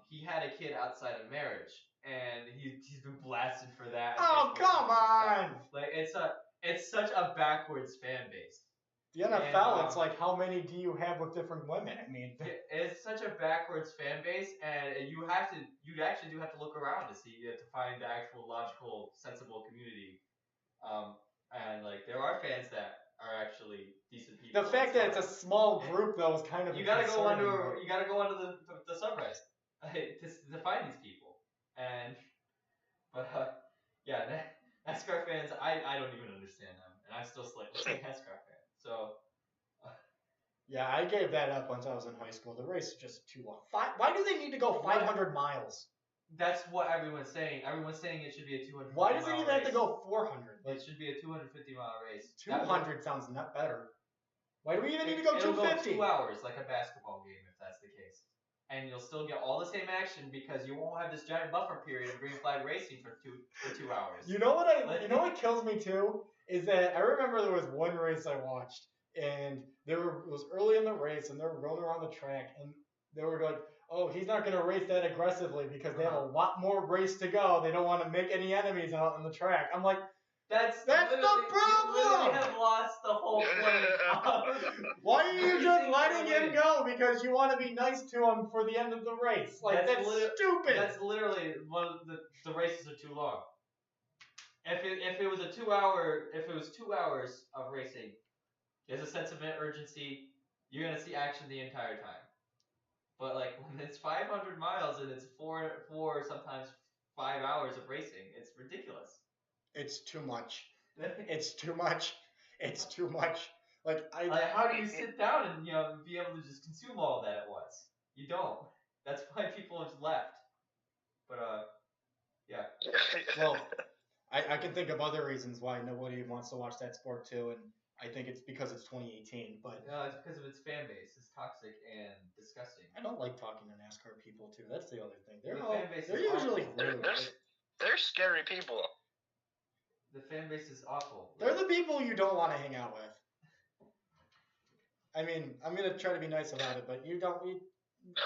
he had a kid outside of marriage, and he's been blasted for that. Oh, come on! Like, it's such a backwards fan base. The NFL, it's like, how many do you have with different women? I mean, it's such a backwards fan base, and you actually do have to look around to find the actual logical, sensible community. And like, there are fans that are actually decent people. The fact that it's a small group, though, is kind of you gotta go under the subreddit to find these people. But NASCAR fans, I don't even understand them, and I'm still a NASCAR fan. So. Yeah, I gave that up once I was in high school. The race is just too long. Why do they need to go 500 miles? That's what everyone's saying. Everyone's saying it should be a 250 Why does it even have to go 400? It should be a 250-mile race. 200 sounds not better. Why do we even need to go 250? It'll go 2 hours, like a basketball game, if that's the case. And you'll still get all the same action because you won't have this giant buffer period of green flag racing for 2 hours. You know what kills me too is that I remember there was one race I watched, and it was early in the race, and they were rolling around the track, and they were like, oh, he's not going to race that aggressively because they have a lot more race to go. They don't want to make any enemies out on the track. I'm like, that's the problem. You literally have lost the whole point. Why are you just letting him go because you want to be nice to him for the end of the race? Like, that's stupid. That's literally one of the races are too long. If it was 2 hours of racing, there's a sense of urgency. You're gonna see action the entire time. But like when it's 500 miles and it's four sometimes 5 hours of racing, it's ridiculous. It's too much. It's too much. It's too much. Like how do you sit down and be able to just consume all of that at once? You don't. That's why people have left. But yeah. Well, I can think of other reasons why nobody wants to watch that sport too, and I think it's because it's 2018. But no, it's because of its fan base. It's toxic and disgusting. I don't like talking to NASCAR people too. That's the other thing. They're usually rude. They're scary people. The fan base is awful. They're the people you don't want to hang out with. I mean, I'm gonna try to be nice about it, but you don't.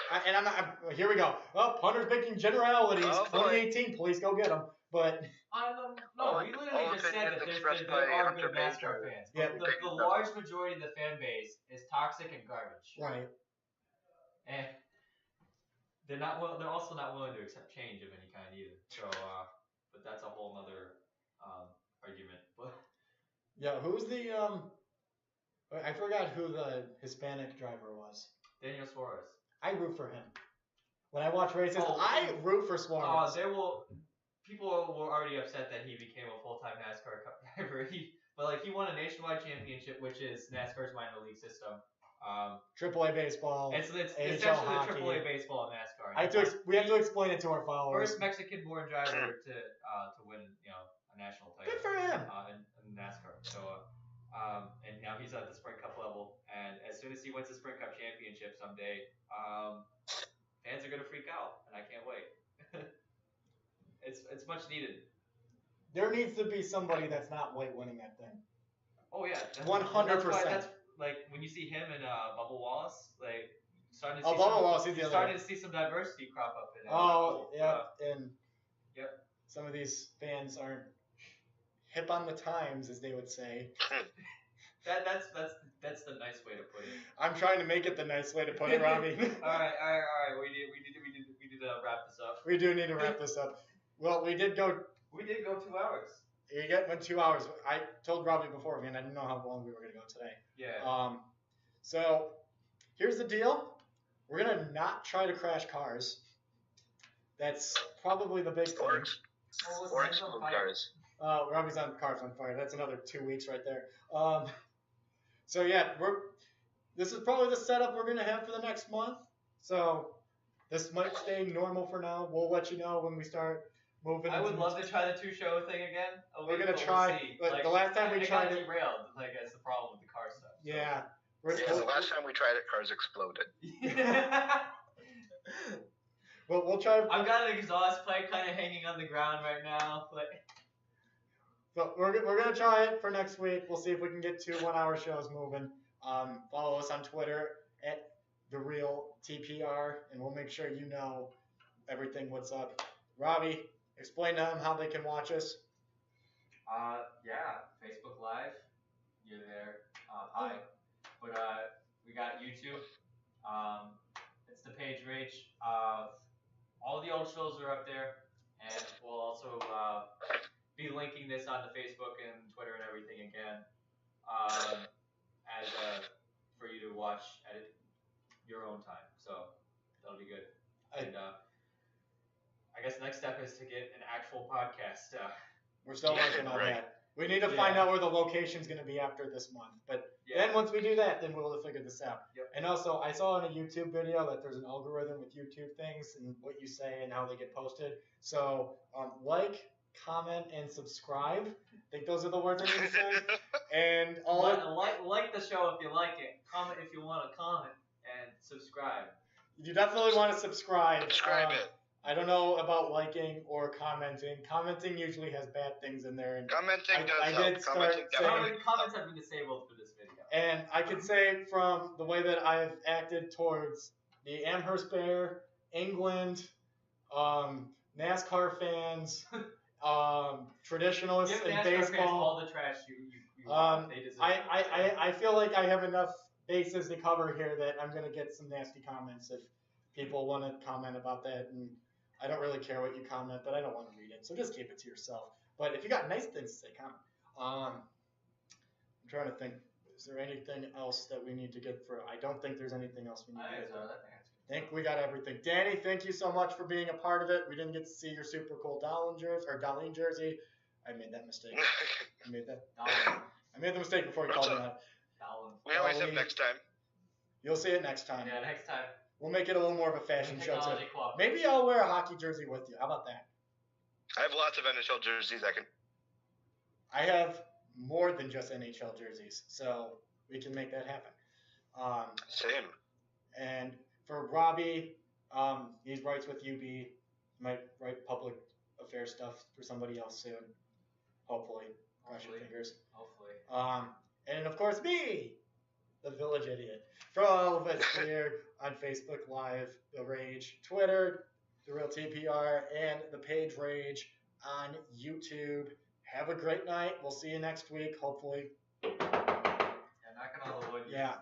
I'm not. Here we go. Well, Punter's making generalities. 2018, please go get them. But we literally just said that there are good NASCAR fans. Yeah, the large majority of the fan base is toxic and garbage. Right. And they're also not willing to accept change of any kind either. So, but that's a whole other argument. But yeah, who's the I forgot who the Hispanic driver was. Daniel Suarez. I root for him. When I watch races, I root for Suarez. People were already upset that he became a full-time NASCAR driver. He won a nationwide championship, which is NASCAR's minor league system. AAA baseball. It's essentially the AAA baseball of NASCAR. We have to explain it to our followers. First Mexican-born driver to win a national title. Good for him. In NASCAR. So and now he's at the Sprint Cup level. And as soon as he wins the Sprint Cup championship someday, fans are gonna freak out, and I can't wait. It's much needed. There needs to be somebody that's not white winning that thing. Oh yeah, 100%. That's like when you see him and Bubba Wallace, like starting to see some diversity crop up in it. Oh yeah, and some of these fans aren't hip on the times, as they would say. That's the nice way to put it. I'm trying to make it the nice way to put it, Robbie. All right. We need to wrap this up. We do need to wrap this up. Well, we did go 2 hours. You went 2 hours. I told Robbie beforehand I didn't know how long we were going to go today. Yeah. So here's the deal. We're going to not try to crash cars. That's probably the big thing. Or explode cars. Robbie's on Cars on Fire. That's another 2 weeks right there. So yeah, this is probably the setup we're going to have for the next month. So this might stay normal for now. We'll let you know when we start moving. I would love to try the 2-show thing again. We're going to try. But the last time we tried it. Derailed. Like, that's the problem with the car stuff. So. Yeah. Because the last time we tried it, cars exploded. Well, we'll try. I've got an exhaust pipe kind of hanging on the ground right now. So we're gonna try it for next week. We'll see if we can get 2 1-hour shows moving. Follow us on Twitter at @TheRealTPR, and we'll make sure you know everything what's up. Robbie, explain to them how they can watch us. Yeah, Facebook Live. You're there. Hi. But we got YouTube. It's the Paige Rage. All the old shows are up there, and we'll also be linking this on the Facebook and Twitter and everything again, as for you to watch at your own time. So that'll be good. And I guess next step is to get an actual podcast. We're still working on that. We need to find out where the location's going to be after this month. But then once we do that, then we'll figure this out. Yep. And also, I saw in a YouTube video that there's an algorithm with YouTube things and what you say and how they get posted. So like, comment, and subscribe. I think those are the words I need to say. And like the show if you like it. Comment if you want to comment. And subscribe. You definitely want to subscribe. Subscribe it. I don't know about liking or commenting. Commenting usually has bad things in there. And commenting does help. Comments have been disabled for this video. And I can say from the way that I've acted towards the Amherst Bear, England, NASCAR fans, traditionalists in baseball. Fans all the trash you want. They deserve I feel like I have enough bases to cover here that I'm going to get some nasty comments if people want to comment about that. And I don't really care what you comment, but I don't want to read it. So just keep it to yourself. But if you got nice things to say, comment. I'm trying to think. Is there anything else that we need to get through? I don't think there's anything else we need to get through. I think we got everything. Danny, thank you so much for being a part of it. We didn't get to see your super cool Darlene jersey. I made that mistake. I made the mistake before you called me that. We always have next time. You'll see it next time. Yeah, next time. We'll make it a little more of a fashion show too. Maybe I'll wear a hockey jersey with you. How about that? I have lots of NHL jerseys I have more than just NHL jerseys, so we can make that happen. Same. And for Robbie, he writes with UB. Might write public affairs stuff for somebody else soon. Hopefully. Cross your fingers. Hopefully. And of course me, the Village Idiot. For all of us here on Facebook Live, The Rage, Twitter, The Real TPR, and The Paige Rage on YouTube. Have a great night. We'll see you next week, hopefully. Yeah, knocking on the wood. Yeah.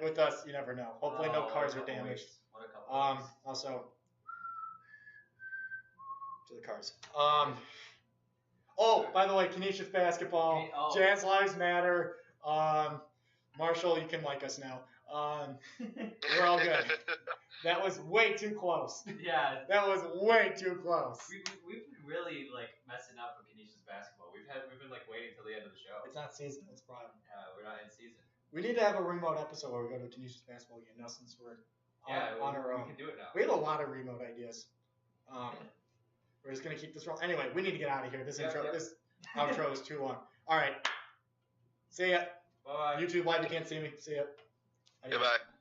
With us, you never know. Hopefully no cars are damaged. What a couple weeks. Also, to the cars. Oh, by the way, Canisius basketball. Jazz Lives Matter. Marshall, you can like us now. We're all good. That was way too close. Yeah. That was way too close. We've been really messing up with Canisius basketball. We've been waiting till the end of the show. It's not season. That's the problem. We're not in season. We need to have a remote episode where we go to Canisius basketball again now since we're on our own. We can do it now. We have a lot of remote ideas. We're just gonna keep this rolling. Anyway, we need to get out of here. This outro is too long. All right. See ya. Bye. YouTube Live, you can't see me. See ya. Adios. Goodbye.